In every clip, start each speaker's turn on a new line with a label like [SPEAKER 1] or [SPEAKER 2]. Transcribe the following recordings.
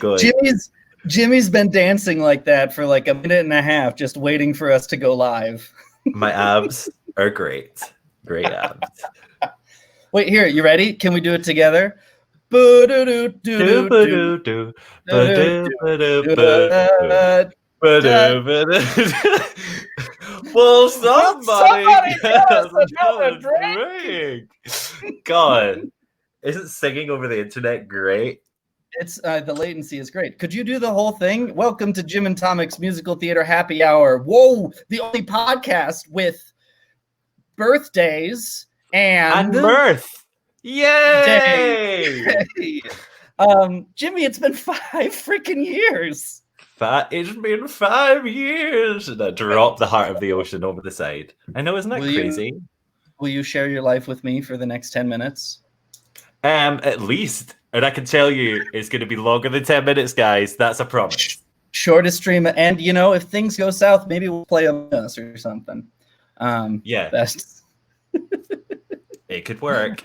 [SPEAKER 1] Good.
[SPEAKER 2] Jimmy's been dancing like that for like a minute and a half, just waiting for us to go live.
[SPEAKER 1] My abs are great. Great abs.
[SPEAKER 2] Wait, here, you ready? Can we do it together?
[SPEAKER 1] Well, somebody
[SPEAKER 2] get us another drink.
[SPEAKER 1] God, isn't singing over the internet great?
[SPEAKER 2] It's the latency is great. Could you do the whole thing? Welcome to Jim and Tomic's Musical Theater Happy Hour. Whoa, the only podcast with birthdays and
[SPEAKER 1] mirth. Yay!
[SPEAKER 2] Jimmy, it's been 5 freaking years.
[SPEAKER 1] It's been 5 years. And I drop the heart of the ocean over the side. I know, isn't that crazy?
[SPEAKER 2] Will you share your life with me for the next 10 minutes?
[SPEAKER 1] At least. And I can tell you, it's going to be longer than 10 minutes, guys. That's a promise.
[SPEAKER 2] Shortest stream. And, you know, if things go south, maybe we'll play Among Us or something. That's...
[SPEAKER 1] It could work.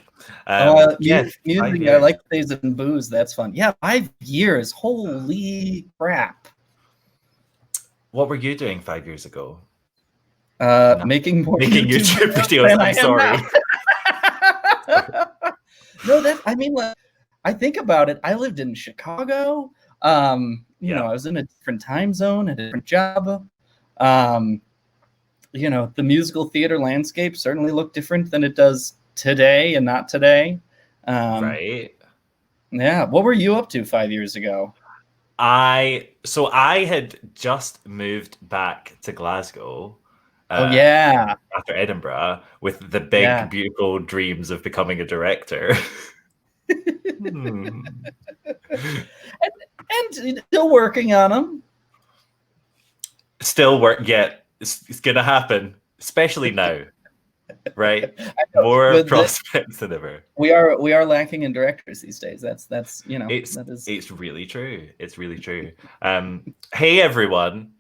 [SPEAKER 2] Music, I like things and booze. That's fun. Yeah, 5 years. Holy crap.
[SPEAKER 1] What were you doing 5 years ago?
[SPEAKER 2] Making
[SPEAKER 1] YouTube videos. I'm sorry.
[SPEAKER 2] No, I think about it. I lived in Chicago. You know, I was in a different time zone, a different job. You know, the musical theater landscape certainly looked different than it does today and not today.
[SPEAKER 1] Right.
[SPEAKER 2] Yeah. What were you up to 5 years ago?
[SPEAKER 1] I had just moved back to Glasgow.
[SPEAKER 2] After
[SPEAKER 1] Edinburgh, with the big, beautiful dreams of becoming a director.
[SPEAKER 2] and still working on them.
[SPEAKER 1] Still work. Yeah, it's gonna happen, especially now. Right, more prospects than ever.
[SPEAKER 2] We are lacking in directors these days. That's you know,
[SPEAKER 1] it's really true. It's really true. Hey everyone,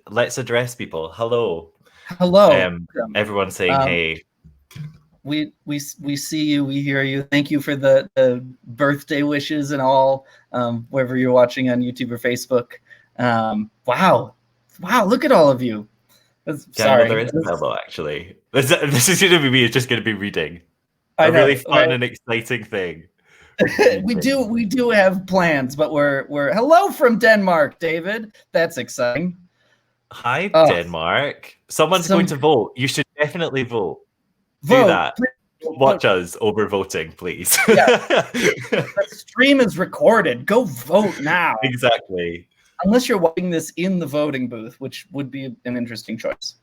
[SPEAKER 1] let's address people. Hello. Everyone saying hey.
[SPEAKER 2] We see you, we hear you. Thank you for the birthday wishes and all, wherever you're watching on YouTube or Facebook. Wow, look at all of you. Sorry,
[SPEAKER 1] there is a fellow actually. This is going to be me. It's just going to be reading a really fun and exciting thing.
[SPEAKER 2] we do have plans, but we're hello from Denmark, David. That's exciting.
[SPEAKER 1] Hi, Denmark. Someone's going to vote. You should definitely vote. Do that. Watch us over voting, please.
[SPEAKER 2] The stream is recorded. Go vote now.
[SPEAKER 1] Exactly.
[SPEAKER 2] Unless you're watching this in the voting booth, which would be an interesting choice.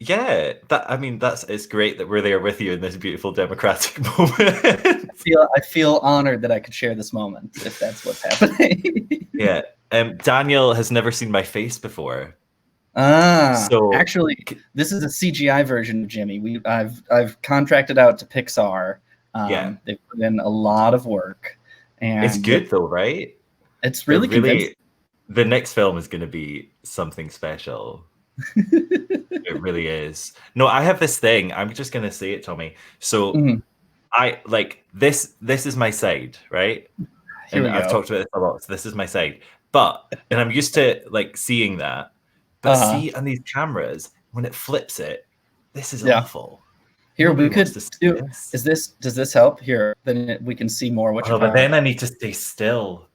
[SPEAKER 1] Yeah, it's great that we're there with you in this beautiful democratic moment.
[SPEAKER 2] I feel honored that I could share this moment, if that's what's happening.
[SPEAKER 1] Yeah. Daniel has never seen my face before.
[SPEAKER 2] So actually, this is a CGI version of Jimmy. I've contracted out to Pixar. They put in a lot of work, and
[SPEAKER 1] it's good though, right?
[SPEAKER 2] It's really
[SPEAKER 1] the next film is going to be something special. It really is. No, I have this thing. I'm just going to say it, Tommy. So I like this. This is my side, right? And I've talked about this a lot. So this is my side, and I'm used to like seeing that. But see on these cameras, when it flips it, this is awful.
[SPEAKER 2] Here we could do. Does this help? Here, then we can see more.
[SPEAKER 1] But then I need to stay still.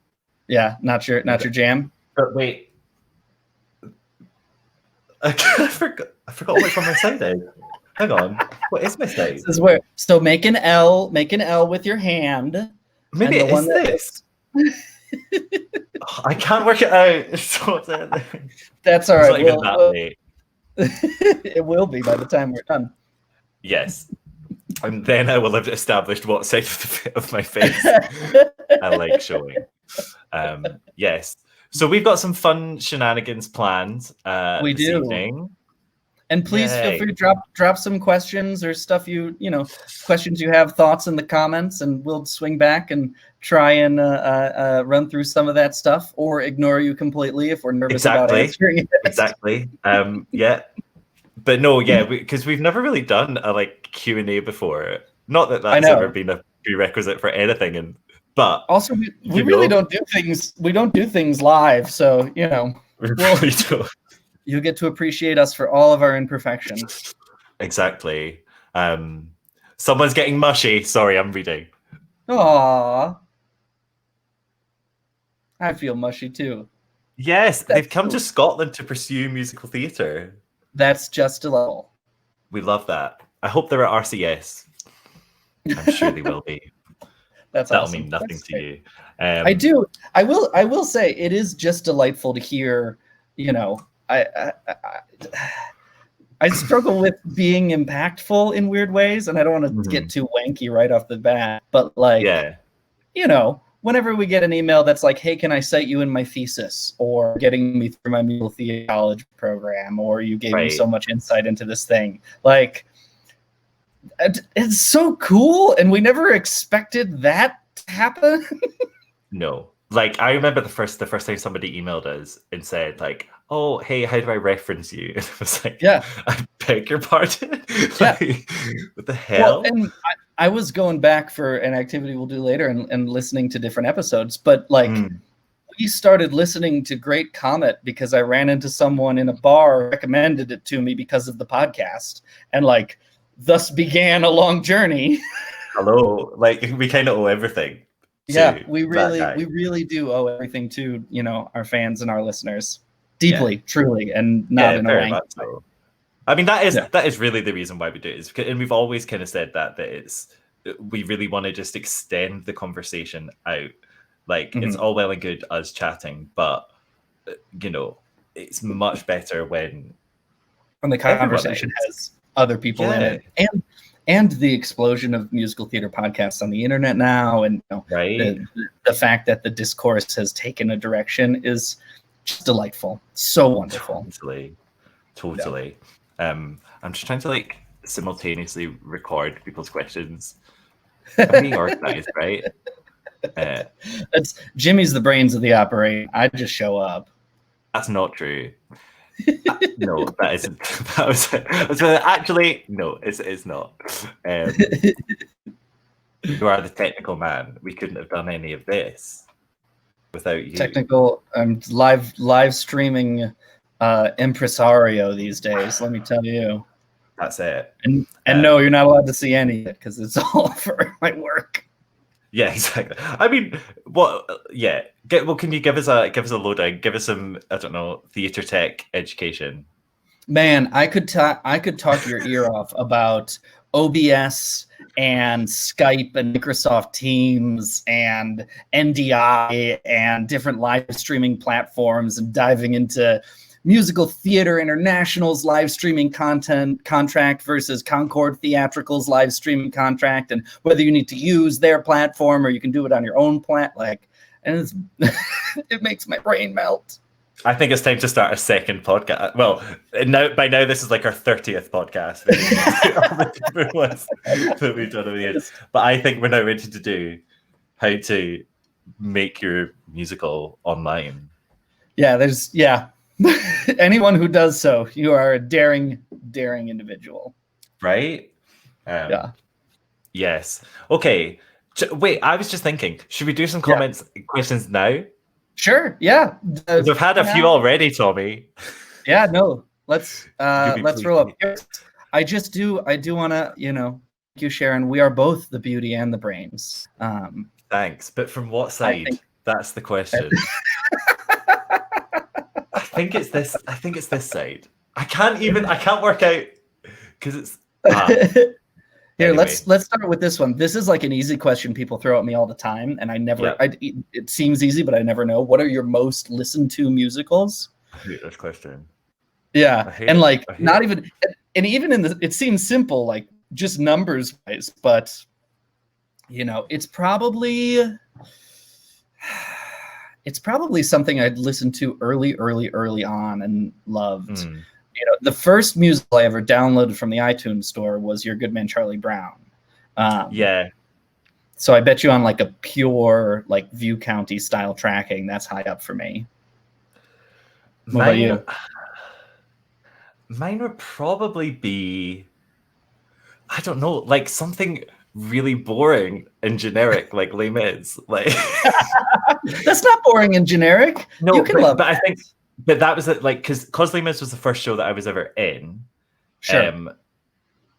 [SPEAKER 2] Yeah, not your jam.
[SPEAKER 1] But wait, I forgot which one my side is. Hang on, what is my side?
[SPEAKER 2] This is where. So make an L with your hand.
[SPEAKER 1] Maybe it is this. I can't work it out.
[SPEAKER 2] That's all right.
[SPEAKER 1] It
[SPEAKER 2] will be by the time we're done.
[SPEAKER 1] Yes. And then I will have established what side of my face I like showing. Yes. So we've got some fun shenanigans planned
[SPEAKER 2] we
[SPEAKER 1] this
[SPEAKER 2] do.
[SPEAKER 1] evening.
[SPEAKER 2] And please feel free to drop some questions or stuff questions you have, thoughts in the comments, and we'll swing back and try and run through some of that stuff, or ignore you completely if we're nervous about answering it.
[SPEAKER 1] Exactly. Yeah. But no, because we've never really done a Q&A before. Not that that's ever been a prerequisite for anything in But
[SPEAKER 2] also, we really don't do things. We don't do things live, so you'll get to appreciate us for all of our imperfections.
[SPEAKER 1] Exactly. Someone's getting mushy. Sorry, I'm reading.
[SPEAKER 2] Aww. I feel mushy too.
[SPEAKER 1] Yes, they've come to Scotland to pursue musical theatre.
[SPEAKER 2] That's just a level.
[SPEAKER 1] We love that. I hope they're at RCS. I'm sure they will be.
[SPEAKER 2] That'll
[SPEAKER 1] awesome. Mean nothing to you.
[SPEAKER 2] I do. I will say it is just delightful to hear. I struggle with being impactful in weird ways, and I don't want to get too wanky right off the bat. But whenever we get an email that's like, "Hey, can I cite you in my thesis?" or "Getting me through my musical theology program," or "You gave me so much insight into this thing," like. It's so cool, and we never expected that to happen.
[SPEAKER 1] No, like I remember the first time somebody emailed us and said like, "Oh, hey, how do I reference you?" And I was like,
[SPEAKER 2] "Yeah,
[SPEAKER 1] I beg your pardon." Like, what the hell?
[SPEAKER 2] Well, and I was going back for an activity we'll do later and listening to different episodes, but like we started listening to Great Comet because I ran into someone in a bar, recommended it to me because of the podcast, and like. Thus began a long journey.
[SPEAKER 1] Hello, like we kind of owe everything.
[SPEAKER 2] Yeah, we really do owe everything to our fans and our listeners, deeply, truly, and not in a wank.
[SPEAKER 1] So. I mean, that is really the reason why we do it, and we've always kind of said that we really want to just extend the conversation out. Like it's all well and good us chatting, but it's much better when
[SPEAKER 2] the conversation has other people in it, and the explosion of musical theater podcasts on the internet now, and the fact that the discourse has taken a direction is just delightful, so wonderful.
[SPEAKER 1] Totally. I'm just trying to like simultaneously record people's questions. I'm being organized, right?
[SPEAKER 2] Jimmy's the brains of the operation. I just show up.
[SPEAKER 1] That's not true. No, that isn't. Actually, no, it's not. You are the technical man. We couldn't have done any of this without you.
[SPEAKER 2] Technical, live streaming impresario these days. Let me tell you.
[SPEAKER 1] That's it.
[SPEAKER 2] And no, you're not allowed to see any of it because it's all for my work.
[SPEAKER 1] Yeah, exactly. I mean, yeah. Can you give us a lowdown? Give us some, I don't know, theater tech education.
[SPEAKER 2] Man, I could talk your ear off about OBS and Skype and Microsoft Teams and NDI and different live streaming platforms, and diving into Musical Theater International's live streaming contract versus Concord Theatrical's live streaming contract, and whether you need to use their platform or you can do it on your own and it makes my brain melt.
[SPEAKER 1] I think it's time to start a second podcast. Well, by now this is like our 30th podcast. That we've done over the years. But I think we're now ready to do how to make your musical online.
[SPEAKER 2] Yeah, anyone who does so, you are a daring individual.
[SPEAKER 1] Right?
[SPEAKER 2] Yeah.
[SPEAKER 1] Yes. Okay. Wait, I was just thinking, should we do some questions now?
[SPEAKER 2] Sure. Yeah.
[SPEAKER 1] We've had a few already, Tommy.
[SPEAKER 2] Yeah. No. Let's roll up. I do want to, thank you, Sharon. We are both the beauty and the brains.
[SPEAKER 1] Thanks. But from what side? That's the question. I think it's this side. I can't work out because it's.
[SPEAKER 2] Here, anyway. Let's start with this one. This is like an easy question people throw at me all the time, and I never. It seems easy, but I never know. What are your most listened to musicals?
[SPEAKER 1] I hate this question.
[SPEAKER 2] Yeah, and like not even, and even in the, it seems simple, like just numbers wise, but it's probably something I'd listened to early on and loved. The first musical I ever downloaded from the iTunes store was Your Good Man Charlie Brown. So I bet you on like a pure like View County style tracking, that's high up for me. What about you?
[SPEAKER 1] Mine would probably be, I don't know, like something really boring and generic, like Les Mis. Like
[SPEAKER 2] that's not boring and generic.
[SPEAKER 1] No,
[SPEAKER 2] you can love
[SPEAKER 1] but I think that was it, like because Les Mis was the first show that I was ever in.
[SPEAKER 2] Sure.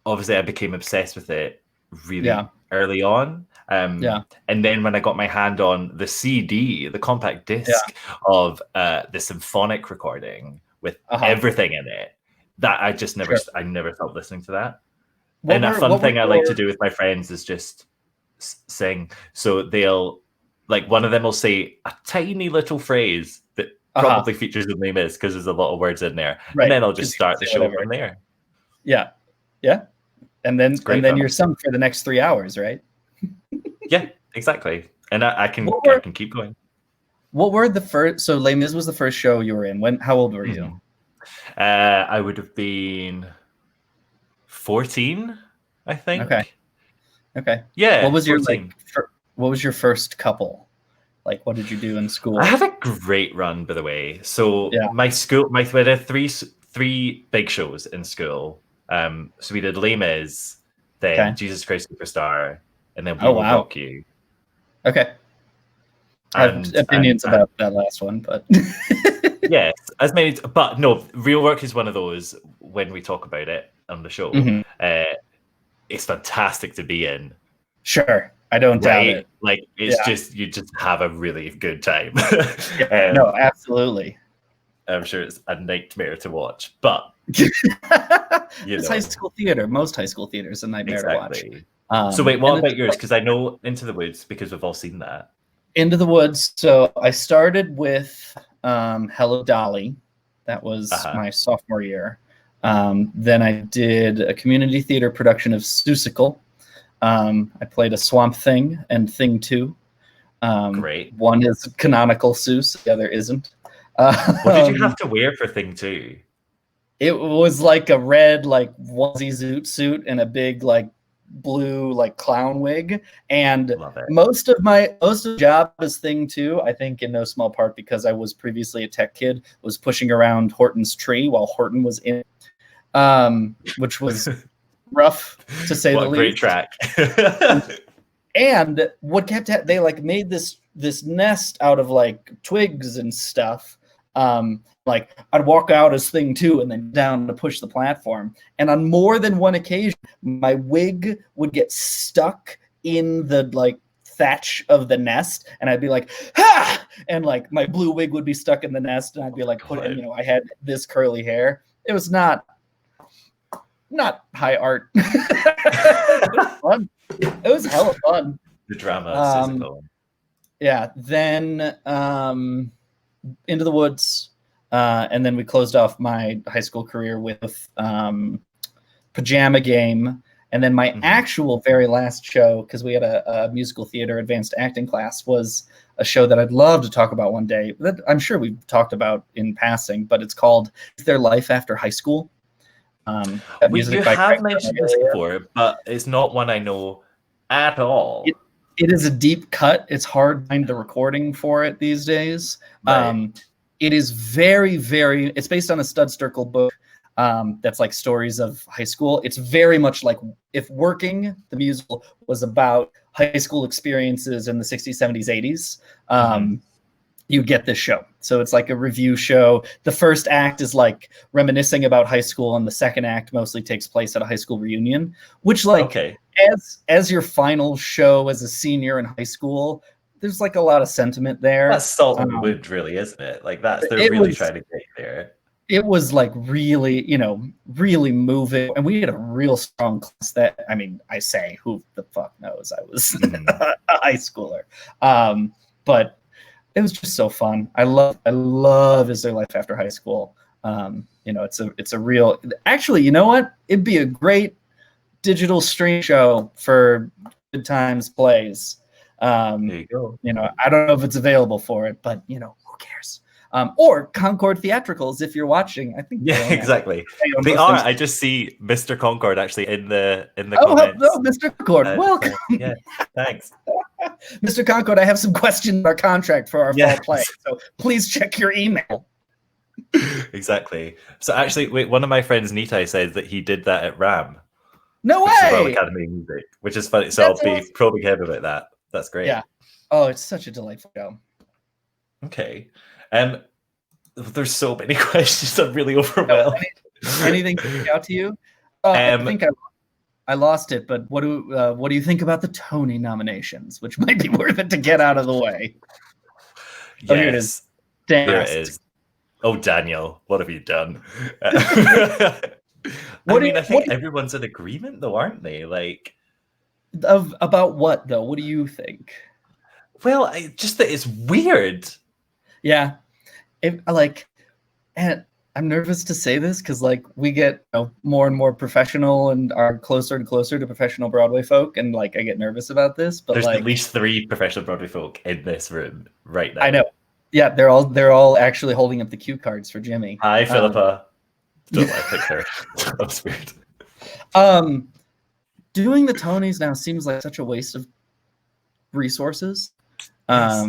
[SPEAKER 1] Obviously, I became obsessed with it really early on. And then when I got my hand on the CD, the compact disc of the symphonic recording with everything in it, that I just never, I never stopped listening to that. And a fun thing I like to do with my friends is just sing. So they'll, like, one of them will say a tiny little phrase that probably features in Les Mis because there's a lot of words in there. Right. And then I'll just start the show from there.
[SPEAKER 2] Yeah. Yeah. And then you're sung for the next 3 hours, right?
[SPEAKER 1] Yeah, exactly. And I can keep going.
[SPEAKER 2] What were the first? So Les Mis was the first show you were in. How old were you?
[SPEAKER 1] I would have been 14, I think.
[SPEAKER 2] Okay.
[SPEAKER 1] Yeah.
[SPEAKER 2] What was 14. What was your first couple? Like, what did you do in school?
[SPEAKER 1] I had a great run, by the way. So my school, we had three big shows in school. So we did Les Mis, then Jesus Christ Superstar, and then We Will Rock You.
[SPEAKER 2] Okay. I have opinions about that last one, but
[SPEAKER 1] yes, as many. But no, Real Work is one of those. When we talk about it on the show, it's fantastic to be in.
[SPEAKER 2] Sure, I don't doubt it.
[SPEAKER 1] Like it's just you just have a really good time.
[SPEAKER 2] No, absolutely.
[SPEAKER 1] I'm sure it's a nightmare to watch, but
[SPEAKER 2] it's high school theater. Most high school theaters a nightmare to watch.
[SPEAKER 1] So wait, what about yours? Because I know Into the Woods, because we've all seen that.
[SPEAKER 2] Into the Woods. So I started with Hello Dolly. That was my sophomore year. Then I did a community theater production of Seussical. I played a Swamp Thing and Thing 2.
[SPEAKER 1] Great.
[SPEAKER 2] One is canonical Seuss, the other isn't.
[SPEAKER 1] What did you have to wear for Thing 2?
[SPEAKER 2] It was like a red, like onesie zoot suit and a big, like blue, like clown wig. And most of the job as Thing 2, I think in no small part because I was previously a tech kid, was pushing around Horton's tree while Horton was in, which was rough to say the least.
[SPEAKER 1] Great track.
[SPEAKER 2] And what kept they like made this nest out of like twigs and stuff. Like I'd walk out as Thing 2 and then down to push the platform. And on more than one occasion, my wig would get stuck in the like thatch of the nest, and I'd be like, ha! And like my blue wig would be stuck in the nest, and I'd be like, I had this curly hair. It was not high art. It was fun. It was hella fun.
[SPEAKER 1] The drama.
[SPEAKER 2] Yeah. Then Into the Woods. And then we closed off my high school career with Pajama Game. And then my actual very last show, because we had a musical theater advanced acting class, was a show that I'd love to talk about one day. That I'm sure we've talked about in passing, but it's called Is There Life After High School?
[SPEAKER 1] You have mentioned this before, but it's not one I know at all.
[SPEAKER 2] It is a deep cut. It's hard to find the recording for it these days. Right. It is very, very, it's based on a Stud Sterkel book that's like stories of high school. It's very much like if Working, the musical, was about high school experiences in the 60s, 70s, 80s, you get this show. So it's like a review show. The first act is like reminiscing about high school, and the second act mostly takes place at a high school reunion, which like as your final show as a senior in high school, there's like a lot of sentiment there.
[SPEAKER 1] That's Salt and Wood, really, isn't it? Like they're really trying to get there.
[SPEAKER 2] It was like really, really moving. And we had a real strong class that, I mean, I say, who the fuck knows? I was a high schooler. But it was just so fun. I love Is There Life After High School? It's a real, actually, you know what? It'd be a great digital stream show for Good Times Plays.
[SPEAKER 1] There you go.
[SPEAKER 2] I don't know if it's available for it, but who cares? Or Concord Theatricals, if you're watching. I think
[SPEAKER 1] exactly. They are. I just see Mr. Concord actually in the comments.
[SPEAKER 2] Hello, Mr. Concord. Welcome.
[SPEAKER 1] Yeah, thanks.
[SPEAKER 2] Mr. Concord, I have some questions in our contract for our fall play, so please check your email.
[SPEAKER 1] Exactly. So actually, wait, one of my friends, Nitai, said that he did that at RAM.
[SPEAKER 2] No
[SPEAKER 1] which is Royal
[SPEAKER 2] way!
[SPEAKER 1] Academy of Music, which is funny. So I'll be probing him about that. That's great.
[SPEAKER 2] Yeah. Oh, it's such a delightful show.
[SPEAKER 1] Okay. There's so many questions. I'm really overwhelmed.
[SPEAKER 2] Anything stick out to you? I think I lost it, but what do you think about the Tony nominations, which might be worth it to get out of the way?
[SPEAKER 1] Yes.
[SPEAKER 2] Oh, here it is.
[SPEAKER 1] There it is. Oh, Daniel, what have you done? I think everyone's in agreement, though, aren't they? Like,
[SPEAKER 2] about what, though? What do you think?
[SPEAKER 1] Well, just that it's weird.
[SPEAKER 2] Yeah, and I'm nervous to say this because, like, we get more and more professional and are closer and closer to professional Broadway folk, and like, I get nervous about this. But
[SPEAKER 1] there's at least 3 professional Broadway folk in this room right now.
[SPEAKER 2] I know. Yeah, they're all actually holding up the cue cards for Jimmy.
[SPEAKER 1] Hi, Philippa. Don't let pick her. That's weird.
[SPEAKER 2] Doing the Tonys now seems like such a waste of resources. Yes.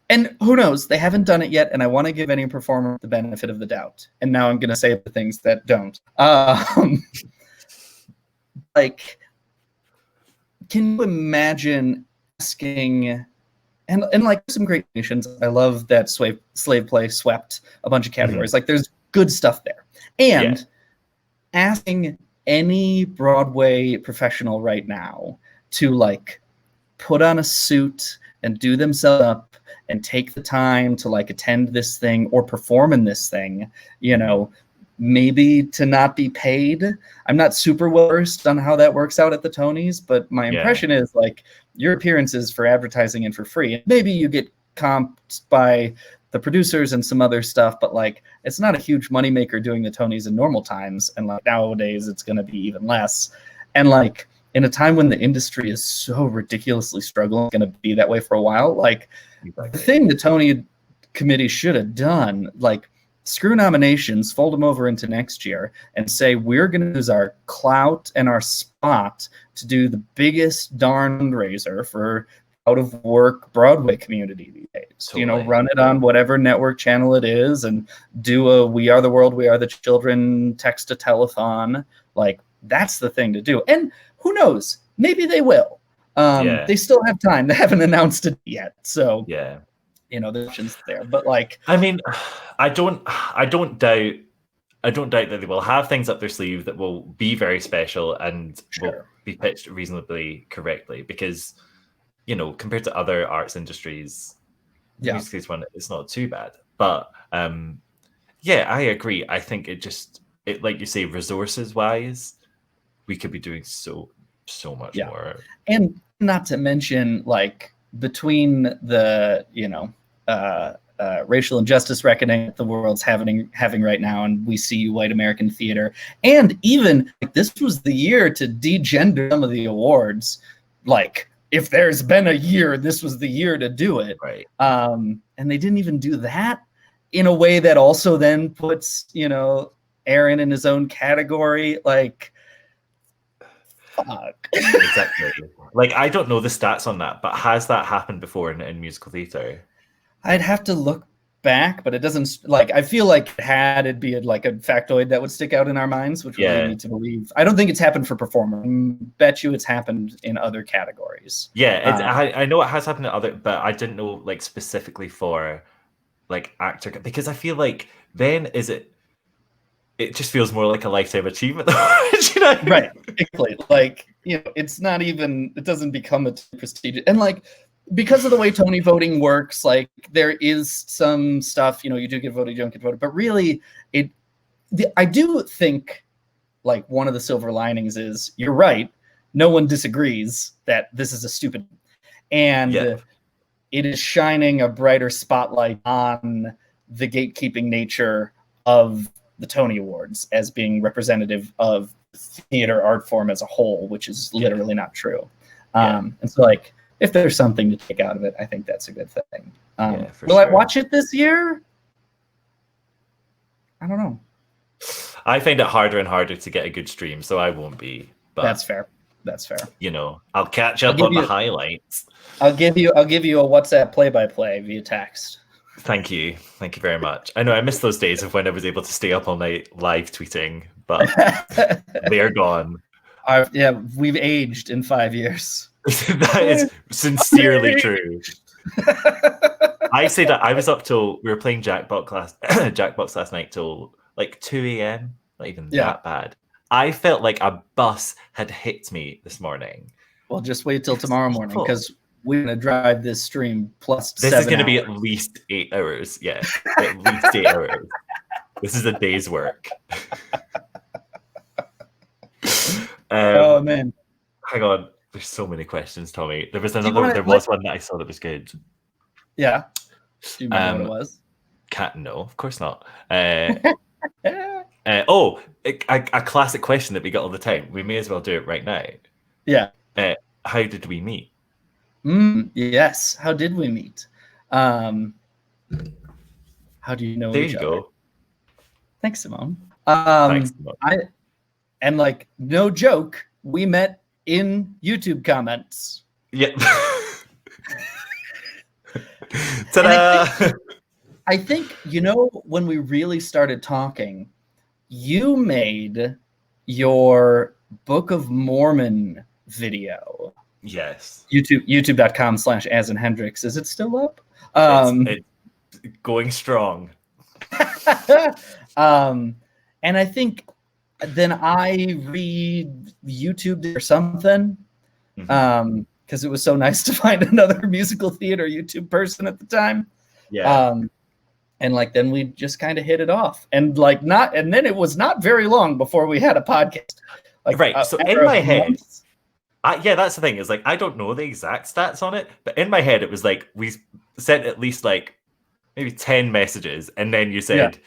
[SPEAKER 2] And who knows? They haven't done it yet, and I want to give any performer the benefit of the doubt. And now I'm going to say the things that don't. Can you imagine asking? And like some great nations, I love that slave play swept a bunch of categories. Mm-hmm. Like there's good stuff there. And asking any Broadway professional right now to like put on a suit and do themselves up and take the time to like attend this thing or perform in this thing, maybe to not be paid. I'm not super well versed on how that works out at the Tonys, but my impression is like your appearances for advertising and for free. Maybe you get comped by the producers and some other stuff, but like it's not a huge moneymaker doing the Tonys in normal times. And like nowadays it's going to be even less. And like in a time when the industry is so ridiculously struggling, it's going to be that way for a while. Like the thing the Tony committee should have done, like screw nominations, fold them over into next year and say, we're going to use our clout and our spot to do the biggest darn fundraiser for out of work Broadway community these days. Totally. Run it on whatever network channel it is and do a We Are the World, We Are the Children text a telethon. Like that's the thing to do. And who knows? Maybe they will. They still have time. They haven't announced it yet. So the options there. But like,
[SPEAKER 1] I mean, I don't doubt that they will have things up their sleeve that will be very special and will be pitched reasonably correctly because, compared to other arts industries, the music one, it's not too bad. But I agree. I think it like you say, resources wise, we could be doing so much more.
[SPEAKER 2] And not to mention like between the, racial injustice reckoning that the world's having right now, and we see white American theater, and even like, this was the year to degender some of the awards. Like if there's been a year, this was the year to do it.
[SPEAKER 1] Right.
[SPEAKER 2] And they didn't even do that in a way that also then puts, Aaron in his own category. Like, fuck.
[SPEAKER 1] Exactly. Like, I don't know the stats on that, but has that happened before in musical theater?
[SPEAKER 2] I'd have to look back, but it doesn't. Like, I feel like it'd be a factoid that would stick out in our minds, which would lead me to believe. I don't think it's happened for performer. I bet you it's happened in other categories.
[SPEAKER 1] Yeah, I know it has happened in other, but I didn't know like specifically for like actor, because I feel like then it just feels more like a lifetime achievement.
[SPEAKER 2] Right. Exactly. Like, it's not even, it doesn't become a prestigious, and like, because of the way Tony voting works, like there is some stuff, you do get voted, you don't get voted, but really I do think like one of the silver linings is you're right. No one disagrees that this is a stupid, and it is shining a brighter spotlight on the gatekeeping nature of the Tony Awards as being representative of theater art form as a whole, which is literally not true. And so like, if there's something to take out of it, I think that's a good thing. Will I watch it this year? I don't know.
[SPEAKER 1] I find it harder and harder to get a good stream, so I won't be. But
[SPEAKER 2] that's fair.
[SPEAKER 1] I'll catch up on the highlights.
[SPEAKER 2] I'll give you a WhatsApp play-by-play via text.
[SPEAKER 1] Thank you very much. I know I miss those days of when I was able to stay up all night live tweeting, but they're gone.
[SPEAKER 2] We've aged in 5 years.
[SPEAKER 1] That is sincerely true. I say that I was up till we were playing Jackbox last night till like 2 a.m. Not even that bad. I felt like a bus had hit me this morning.
[SPEAKER 2] Well, just wait till tomorrow morning because we're gonna drive this stream plus.
[SPEAKER 1] This is gonna be at least 8 hours. Yeah, at least 8 hours. This is a day's work.
[SPEAKER 2] Oh man!
[SPEAKER 1] Hang on. There's so many questions, Tommy. There was another. There was one that I saw that was good.
[SPEAKER 2] Yeah. Do you remember what it was?
[SPEAKER 1] No, of course not. A classic question that we get all the time. We may as well do it right now.
[SPEAKER 2] Yeah.
[SPEAKER 1] How did we meet?
[SPEAKER 2] Yes. How did we meet? How do you know
[SPEAKER 1] there
[SPEAKER 2] each
[SPEAKER 1] you
[SPEAKER 2] other?
[SPEAKER 1] Go.
[SPEAKER 2] Thanks, Simone.
[SPEAKER 1] Thanks, Simone.
[SPEAKER 2] And like, no joke, we met in YouTube comments.
[SPEAKER 1] Yeah. Ta-da!
[SPEAKER 2] I think, when we really started talking, you made your Book of Mormon video.
[SPEAKER 1] Yes.
[SPEAKER 2] YouTube.com/AsInHendrix. Is it still up?
[SPEAKER 1] It's going strong.
[SPEAKER 2] And I think then I YouTubed or something. Because it was so nice to find another musical theater YouTube person at the time.
[SPEAKER 1] Yeah.
[SPEAKER 2] And like then we just kind of hit it off. And then it was not very long before we had a podcast. Like,
[SPEAKER 1] right. So in my head, that's the thing, is like I don't know the exact stats on it, but in my head it was like we sent at least like maybe 10 messages, and then you said,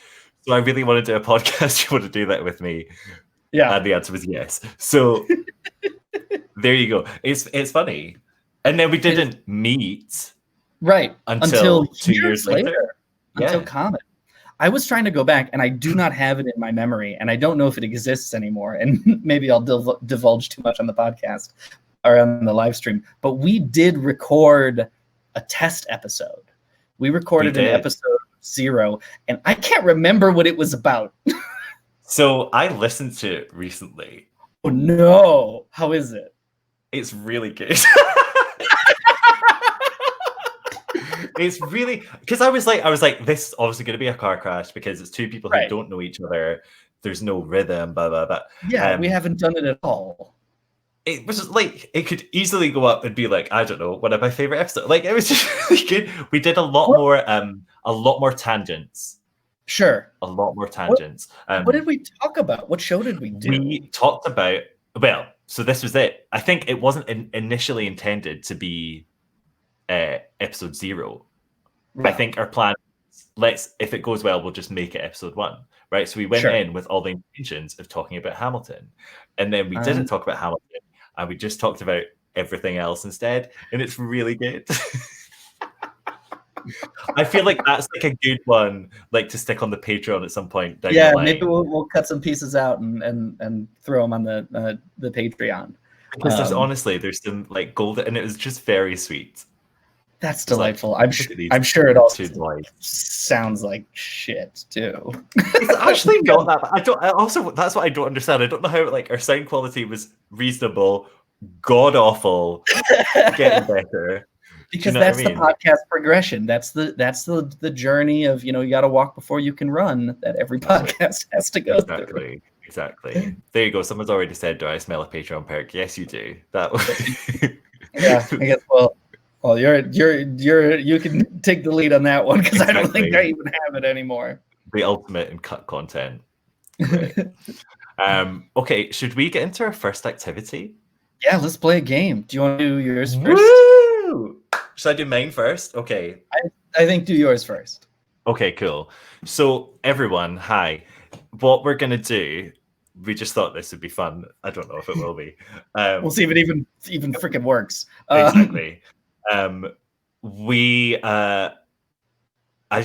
[SPEAKER 1] so I really want to do a podcast. You want to do that with me? Yeah. And the answer was yes. So there you go. It's funny. And then we didn't meet until 2 years later.
[SPEAKER 2] Until Comet. I was trying to go back, and I do not have it in my memory, and I don't know if it exists anymore. And maybe I'll divulge too much on the podcast or on the live stream. But we did record a test episode. We recorded an episode 0, and I can't remember what it was about.
[SPEAKER 1] So I listened to it recently.
[SPEAKER 2] Oh no! How is it?
[SPEAKER 1] It's really good. It's really, because I was like, this is obviously going to be a car crash because it's two people who don't know each other. There's no rhythm, blah blah blah.
[SPEAKER 2] Yeah, we haven't done it at all.
[SPEAKER 1] It was just like it could easily go up and be like, I don't know, one of my favorite episodes. Like it was just really good. We did a lot more tangents.
[SPEAKER 2] Sure,
[SPEAKER 1] a lot more tangents.
[SPEAKER 2] What did we talk about? What show did we do?
[SPEAKER 1] We talked about so this was it. I think it wasn't initially intended to be episode 0. Right. I think our plan is, if it goes well, we'll just make it episode 1, right? So we went in with all the intentions of talking about Hamilton, and then we didn't talk about Hamilton, and we just talked about everything else instead, and it's really good. I feel like that's like a good one, like to stick on the Patreon at some point. Down the line.
[SPEAKER 2] Maybe we'll cut some pieces out and throw them on the Patreon.
[SPEAKER 1] Because there's some like gold, and it was just very sweet.
[SPEAKER 2] That's delightful. Like, I'm sure it also sounds like shit too.
[SPEAKER 1] It's actually not that bad. That's what I don't understand. I don't know how like our sound quality was reasonable, god awful, getting better.
[SPEAKER 2] Because that's the podcast progression. That's the journey of, you got to walk before you can run, that every podcast has to go through.
[SPEAKER 1] Exactly. There you go. Someone's already said, do I smell a Patreon perk? Yes, you do. That
[SPEAKER 2] Yeah, I guess well, you can take the lead on that one, because I don't think I even have it anymore.
[SPEAKER 1] The ultimate in cut content. Right. Okay, should we get into our first activity?
[SPEAKER 2] Yeah, let's play a game. Do you want to do yours first?
[SPEAKER 1] Woo! Should I do mine first? Okay.
[SPEAKER 2] I think do yours first.
[SPEAKER 1] Okay, cool. So everyone, hi. What we're gonna do, we just thought this would be fun. I don't know if it will be.
[SPEAKER 2] We'll see if it even freaking works.
[SPEAKER 1] Exactly. We as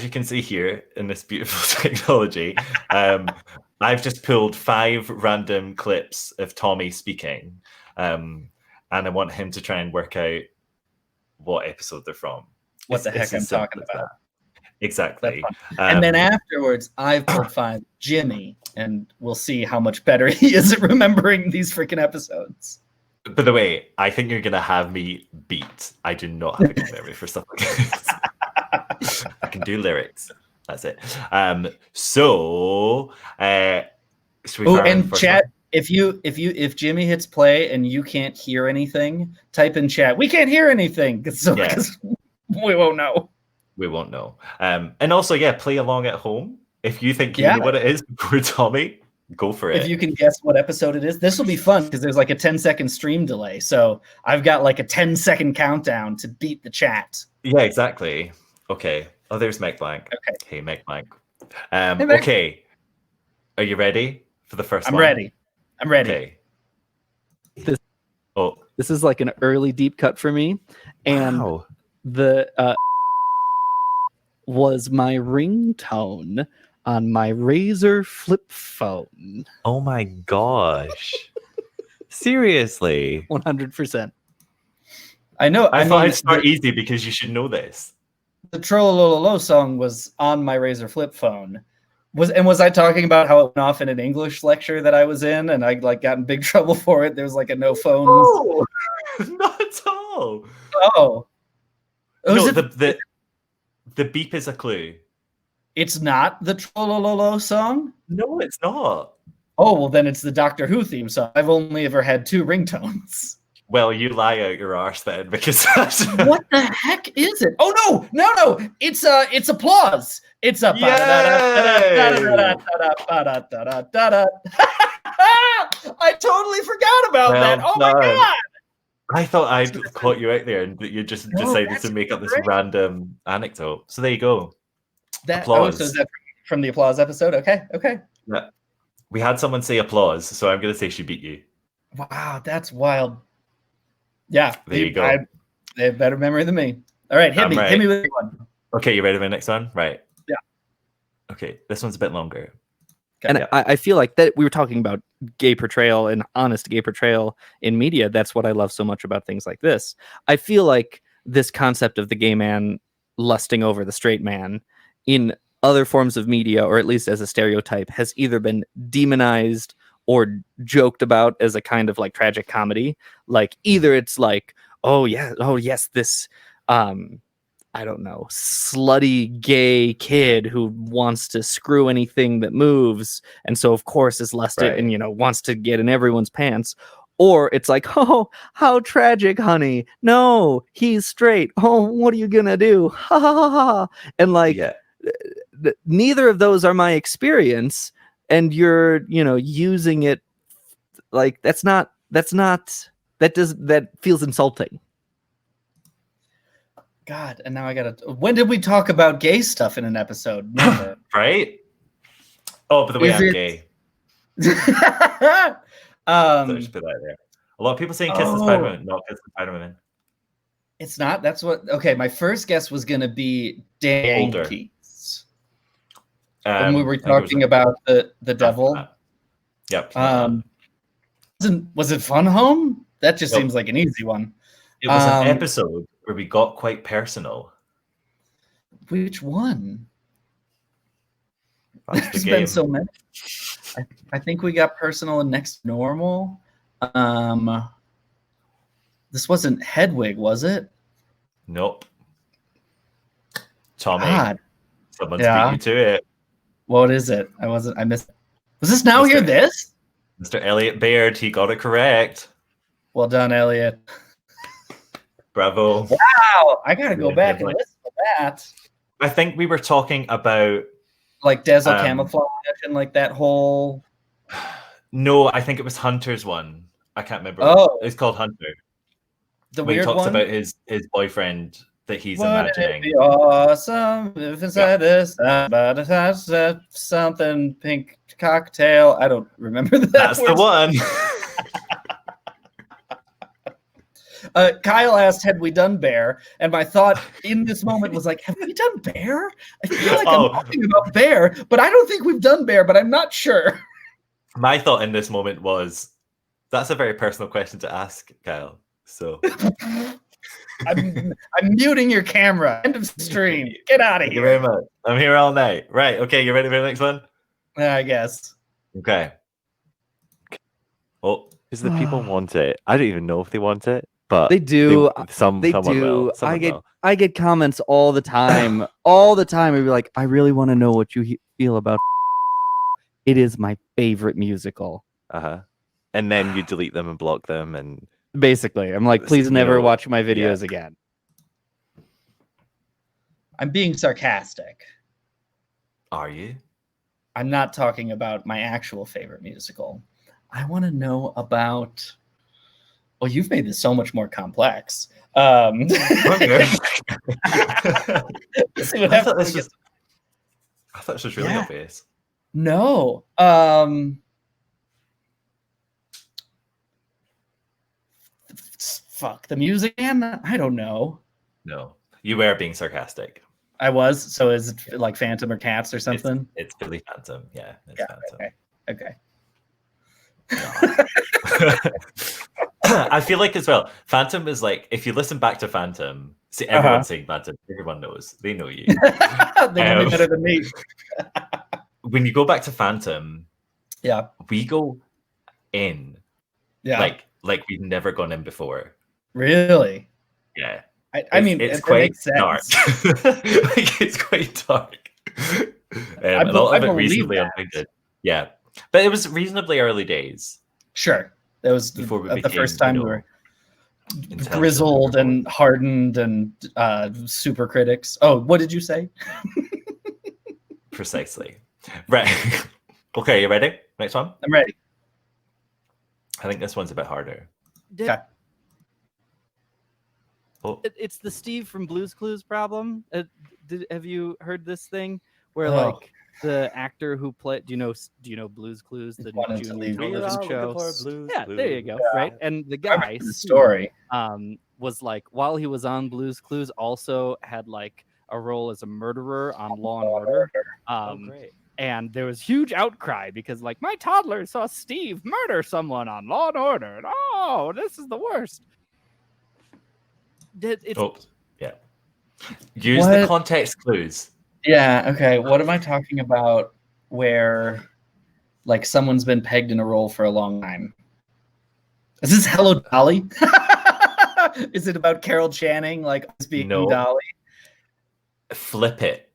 [SPEAKER 1] you can see here in this beautiful technology, I've just pulled 5 random clips of Tommy speaking, and I want him to try and work out what episode they're from.
[SPEAKER 2] What the heck I'm talking about.
[SPEAKER 1] Exactly.
[SPEAKER 2] And then afterwards, I've pulled 5 Jimmy, and we'll see how much better he is at remembering these freaking episodes.
[SPEAKER 1] By the way, I think you're gonna have me beat. I do not have a good memory for stuff like this. I can do lyrics. That's it. So should we
[SPEAKER 2] and chat one? If Jimmy hits play and you can't hear anything, type in chat. We can't hear anything, because we won't know.
[SPEAKER 1] We won't know. And also, play along at home. If you think you know what it is before Tommy, go for it.
[SPEAKER 2] If you can guess what episode it is, this will be fun because there's like a 10-second stream delay. So I've got like a 10-second countdown to beat the chat.
[SPEAKER 1] Yeah, exactly. Okay. Oh, there's Mech Blank.
[SPEAKER 2] Okay.
[SPEAKER 1] Hey, Mech Blank. Okay. Are you ready for the first one?
[SPEAKER 2] I'm ready.
[SPEAKER 1] Okay.
[SPEAKER 3] This is like an early deep cut for me. And the was my ringtone on my Razr flip phone.
[SPEAKER 1] Oh my gosh. Seriously.
[SPEAKER 3] 100%.
[SPEAKER 2] I know.
[SPEAKER 1] I thought I'd start easy because you should know this.
[SPEAKER 2] The Trollololo song was on my Razr flip phone. Was I talking about how it went off in an English lecture that I was in and I like got in big trouble for it? There's like a no phones.
[SPEAKER 1] No, not at all.
[SPEAKER 2] Oh.
[SPEAKER 1] No, the beep is a clue.
[SPEAKER 2] It's not the Trollololo song?
[SPEAKER 1] No, it's not.
[SPEAKER 2] Oh, well, then it's the Doctor Who theme song. I've only ever had 2 ringtones.
[SPEAKER 1] Well, you lie out your arse then, because
[SPEAKER 2] what the heck is it? Oh no! It's applause. It's a I totally forgot about that. Oh my god!
[SPEAKER 1] I thought I'd caught you out there and you just decided to make up this random anecdote. So there you go.
[SPEAKER 2] Applause. So is that from the applause episode? Okay.
[SPEAKER 1] Yeah. We had someone say applause, so I'm going to say she beat you.
[SPEAKER 2] Wow, that's wild. Yeah.
[SPEAKER 1] There you go.
[SPEAKER 2] They have better memory than me. All right, hit me with one.
[SPEAKER 1] Okay, you ready for the next one? Right.
[SPEAKER 2] Yeah.
[SPEAKER 1] Okay, this one's a bit longer.
[SPEAKER 3] And I feel like that we were talking about gay portrayal and honest gay portrayal in media. That's what I love so much about things like this. I feel like this concept of the gay man lusting over the straight man in other forms of media, or at least as a stereotype, has either been demonized or joked about as a kind of like tragic comedy. Like either it's like, oh yes, this I don't know, slutty gay kid who wants to screw anything that moves, and so of course is lusted and wants to get in everyone's pants. Or it's like, oh, how tragic, honey. No, he's straight. Oh, what are you gonna do? Ha ha ha ha. And like, neither of those are my experience. And you're, using it like that feels insulting.
[SPEAKER 2] God, and now I gotta. When did we talk about gay stuff in an episode? Never.
[SPEAKER 1] Right? Oh, by the way, I'm gay. So just put that there. A lot of people saying kiss the Spider-Man, not kiss the Spider-Man.
[SPEAKER 2] It's not. That's what. Okay, my first guess was gonna be Yankees. When we were talking about the devil.
[SPEAKER 1] Yep.
[SPEAKER 2] Was it Fun Home? That just seems like an easy one.
[SPEAKER 1] It was an episode where we got quite personal.
[SPEAKER 2] Which one?
[SPEAKER 1] There's
[SPEAKER 2] been so many. I think we got personal and next normal. This wasn't Hedwig, was it?
[SPEAKER 1] Nope. Tommy.
[SPEAKER 2] God.
[SPEAKER 1] Someone's beat you to it.
[SPEAKER 2] What is it? I missed it. Was this Now Hear This?
[SPEAKER 1] Mr. Elliot Baird, he got it correct.
[SPEAKER 2] Well done, Elliot.
[SPEAKER 1] Bravo.
[SPEAKER 2] Wow. I gotta go back and listen to that.
[SPEAKER 1] I think we were talking about
[SPEAKER 2] like Dazzle Camouflage and like that whole.
[SPEAKER 1] No, I think it was Hunter's one. I can't remember.
[SPEAKER 2] Oh,
[SPEAKER 1] it's called Hunter.
[SPEAKER 2] The
[SPEAKER 1] when
[SPEAKER 2] weird
[SPEAKER 1] he talks
[SPEAKER 2] one?
[SPEAKER 1] about his boyfriend that he's
[SPEAKER 2] Wouldn't
[SPEAKER 1] imagining.
[SPEAKER 2] It be awesome if inside this I'm about to have something pink cocktail. I don't remember that.
[SPEAKER 1] That's the one.
[SPEAKER 2] Kyle asked, had we done Bear? And my thought in this moment was like, have we done Bear? I feel like I'm talking about Bear, but I don't think we've done Bear, but I'm not sure.
[SPEAKER 1] My thought in this moment was, that's a very personal question to ask, Kyle. So
[SPEAKER 2] I'm muting your camera. End of stream. Get out of
[SPEAKER 1] Thank
[SPEAKER 2] here.
[SPEAKER 1] you very much. I'm here all night. Right. Okay. You ready for the next one?
[SPEAKER 2] I guess.
[SPEAKER 1] Okay. Oh,
[SPEAKER 4] because the people want it. I don't even know if they want it, but
[SPEAKER 3] they do.
[SPEAKER 4] Someone will. Someone will.
[SPEAKER 3] I get comments all the time. All the time. I'd be like, I really want to know what you feel about. It is my favorite musical.
[SPEAKER 4] And then you delete them and block them, and
[SPEAKER 3] basically, I'm like, please never watch my videos again.
[SPEAKER 2] I'm being sarcastic.
[SPEAKER 1] Are you?
[SPEAKER 2] I'm not talking about my actual favorite musical. I want to know about. Well, you've made this so much more complex.
[SPEAKER 1] I thought this was really obvious.
[SPEAKER 2] No. Fuck the music, man. I don't know.
[SPEAKER 1] No, you were being sarcastic.
[SPEAKER 2] I was. So is it like Phantom or Cats or something?
[SPEAKER 1] It's Billy Phantom. Yeah. It's Phantom.
[SPEAKER 2] Okay.
[SPEAKER 1] No. I feel like as well, Phantom is like, if you listen back to Phantom, see everyone saying Phantom, everyone knows. They know you.
[SPEAKER 2] They know me better than me.
[SPEAKER 1] When you go back to Phantom, we go in.
[SPEAKER 2] Yeah.
[SPEAKER 1] Like we've never gone in before.
[SPEAKER 2] Really?
[SPEAKER 1] Yeah.
[SPEAKER 2] I mean,
[SPEAKER 1] it's quite dark. Like, it's quite dark. A lot of it reasonably unpainted. Yeah. But it was reasonably early days.
[SPEAKER 2] Sure. That was
[SPEAKER 1] before we
[SPEAKER 2] the
[SPEAKER 1] became,
[SPEAKER 2] first time we were grizzled and hardened and super critics. Oh, what did you say?
[SPEAKER 1] Precisely. Right. Okay, you ready? Next one?
[SPEAKER 2] I'm ready.
[SPEAKER 1] I think this one's a bit harder.
[SPEAKER 2] Okay.
[SPEAKER 3] Oh. It's the Steve from Blue's Clues problem. Have you heard this thing where like the actor who played? Do you know Blue's Clues? The Junior television show. There you go. Yeah. Right, and the guy
[SPEAKER 2] the story
[SPEAKER 3] was like while he was on Blue's Clues, also had like a role as a murderer on Law and Order.
[SPEAKER 4] Great.
[SPEAKER 3] And there was huge outcry because like my toddler saw Steve murder someone on Law and Order. And, this is the worst.
[SPEAKER 1] Yeah. Use the context clues.
[SPEAKER 2] Yeah, okay. What am I talking about where like someone's been pegged in a role for a long time? Is this Hello Dolly? Is it about Carol Channing like being Dolly?
[SPEAKER 1] Flip it.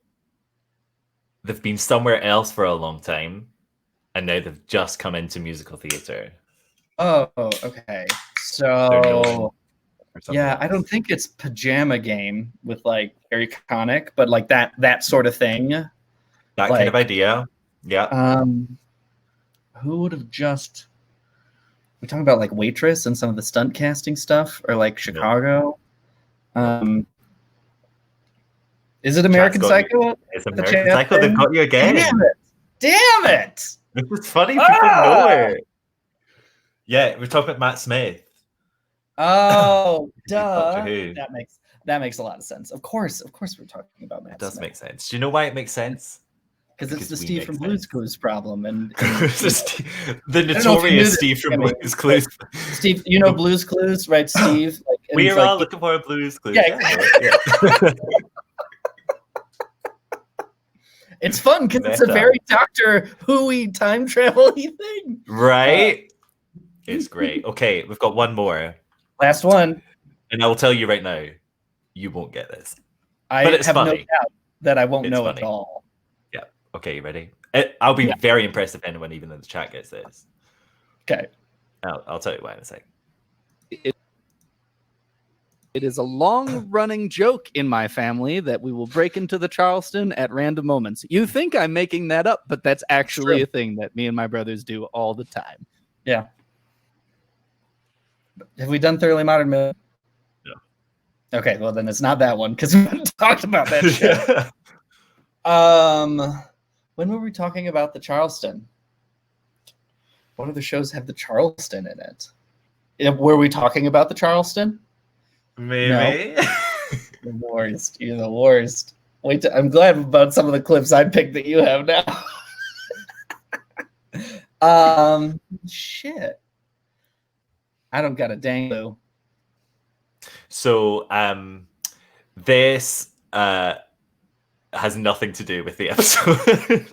[SPEAKER 1] They've been somewhere else for a long time, and now they've just come into musical theater.
[SPEAKER 2] Oh, okay. So, yeah, I don't think it's Pajama Game with like very iconic, but like that sort of thing.
[SPEAKER 1] That kind of idea. Yeah.
[SPEAKER 2] Who would have just? We're talking about like Waitress and some of the stunt casting stuff, or like Chicago. Is it American Psycho?
[SPEAKER 1] It's American Psycho. They've got you again.
[SPEAKER 2] Damn it!
[SPEAKER 1] This is funny. People know it. Yeah, we're talking about Matt Smith.
[SPEAKER 2] Oh, duh. That makes a lot of sense. Of course, we're talking about Matt Smith.
[SPEAKER 1] It does make sense. Do you know why it makes sense?
[SPEAKER 2] Because it's the Steve from Blue's Clues problem, and
[SPEAKER 1] the notorious Steve from Blue's Clues.
[SPEAKER 2] Steve, you know Blue's Clues, right, Steve? Like,
[SPEAKER 1] we are all looking for a Blue's Clues.
[SPEAKER 2] Yeah. It's fun because it's a very Doctor Who-y time travel-y thing.
[SPEAKER 1] Right? It's great. Okay, we've got one more.
[SPEAKER 2] Last one.
[SPEAKER 1] And I will tell you right now, you won't get this.
[SPEAKER 2] I
[SPEAKER 1] but it's
[SPEAKER 2] have
[SPEAKER 1] funny.
[SPEAKER 2] No doubt that I won't know it at all.
[SPEAKER 1] Yeah. Okay, you ready? I'll be very impressed if anyone even in the chat gets this.
[SPEAKER 2] Okay.
[SPEAKER 1] I'll tell you why in a sec.
[SPEAKER 3] It is a long-running joke in my family that we will break into the Charleston at random moments. You think I'm making that up, but that's actually a thing that me and my brothers do all the time.
[SPEAKER 2] Yeah. Have we done Thoroughly Modern Milk?
[SPEAKER 1] No.
[SPEAKER 2] Okay, well then it's not that one because we haven't talked about that shit. When were we talking about the Charleston? What other shows have the Charleston in it? Were we talking about the Charleston?
[SPEAKER 1] Maybe.
[SPEAKER 2] No. The worst. You're the worst. I'm glad about some of the clips I picked that you have now. Shit. I don't got a dang clue.
[SPEAKER 1] So this has nothing to do with the episode.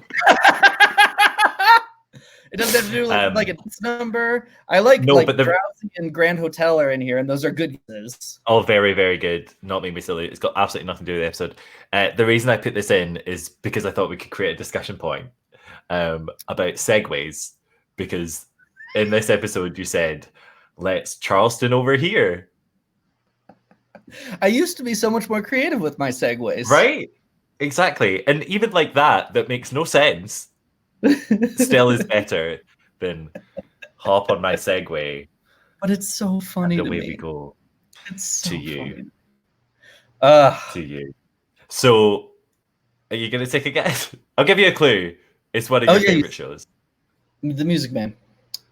[SPEAKER 2] It doesn't have to do like a number. I like but Drowsy and Grand Hotel are in here, and those are good guesses.
[SPEAKER 1] Oh, very, very good. Not make me silly. It's got absolutely nothing to do with the episode. The reason I put this in is because I thought we could create a discussion point about segues. Because in this episode, you said, "Let's Charleston over here."
[SPEAKER 2] I used to be so much more creative with my segues.
[SPEAKER 1] Right? Exactly. And even like that makes no sense. Still is better than hop on my Segway.
[SPEAKER 2] But it's so funny to me.
[SPEAKER 1] Away we go.
[SPEAKER 2] It's so
[SPEAKER 1] to you.
[SPEAKER 2] To
[SPEAKER 1] you. So, are you going to take a guess? I'll give you a clue. It's one of your favorite shows.
[SPEAKER 2] The Music Man.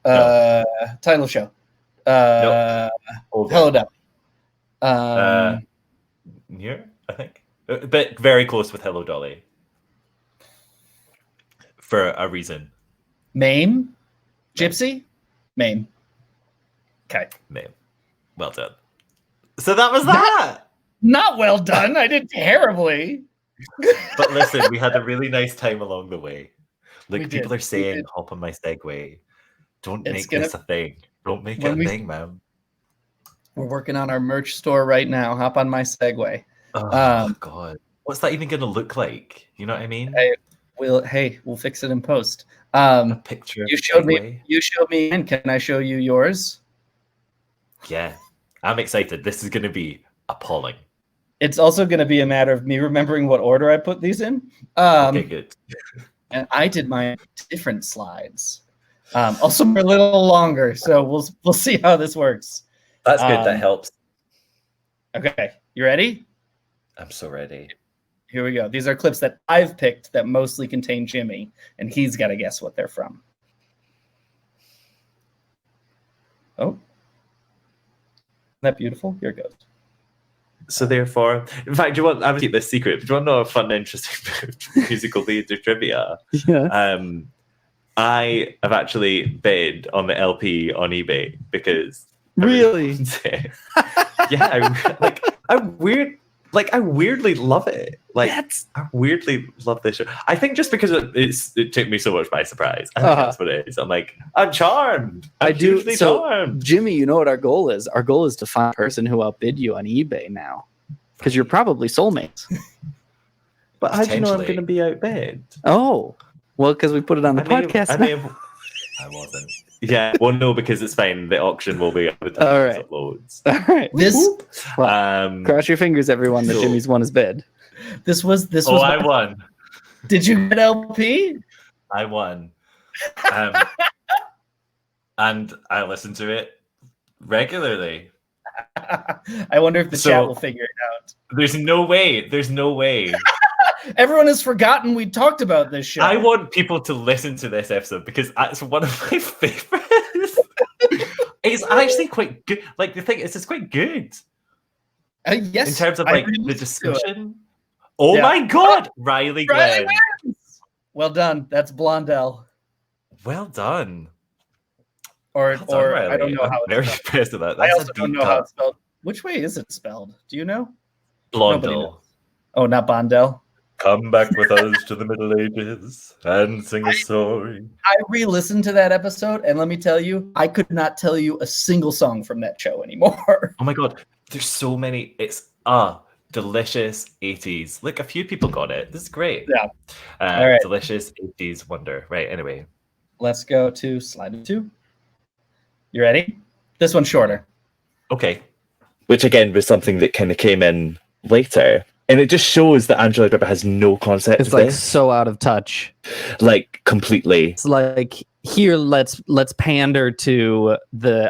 [SPEAKER 2] No. Title show.
[SPEAKER 1] No.
[SPEAKER 2] Hello, Dolly.
[SPEAKER 1] Here, I think. But very close with Hello, Dolly. For a reason.
[SPEAKER 2] Mame? Gypsy? Mame. Okay.
[SPEAKER 1] Mame. Well done. So that was that.
[SPEAKER 2] Not well done. I did terribly.
[SPEAKER 1] But listen, we had a really nice time along the way. Like people are saying, hop on my Segway. Don't make this a thing. Don't make it a thing, man.
[SPEAKER 2] We're working on our merch store right now. Hop on my Segway.
[SPEAKER 1] Oh, God. What's that even going to look like? You know what I mean?
[SPEAKER 2] We'll fix it in post.
[SPEAKER 1] A picture.
[SPEAKER 2] You showed me, and can I show you yours?
[SPEAKER 1] Yeah, I'm excited. This is going to be appalling.
[SPEAKER 2] It's also going to be a matter of me remembering what order I put these in.
[SPEAKER 1] Okay, good.
[SPEAKER 2] And I did my different slides. Also, a little longer, so we'll see how this works.
[SPEAKER 1] That's good. That helps.
[SPEAKER 2] Okay, you ready?
[SPEAKER 1] I'm so ready.
[SPEAKER 2] Here we go. These are clips that I've picked that mostly contain Jimmy, and he's got to guess what they're from. Oh. Isn't that beautiful? Here it goes.
[SPEAKER 1] So therefore, in fact, I'm going to keep this secret. Do you want to know a fun, interesting musical theatre trivia?
[SPEAKER 3] Yeah.
[SPEAKER 1] I have actually bid on the LP on eBay because...
[SPEAKER 3] Really?
[SPEAKER 1] Yeah, I weirdly love it. I weirdly love this show. I think just because it took me so much by surprise. I think that's what it is. I'm like, I'm charmed. I'm hugely charmed.
[SPEAKER 3] Jimmy, you know what our goal is? Our goal is to find a person who outbid you on eBay now. Because you're probably soulmates.
[SPEAKER 1] But how do you know I'm going to be outbid?
[SPEAKER 3] Oh, well, because we put it on the podcast.
[SPEAKER 1] I wasn't. Yeah, well, no, because it's fine. The auction will be at the time it uploads.
[SPEAKER 3] All right. Cross your fingers, everyone, that Jimmy's won his bid.
[SPEAKER 2] This was.
[SPEAKER 1] I won.
[SPEAKER 2] Did you get LP?
[SPEAKER 1] I won. And I listen to it regularly.
[SPEAKER 2] I wonder if the chat will figure it out.
[SPEAKER 1] There's no way.
[SPEAKER 2] Everyone has forgotten we talked about this show.
[SPEAKER 1] I want people to listen to this episode because it's one of my favorites. It's actually quite good. Like the thing is, it's quite good.
[SPEAKER 2] Yes.
[SPEAKER 1] In terms of the discussion. Oh my God, Riley Glenn.
[SPEAKER 2] Well done. That's Blondell.
[SPEAKER 1] Well done.
[SPEAKER 2] Or I don't know how.
[SPEAKER 1] I'm very impressed with that.
[SPEAKER 2] I also don't know how it's spelled. Which way is it spelled? Do you know?
[SPEAKER 1] Blondell.
[SPEAKER 2] Oh, not Bondell.
[SPEAKER 1] Come back with us to the Middle Ages and sing a story.
[SPEAKER 2] I re-listened to that episode, and let me tell you, I could not tell you a single song from that show anymore.
[SPEAKER 1] Oh my God, there's so many. It's delicious 80s. Look, a few people got it. This is great.
[SPEAKER 2] Yeah. All right.
[SPEAKER 1] Delicious 80s wonder. Right, anyway.
[SPEAKER 2] Let's go to slide 2. You ready? This one's shorter.
[SPEAKER 1] Okay. Which again was something that kind of came in later. And it just shows that Angela Gripper has no concept
[SPEAKER 3] of this. So out of touch.
[SPEAKER 1] Like completely.
[SPEAKER 3] It's like, here, let's pander to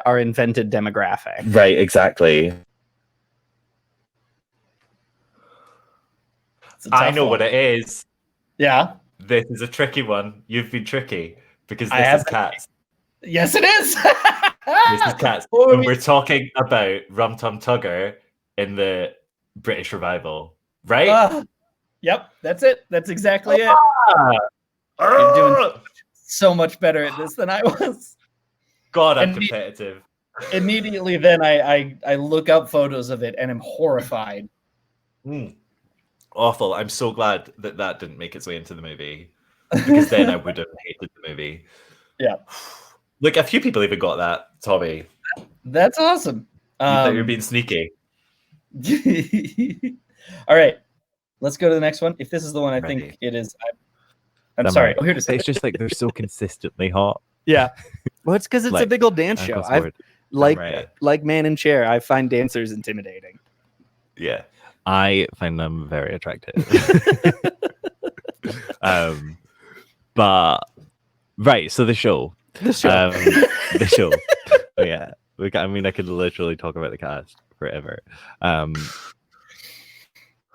[SPEAKER 3] our invented demographic.
[SPEAKER 1] Right, exactly. I know what it is.
[SPEAKER 2] Yeah.
[SPEAKER 1] This is a tricky one. You've been tricky because this is Cats.
[SPEAKER 2] Yes, it is.
[SPEAKER 1] This is Cats. When we're talking about Rum Tum Tugger in the British revival. Right?
[SPEAKER 2] Yep, that's it. That's exactly it. You're doing so much better at this than I was.
[SPEAKER 1] God, I'm competitive.
[SPEAKER 2] immediately then I look up photos of it and am horrified.
[SPEAKER 1] Awful. I'm so glad that didn't make its way into the movie, because then I would have hated the movie.
[SPEAKER 2] Yeah.
[SPEAKER 1] Look, a few people even got that, Tommy.
[SPEAKER 2] That's awesome.
[SPEAKER 1] You thought you were being sneaky.
[SPEAKER 2] All right. Let's go to the next one. If this is the one I think it is, I'm sorry. Oh, here it is.
[SPEAKER 4] It's just like they're so consistently hot.
[SPEAKER 3] Yeah. Well, it's because it's
[SPEAKER 4] Like,
[SPEAKER 3] a big old dance show. Like Man in Chair, I find dancers intimidating.
[SPEAKER 1] Yeah.
[SPEAKER 4] I find them very attractive. But right, so the show. The show. Oh, yeah. I could literally talk about the cast forever.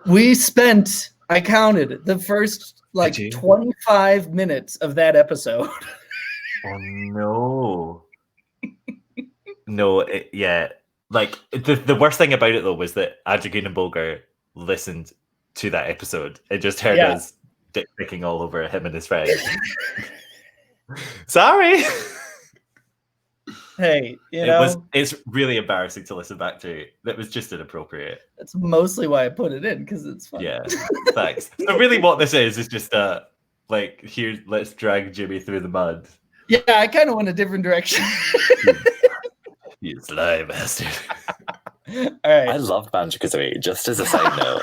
[SPEAKER 2] We spent, I counted, the first 25 minutes of that episode.
[SPEAKER 1] Oh no. No, yeah. Like the worst thing about it though was that Adrian and Bolger listened to that episode and just heard us dick picking all over him and his friends. Sorry.
[SPEAKER 2] Hey,
[SPEAKER 1] it's really embarrassing to listen back to. That was just inappropriate.
[SPEAKER 2] That's mostly why I put it in, because it's fun.
[SPEAKER 1] Yeah, thanks. So really what this is just here, let's drag Jimmy through the mud.
[SPEAKER 2] Yeah, I kind of went a different direction.
[SPEAKER 1] You sly bastard.
[SPEAKER 2] All right.
[SPEAKER 5] I love Banjo-Kazooie, just as a side note.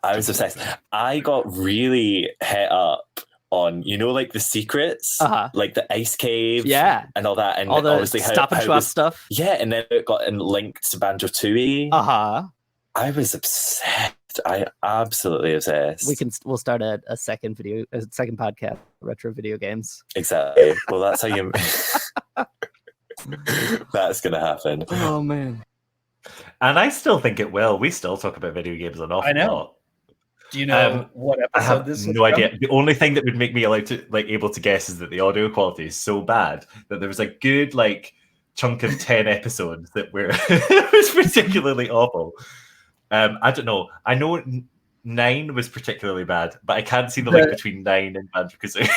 [SPEAKER 5] I was obsessed. I got really hit up on, like the secrets, like the ice cave, and all that, and
[SPEAKER 3] all the
[SPEAKER 5] obviously
[SPEAKER 3] stop and shop stuff.
[SPEAKER 5] Yeah, and then it got linked to Banjo-Tooie. I was obsessed. I absolutely obsessed.
[SPEAKER 3] We'll start a second podcast, retro video games.
[SPEAKER 5] Exactly. Well, that's how you. That's gonna happen.
[SPEAKER 3] Oh man.
[SPEAKER 1] And I still think it will. We still talk about video games an awful lot.
[SPEAKER 2] Do you know what episode
[SPEAKER 1] I have
[SPEAKER 2] this is?
[SPEAKER 1] No idea. The only thing that would make me able to guess is that the audio quality is so bad that there was a good chunk of 10 episodes that were it was particularly awful. I don't know. I know 9 was particularly bad, but I can't see the link between 9 and Banjo-Kazooie.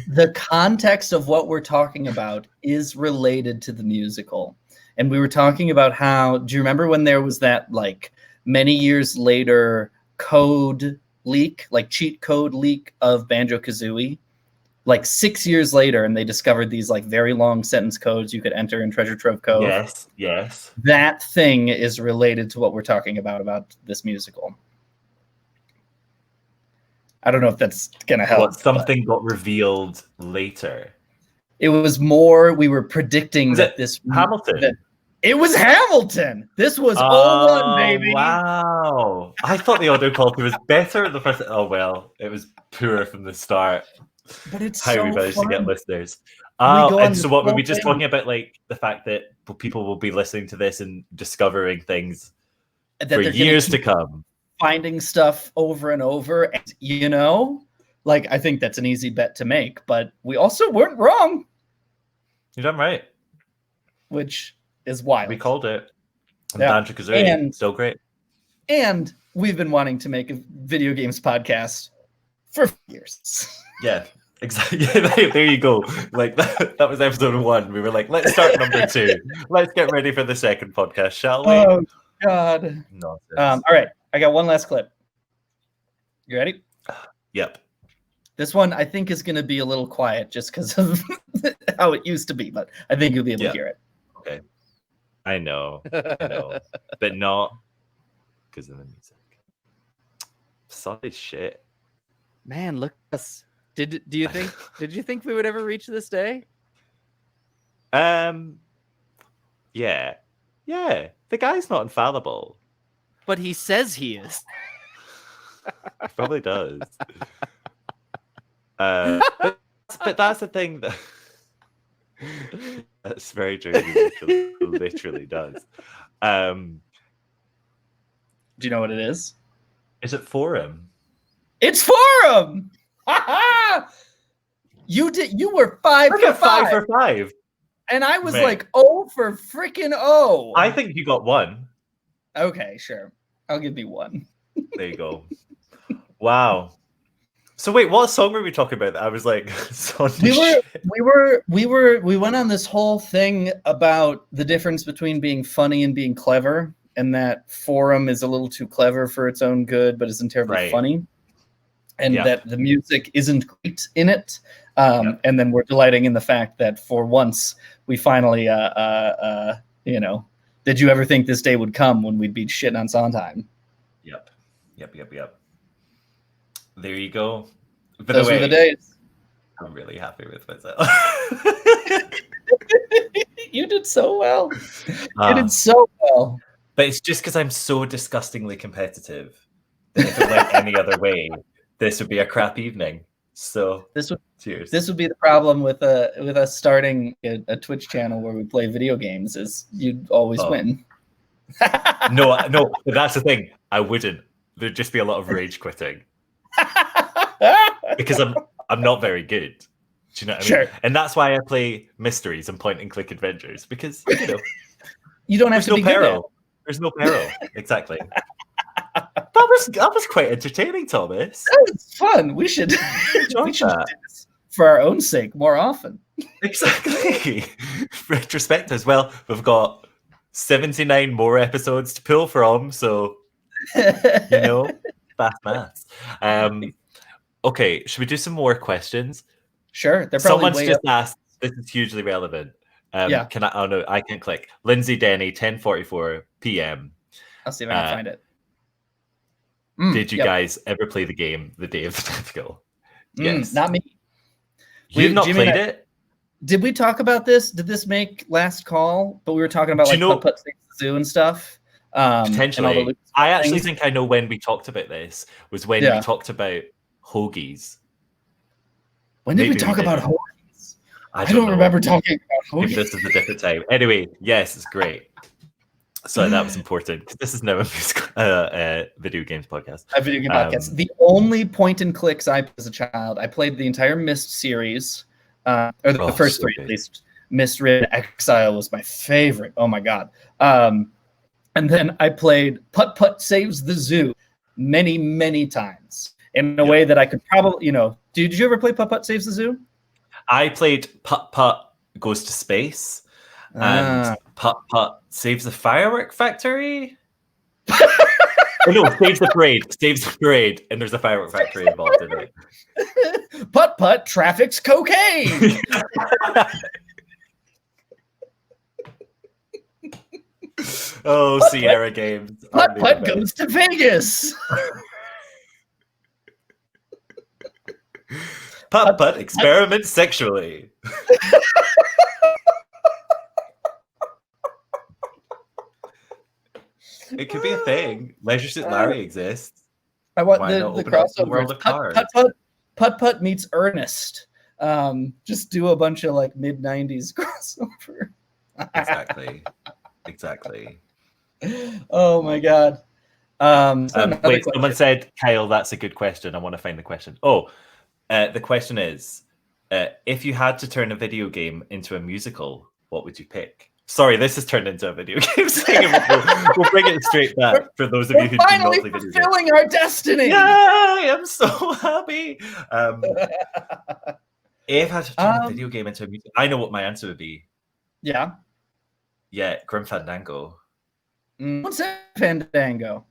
[SPEAKER 2] The context of what we're talking about is related to the musical. And we were talking about how, do you remember when there was that many years later code leak, cheat code leak of Banjo-Kazooie? 6 years later, and they discovered these very long sentence codes you could enter in Treasure Trove Cove.
[SPEAKER 1] Yes.
[SPEAKER 2] That thing is related to what we're talking about this musical. I don't know if that's gonna help.
[SPEAKER 1] Something got revealed later.
[SPEAKER 2] It was more. We were predicting that this
[SPEAKER 1] Hamilton.
[SPEAKER 2] It was Hamilton. This was 01, baby.
[SPEAKER 1] Wow. I thought the audio quality was better at the first. Oh well, it was poor from the start.
[SPEAKER 2] But it's
[SPEAKER 1] how
[SPEAKER 2] so
[SPEAKER 1] we managed
[SPEAKER 2] fun.
[SPEAKER 1] to get listeners. And so what were we just talking about? The fact that people will be listening to this and discovering things that for years to come.
[SPEAKER 2] Finding stuff over and over, and I think that's an easy bet to make, but we also weren't wrong.
[SPEAKER 1] You're damn right.
[SPEAKER 2] Which is wild.
[SPEAKER 1] We called it. And Banjo-Kazooie, still great. And
[SPEAKER 2] we've been wanting to make a video games podcast for years.
[SPEAKER 1] Yeah, exactly. There you go. That was episode 1. We were let's start number 2. Let's get ready for the second podcast, shall we?
[SPEAKER 2] Oh God.
[SPEAKER 1] Nonsense.
[SPEAKER 2] All right. I got one last clip. You ready?
[SPEAKER 1] Yep.
[SPEAKER 2] This one I think is going to be a little quiet just because of how it used to be, but I think you'll be able to hear it.
[SPEAKER 1] Okay. I know. But not because of the music. Solid shit.
[SPEAKER 3] Man, look at us. Did you think we would ever reach this day?
[SPEAKER 1] Yeah. The guy's not infallible.
[SPEAKER 3] But he says he is.
[SPEAKER 1] He probably does. But that's the thing that that's very true. He literally does. Do
[SPEAKER 2] you know what it is?
[SPEAKER 1] Is it Forum?
[SPEAKER 2] It's Forum. You were 5 for 5.
[SPEAKER 1] 5 for 5.
[SPEAKER 2] And I was 0 for freaking 0.
[SPEAKER 1] I think you got 1.
[SPEAKER 2] Okay, sure. I'll give you 1.
[SPEAKER 1] There you go. Wow. So wait, what song were we talking about? I was like,
[SPEAKER 2] we went on this whole thing about the difference between being funny and being clever, and that Forum is a little too clever for its own good, but isn't terribly funny, and that the music isn't great in it. And then we're delighting in the fact that for once we finally, did you ever think this day would come when we'd be shitting on Sondheim?
[SPEAKER 1] Yep. There you go.
[SPEAKER 2] Those were the days.
[SPEAKER 1] I'm really happy with myself.
[SPEAKER 2] You did so well. You did so well.
[SPEAKER 1] But it's just because I'm so disgustingly competitive that if it went any other way, this would be a crap evening. So cheers. This
[SPEAKER 2] would be the problem with us starting a Twitch channel where we play video games, is you'd always win.
[SPEAKER 1] No, but that's the thing. I wouldn't. There'd just be a lot of rage quitting. Because I'm not very good. Do you know what I mean? And that's why I play mysteries and point and click adventures, because
[SPEAKER 2] you don't have to be good at it.
[SPEAKER 1] There's no peril. Exactly. That was quite entertaining, Thomas.
[SPEAKER 2] That was fun. We should do this for our own sake more often.
[SPEAKER 1] Exactly. Retrospectives. Well, we've got 79 more episodes to pull from, so fast maths. Okay, should we do some more questions?
[SPEAKER 2] Sure.
[SPEAKER 1] Someone's just asked. This is hugely relevant. Can I? Oh no, I can't click. Lindsay Denny, 10:44 p.m.
[SPEAKER 2] I'll see if I can find it.
[SPEAKER 1] Did you guys ever play the game The Day of the Tentacle?
[SPEAKER 2] Yes. Not me.
[SPEAKER 1] You've not played it?
[SPEAKER 2] Did we talk about this? Did this make last call? But we were talking about Putt-Putt Saves the Zoo and stuff.
[SPEAKER 1] Potentially. I actually think I know when we talked about this. Was when we talked about hoagies.
[SPEAKER 2] When did we talk about hoagies? I don't remember talking about hoagies.
[SPEAKER 1] Maybe this is a different time. Anyway, yes, it's great. So that was important, because this is now a video games podcast.
[SPEAKER 2] A video game podcast. The only point and clicks I played as a child, I played the entire Myst series, or the first three at least. Myst Rid Exile was my favorite. Oh my god. And then I played Putt-Putt Saves the Zoo many, many times in a way that I could probably, Did you ever play Putt-Putt Saves the Zoo?
[SPEAKER 1] I played Putt-Putt Goes to Space. And Putt-Putt Saves the Firework Factory? Saves the Parade. And there's a firework factory involved in it.
[SPEAKER 2] Putt-Putt traffics cocaine!
[SPEAKER 1] Sierra Games.
[SPEAKER 2] Putt-Putt goes to Vegas!
[SPEAKER 1] Putt-Putt experiments sexually. It could be a thing. Leisure Suit Larry exists.
[SPEAKER 2] I want the crossover. Putt-Putt meets Ernest. Just do a bunch of mid-90s crossover.
[SPEAKER 1] Exactly.
[SPEAKER 2] Oh my god.
[SPEAKER 1] Wait, someone said, Kyle, that's a good question. I want to find the question. The question is, if you had to turn a video game into a musical, what would you pick? Sorry, this has turned into a video game thing. We'll bring it straight back for those of you who do not play video games.
[SPEAKER 2] We're finally fulfilling our destiny!
[SPEAKER 1] Yay! I'm so happy! If I had to turn a video game into a musical, I know what my answer would be.
[SPEAKER 2] Yeah?
[SPEAKER 1] Yeah, Grim Fandango.
[SPEAKER 2] What's that Fandango?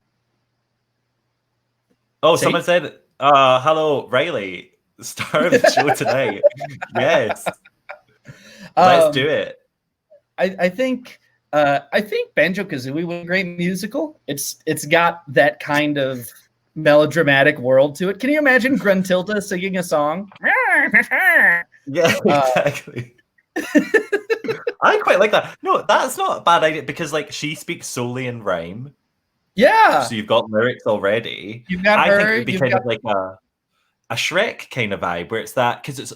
[SPEAKER 1] Someone said, hello, Riley, star of the show tonight. Yes. Let's do it.
[SPEAKER 2] I think Banjo-Kazooie was a great musical. It's got that kind of melodramatic world to it. Can you imagine Gruntilda singing a song?
[SPEAKER 1] Yeah, exactly. I quite like that. No, that's not a bad idea, because she speaks solely in rhyme.
[SPEAKER 2] Yeah.
[SPEAKER 1] So you've got lyrics already.
[SPEAKER 2] You've got her.
[SPEAKER 1] I think it'd be kind of like a Shrek kind of vibe, where it's that, because it's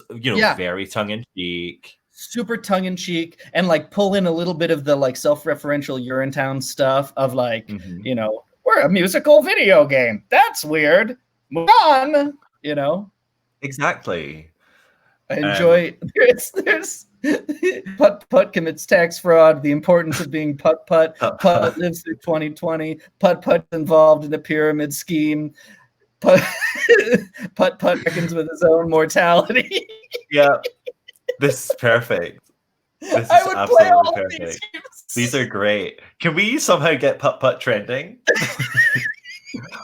[SPEAKER 1] very tongue in cheek.
[SPEAKER 2] Super tongue in cheek, and pull in a little bit of the self-referential Urinetown stuff of we're a musical video game. That's weird. Move on.
[SPEAKER 1] Exactly.
[SPEAKER 2] I enjoy. There's Putt-Putt commits tax fraud. The importance of being Putt-Putt. Putt lives through 2020. Putt-Putt's involved in a pyramid scheme. Putt reckons with his own mortality.
[SPEAKER 1] Yeah, this is perfect. This is absolutely perfect. These are great. Can we somehow get putt trending?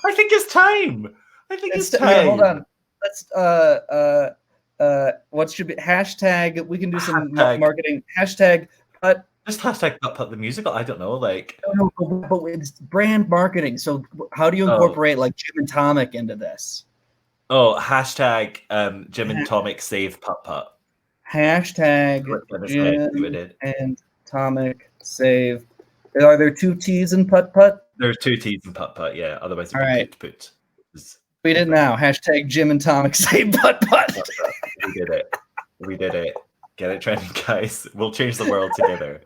[SPEAKER 1] I think it's time.
[SPEAKER 2] Yeah, hold on. Let's what should be hashtag? We can do some marketing. Hashtag putt.
[SPEAKER 1] Just hashtag putt the musical. I don't know. Like
[SPEAKER 2] no, but it's brand marketing. So how do you incorporate like Jim and Tomic into this?
[SPEAKER 1] Oh, hashtag Jim and Tomic save putt.
[SPEAKER 2] Hashtag Jim and Tomic save. Are there 2 T's in putt?
[SPEAKER 1] There's 2 T's in putt. Yeah. Otherwise,
[SPEAKER 2] all right.
[SPEAKER 1] Put.
[SPEAKER 2] Tweet it now. Hashtag Jim and Tomic save putt.
[SPEAKER 1] We did it. Get it trending, guys. We'll change the world together.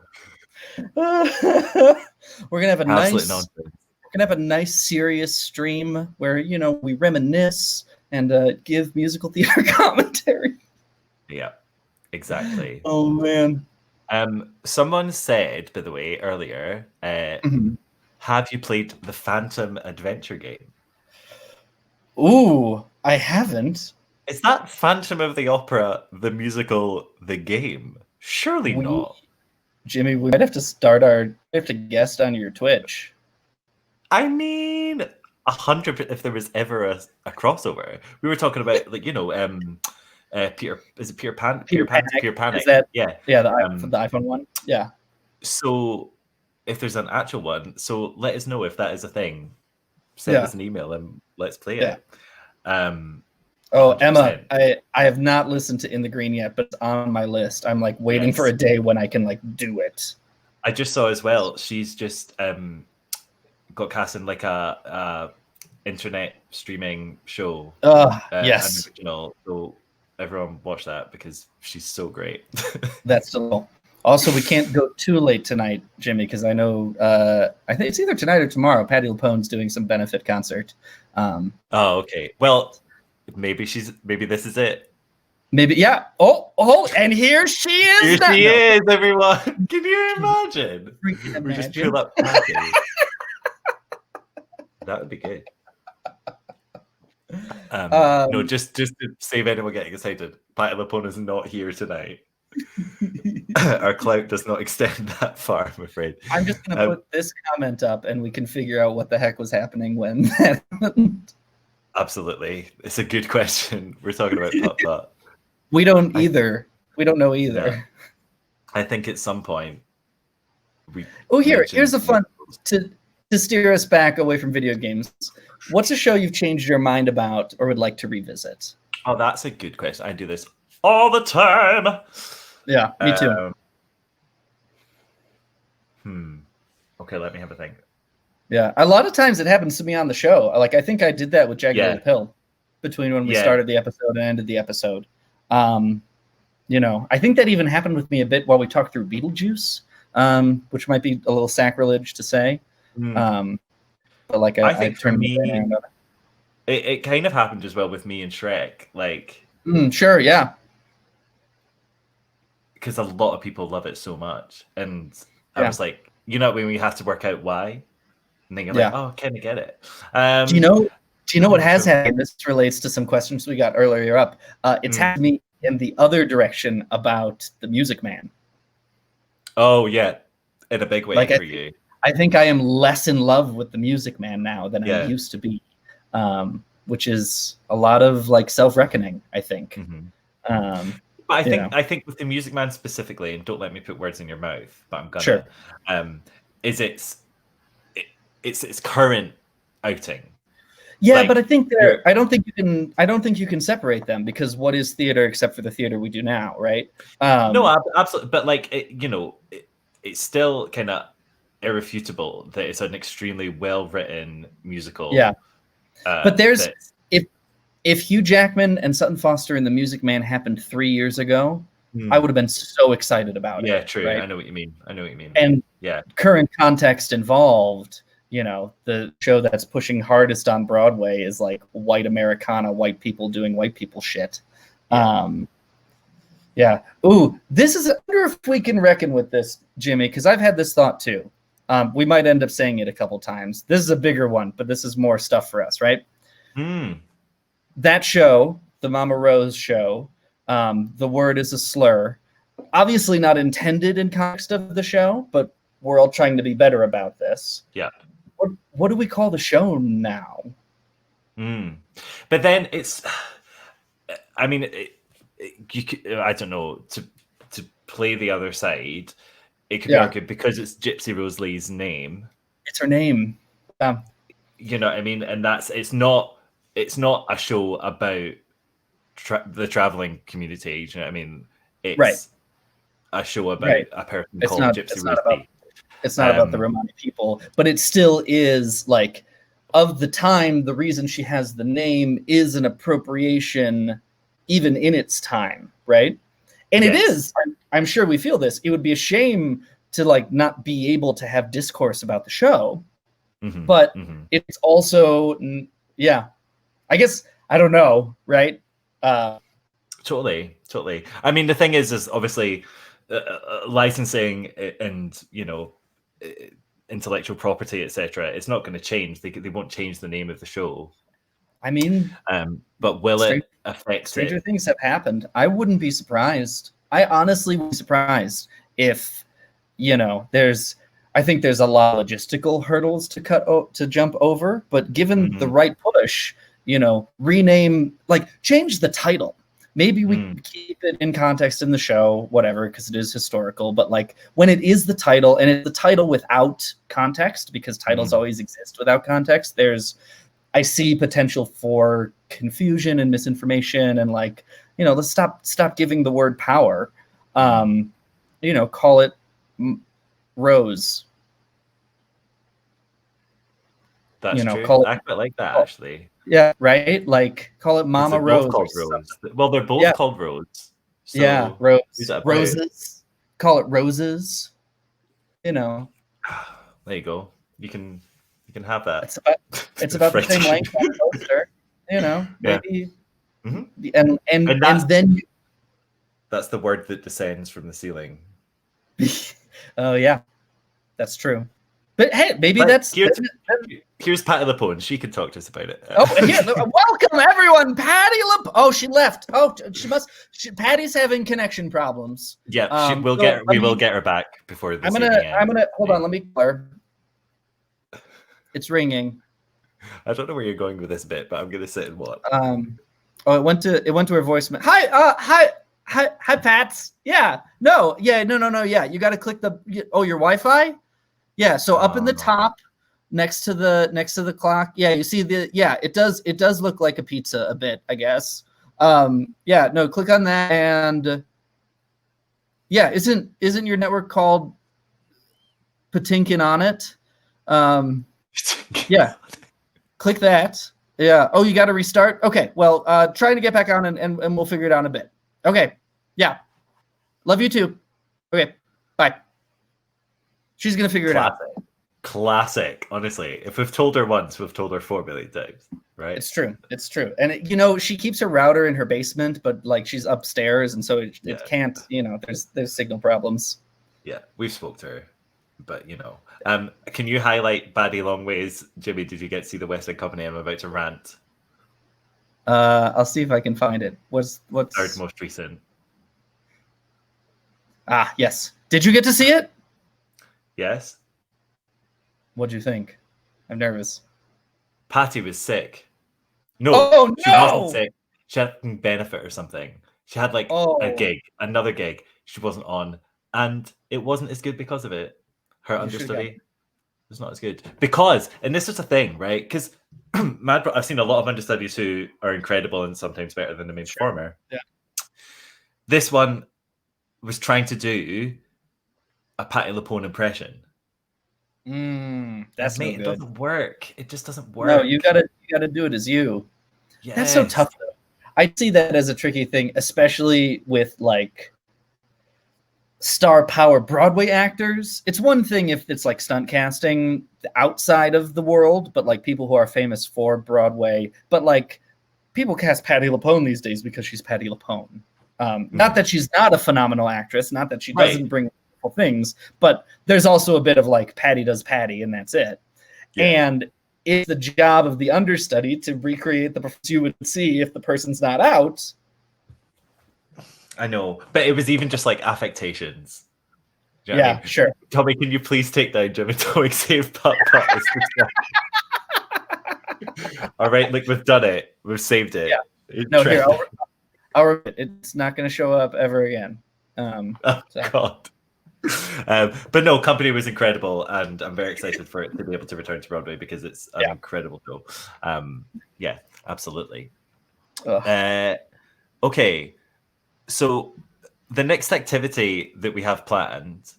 [SPEAKER 2] We're gonna have a nice serious stream where we reminisce and give musical theater commentary.
[SPEAKER 1] Yeah, exactly.
[SPEAKER 2] Oh man.
[SPEAKER 1] Someone said, by the way, earlier, have you played the Phantom Adventure game?
[SPEAKER 2] Ooh, I haven't.
[SPEAKER 1] Is that Phantom of the Opera, the musical, the game? Surely not.
[SPEAKER 2] Jimmy, we might have to guest on your Twitch.
[SPEAKER 1] I mean, 100. If there was ever a crossover, we were talking about Peter. Is it Peter Pan? Peter Panic.
[SPEAKER 2] Is that,
[SPEAKER 1] yeah,
[SPEAKER 2] the iPhone one. Yeah.
[SPEAKER 1] So, if there's an actual one, so let us know if that is a thing. Send us an email and let's play it.
[SPEAKER 2] Oh, 100%. Emma, I have not listened to In the Green yet, but it's on my list. I'm like waiting for a day when I can like do it.
[SPEAKER 1] I just saw as well. She's just got cast in like a internet streaming show.
[SPEAKER 2] Yes.
[SPEAKER 1] An original. So everyone watch that because she's so great.
[SPEAKER 2] That's still. Also, we can't go too late tonight, Jimmy, because I know I think it's either tonight or tomorrow. Patty LuPone's doing some benefit concert.
[SPEAKER 1] Oh, okay. Well, maybe this is it.
[SPEAKER 2] Maybe, yeah. Oh, and here she is.
[SPEAKER 1] Here she is, everyone. Can you imagine? We just pull up Patty. That would be good. No, just to save anyone getting excited, Patty LuPone is not here tonight. Our clout does not extend that far, I'm afraid.
[SPEAKER 2] I'm just going to put this comment up and we can figure out what the heck was happening when that happened.
[SPEAKER 1] Absolutely. It's a good question. We're talking about putt.
[SPEAKER 2] We don't either. We don't know either.
[SPEAKER 1] Yeah. I think at some point
[SPEAKER 2] here's a fun to steer us back away from video games. What's a show you've changed your mind about or would like to revisit?
[SPEAKER 1] Oh, that's a good question. I do this all the time.
[SPEAKER 2] Yeah, me too.
[SPEAKER 1] Okay, let me have a think.
[SPEAKER 2] Yeah, a lot of times it happens to me on the show. Like I think I did that with Jaguar Pill between when we started the episode and ended the episode. I think that even happened with me a bit while we talked through Beetlejuice, which might be a little sacrilege to say. But like I think for me,
[SPEAKER 1] it kind of happened as well with me and Shrek. Like,
[SPEAKER 2] sure, yeah.
[SPEAKER 1] Because a lot of people love it so much, and I was like, when we have to work out why, and then you're like, oh, kind of get it.
[SPEAKER 2] Do you know what has happened? This relates to some questions we got earlier up. It's had me in the other direction about the Music Man.
[SPEAKER 1] Oh yeah, in a big way for you.
[SPEAKER 2] I think I am less in love with the Music Man now than I used to be, which is a lot of like self-reckoning, I think.
[SPEAKER 1] But I think with the Music Man specifically, and don't let me put words in your mouth, but I'm gonna.
[SPEAKER 2] Sure.
[SPEAKER 1] Is its current outing?
[SPEAKER 2] Yeah, like, but I think I don't think you can separate them because what is theater except for the theater we do now, right?
[SPEAKER 1] No, absolutely. But like it's still kind of irrefutable that it's an extremely well written musical.
[SPEAKER 2] Yeah. But there's if Hugh Jackman and Sutton Foster in The Music Man happened 3 years ago, I would have been so excited about it.
[SPEAKER 1] Yeah, true.
[SPEAKER 2] Right?
[SPEAKER 1] I know what you mean.
[SPEAKER 2] And current context involved, the show that's pushing hardest on Broadway is like white Americana, white people doing white people shit. Ooh, this is. I wonder if we can reckon with this, Jimmy, because I've had this thought too. We might end up saying it a couple times. This is a bigger one, but this is more stuff for us, right? That show, the Mama Rose show, the word is a slur. Obviously not intended in context of the show, but we're all trying to be better about this.
[SPEAKER 1] Yeah.
[SPEAKER 2] What do we call the show now?
[SPEAKER 1] But then it's, I mean, I don't know, to play the other side, it could be argued because it's Gypsy Rose Lee's name.
[SPEAKER 2] It's her name.
[SPEAKER 1] You know what I mean? And it's not a show about the traveling community. You know what I mean? It's a show about a person called Gypsy Rose Lee.
[SPEAKER 2] It's not about the Romani people, but it still is like, of the time, the reason she has the name is an appropriation even in its time, right? And it is. I'm sure we feel this. It would be a shame to like not be able to have discourse about the show. But it's also, I guess, I don't know, right?
[SPEAKER 1] Totally. I mean, the thing is obviously licensing and, you know, intellectual property, etc. It's not going to change. They won't change the name of the show.
[SPEAKER 2] I mean,
[SPEAKER 1] but will it affect
[SPEAKER 2] stranger things have happened. I wouldn't be surprised. I honestly would be surprised if, you know, I think there's a lot of logistical hurdles to jump over, but given the right push, you know, change the title. Maybe we keep it in context in the show, whatever, because it is historical. But like when it is the title, and it's the title without context, because titles always exist without context, I see potential for confusion and misinformation, and like, you know, let's stop giving the word power. You know, call it Rose.
[SPEAKER 1] That's true.
[SPEAKER 2] Call it,
[SPEAKER 1] I quite like that actually.
[SPEAKER 2] Yeah, right. Like call it Mama Rose.
[SPEAKER 1] Well, they're both called Rose. So
[SPEAKER 2] Roses. Call it Roses. You know.
[SPEAKER 1] There you go. You can have that.
[SPEAKER 2] It's about the same length on the poster. You know, maybe. And then
[SPEAKER 1] that's the word that descends from the ceiling.
[SPEAKER 2] Oh yeah, that's true. But hey, maybe
[SPEAKER 1] here's Patty LaPone. She can talk to us about it.
[SPEAKER 2] Welcome everyone, Patty LaPone. Oh, she left. Oh, Patty's having connection problems.
[SPEAKER 1] Yeah, we will get her back before this.
[SPEAKER 2] I'm gonna hold on. Let me call her. It's ringing.
[SPEAKER 1] I don't know where you're going with this bit, but I'm gonna sit and watch.
[SPEAKER 2] It went to her voicemail. Hi, Pats. Yeah, no. Yeah, you got to click your Wi-Fi. Yeah, so up in the top, next to the clock. Yeah, you see it does look like a pizza a bit, I guess. Click on that, and isn't your network called Patinkin on it? Click that. Yeah. Oh, you got to restart? Okay. Well, trying to get back on and we'll figure it out in a bit. Okay. Yeah. Love you too. Okay. Bye. She's going to figure it out.
[SPEAKER 1] Classic. Honestly, if we've told her once, we've told her 4 million times, right?
[SPEAKER 2] It's true. And she keeps her router in her basement, but like she's upstairs. And so it can't, there's signal problems.
[SPEAKER 1] Yeah. We've spoke to her, but can you highlight Baddie Longways? Jimmy, did you get to see the West End Company? I'm about to rant.
[SPEAKER 2] I'll see if I can find it. What's
[SPEAKER 1] third most recent?
[SPEAKER 2] Yes. Did you get to see it?
[SPEAKER 1] Yes.
[SPEAKER 2] What'd you think? I'm nervous.
[SPEAKER 1] Patty was sick. No.
[SPEAKER 2] Oh no!
[SPEAKER 1] She wasn't sick. She had a benefit or something. She had another gig. She wasn't on, and it wasn't as good because of it. Her understudy was not as good because, and this is the thing, right? Because I've seen a lot of understudies who are incredible and sometimes better than the main performer.
[SPEAKER 2] Yeah.
[SPEAKER 1] This one was trying to do a Patty LaPone impression.
[SPEAKER 2] That's
[SPEAKER 1] it doesn't work. It just doesn't work.
[SPEAKER 2] No, you gotta do it as you. Yes. That's so tough though. I see that as a tricky thing, especially with like star power Broadway actors. It's one thing if it's like stunt casting outside of the world, but like people who are famous for Broadway, but like people cast Patty LaPone these days because she's Patty LaPone. Not that she's not a phenomenal actress, not that she doesn't bring things, but there's also a bit of like Patty does Patty and that's it. Yeah. And it's the job of the understudy to recreate the performance you would see if the person's not out.
[SPEAKER 1] I know, but it was even just like affectations.
[SPEAKER 2] You know what I mean? Sure.
[SPEAKER 1] Tommy, can you please take down Jim and Tomic save putt? All right, like we've done it. We've saved it.
[SPEAKER 2] Yeah. No, here, it's not going to show up ever again.
[SPEAKER 1] God. But no, Company was incredible, and I'm very excited for it to be able to return to Broadway because it's an incredible show. Yeah, absolutely. Okay, so the next activity that we have planned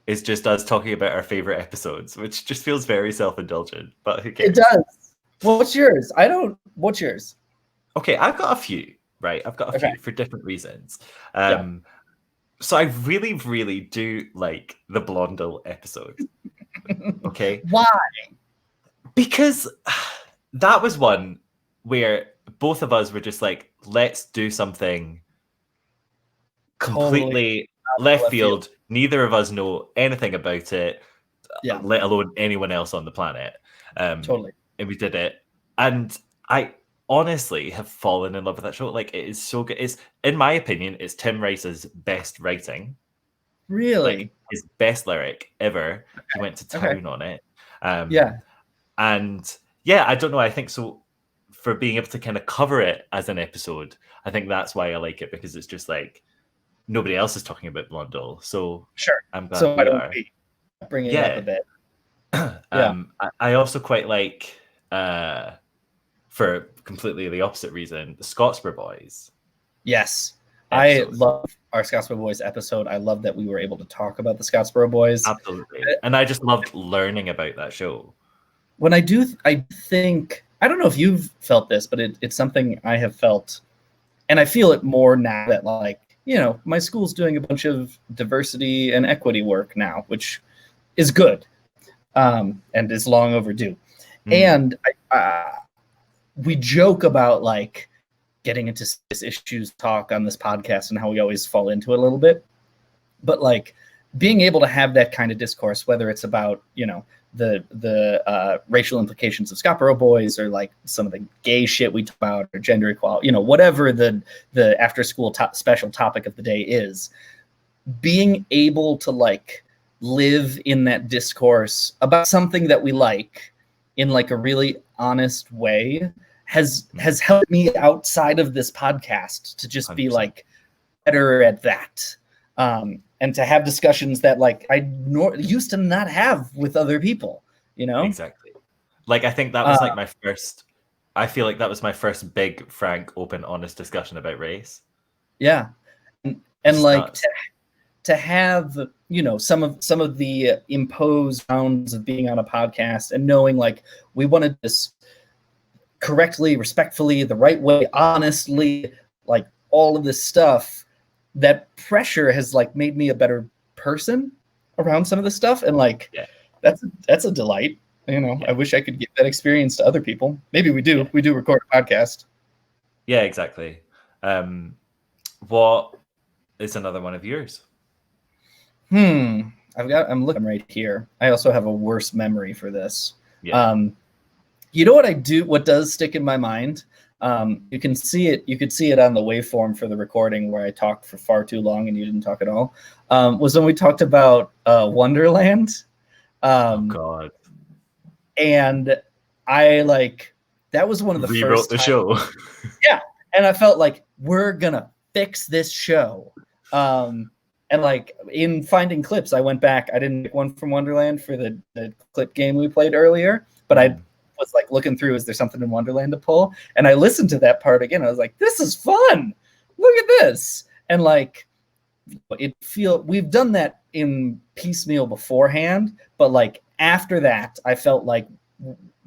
[SPEAKER 1] is just us talking about our favorite episodes, which just feels very self-indulgent, but who cares?
[SPEAKER 2] It does. Well, what's yours? What's yours?
[SPEAKER 1] Okay, I've got a few, right? I've got a few for different reasons. So I really, really do like the Blondel episode. Okay.
[SPEAKER 2] Why?
[SPEAKER 1] Because that was one where both of us were just like, let's do something completely left field. Neither of us know anything about it, let alone anyone else on the planet.
[SPEAKER 2] Totally.
[SPEAKER 1] And we did it. And I honestly have fallen in love with that show. Like, it is so good. It's, in my opinion, it's Tim Rice's best writing.
[SPEAKER 2] Really?
[SPEAKER 1] Like, his best lyric ever. He went to town on it. And I don't know. I think so. For being able to kind of cover it as an episode, I think that's why I like it, because it's just like nobody else is talking about Blondel. So
[SPEAKER 2] sure,
[SPEAKER 1] I'm glad
[SPEAKER 2] so
[SPEAKER 1] we are.
[SPEAKER 2] Bring it up a bit.
[SPEAKER 1] I also quite like, for completely the opposite reason, the Scottsboro Boys.
[SPEAKER 2] Yes, I love our Scottsboro Boys episode. I love that we were able to talk about the Scottsboro Boys.
[SPEAKER 1] Absolutely, and I just loved learning about that show.
[SPEAKER 2] When I think, I don't know if you've felt this, but it's something I have felt, and I feel it more now that, like, you know, my school's doing a bunch of diversity and equity work now, which is good, and is long overdue. And we joke about like getting into this issues talk on this podcast and how we always fall into it a little bit, but like being able to have that kind of discourse, whether it's about, you know, the racial implications of Scottsboro Boys, or like some of the gay shit we talk about, or gender equality, you know, whatever the after school special topic of the day is, being able to like live in that discourse about something that we like in like a really honest way has helped me outside of this podcast to just 100%. Be like better at that. And to have discussions that like I used to not have with other people, you know?
[SPEAKER 1] Exactly. Like, I think that was like I feel like that was my first big, frank, open, honest discussion about race.
[SPEAKER 2] Yeah. And like to have, you know, some of the imposed bounds of being on a podcast and knowing like we wanted this correctly, respectfully, the right way, honestly, like all of this stuff. That pressure has like made me a better person around some of this stuff, and like that's a delight. You know, I wish I could give that experience to other people. Maybe we do. We do record a podcast.
[SPEAKER 1] Yeah, exactly. What is another one of yours?
[SPEAKER 2] I'm looking right here. I also have a worse memory for this. Yeah. You know what I do? What does stick in my mind? You can see it. You could see it on the waveform for the recording where I talked for far too long and you didn't talk at all. Was when we talked about Wonderland.
[SPEAKER 1] Oh God!
[SPEAKER 2] And I like that was one of the
[SPEAKER 1] rewrote the show.
[SPEAKER 2] Yeah, and I felt like we're gonna fix this show. And like in finding clips, I went back. I didn't pick one from Wonderland for the clip game we played earlier, but I was like looking through, is there something in Wonderland to pull? And I listened to that part again. I was like, this is fun. Look at this. And like, we've done that in piecemeal beforehand, but like after that, I felt like,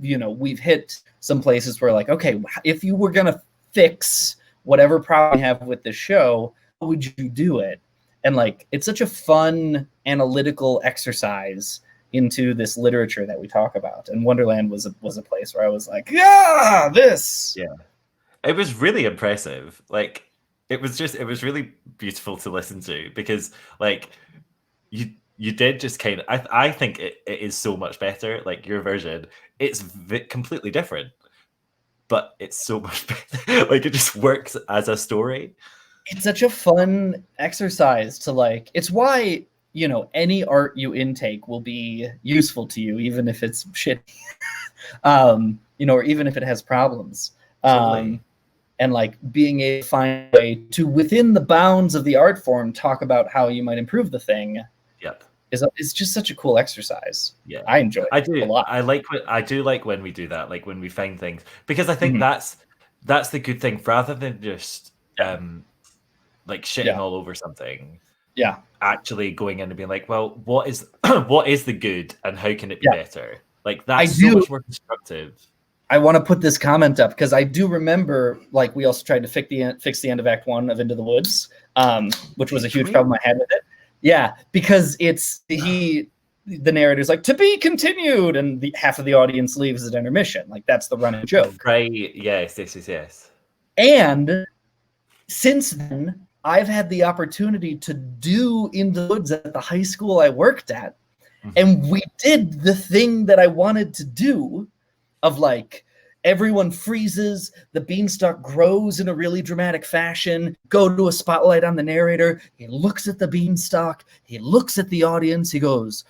[SPEAKER 2] you know, we've hit some places where like, okay, if you were going to fix whatever problem you have with the show, how would you do it? And like, it's such a fun analytical exercise into this literature that we talk about, and Wonderland was a place where I was like, this.
[SPEAKER 1] Yeah, it was really impressive. Like, it was really beautiful to listen to, because like you did just kind of. I think it is so much better. Like, your version it's completely different, but it's so much better. Like it just works as a story.
[SPEAKER 2] It's such a fun exercise to like. It's why, you know, any art you intake will be useful to you, even if it's shitty. You know, or even if it has problems.
[SPEAKER 1] Totally.
[SPEAKER 2] And like being able to find a way to, within the bounds of the art form, talk about how you might improve the thing.
[SPEAKER 1] Yep.
[SPEAKER 2] Is just such a cool exercise.
[SPEAKER 1] Yeah,
[SPEAKER 2] I enjoy it.
[SPEAKER 1] I do
[SPEAKER 2] a lot.
[SPEAKER 1] I do like when we do that, like when we find things, because I think that's the good thing, rather than just like shitting all over something.
[SPEAKER 2] Yeah.
[SPEAKER 1] Actually going in and being like, well, what is what is the good and how can it be better? Like that's so much more constructive.
[SPEAKER 2] I want to put this comment up because I do remember, like, we also tried to fix the end of Act 1 of Into the Woods, which was a huge problem I had with it. Yeah, because it's the narrator's like, to be continued, and half of the audience leaves at intermission. Like, that's the running joke.
[SPEAKER 1] Right, yes.
[SPEAKER 2] And since then, I've had the opportunity to do Into the Woods at the high school I worked at, and we did the thing that I wanted to do, of like, everyone freezes, the beanstalk grows in a really dramatic fashion, go to a spotlight on the narrator, he looks at the beanstalk, he looks at the audience, he goes,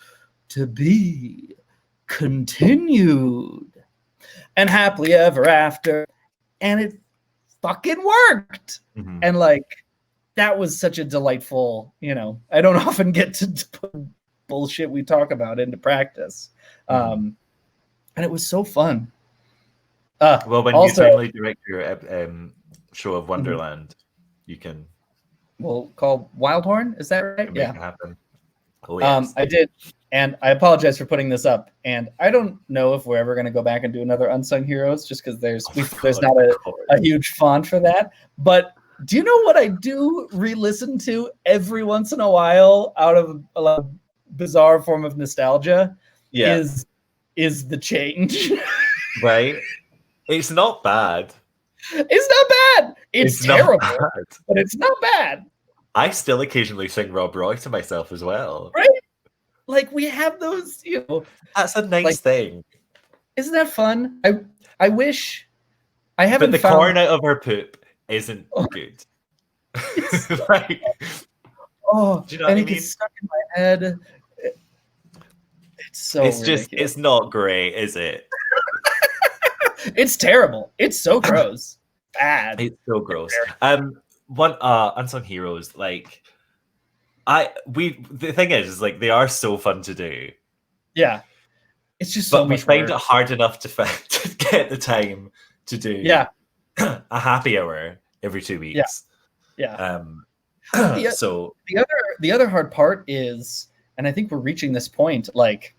[SPEAKER 2] to be continued, and happily ever after, and it fucking worked. And like, that was such a delightful, you know, I don't often get to put bullshit we talk about into practice. And it was so fun.
[SPEAKER 1] Well, when
[SPEAKER 2] also,
[SPEAKER 1] you finally direct your show of Wonderland, you can.
[SPEAKER 2] We'll call Wildhorn. Is that right?
[SPEAKER 1] Make it happen. Oh, yes.
[SPEAKER 2] I did, and I apologize for putting this up. And I don't know if we're ever going to go back and do another Unsung Heroes, just because there's not a huge font for that. But do you know what I do re-listen to every once in a while out of a bizarre form of nostalgia?
[SPEAKER 1] Yeah.
[SPEAKER 2] Is the change.
[SPEAKER 1] Right? It's not bad.
[SPEAKER 2] It's not bad. It's terrible, but it's not bad.
[SPEAKER 1] I still occasionally sing Rob Roy to myself as well.
[SPEAKER 2] Right? Like, we have those, you know.
[SPEAKER 1] That's a nice thing.
[SPEAKER 2] Isn't that fun? I wish I haven't.
[SPEAKER 1] But the corn out of her poop isn't good. Like, do you know
[SPEAKER 2] and
[SPEAKER 1] what I
[SPEAKER 2] it gets stuck in my head. It's so ridiculous.
[SPEAKER 1] It's not great, is it?
[SPEAKER 2] It's terrible. It's so gross. Bad.
[SPEAKER 1] It's so gross. One Unsung Heroes, like the thing is like they are so fun to do.
[SPEAKER 2] Yeah. It's just so much.
[SPEAKER 1] But we find it hard enough to get the time to do a happy hour every 2 weeks.
[SPEAKER 2] Yeah.
[SPEAKER 1] So
[SPEAKER 2] the other hard part is, and I think we're reaching this point, like,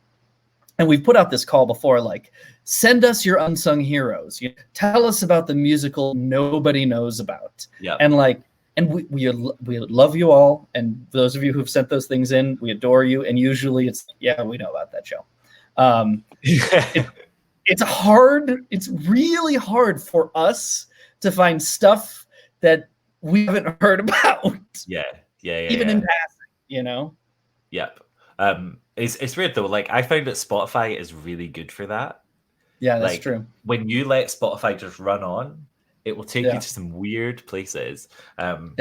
[SPEAKER 2] and we've put out this call before, like, send us your unsung heroes. Tell us about the musical nobody knows about.
[SPEAKER 1] Yeah.
[SPEAKER 2] And like, and we love you all. And those of you who've sent those things in, we adore you. And usually it's, we know about that show. It's hard. It's really hard for us to find stuff that we haven't heard about.
[SPEAKER 1] Yeah.
[SPEAKER 2] Even in passing, you know?
[SPEAKER 1] Yep. It's weird though. Like, I found that Spotify is really good for that.
[SPEAKER 2] Yeah, that's true.
[SPEAKER 1] When you let Spotify just run on, it will take you to some weird places. And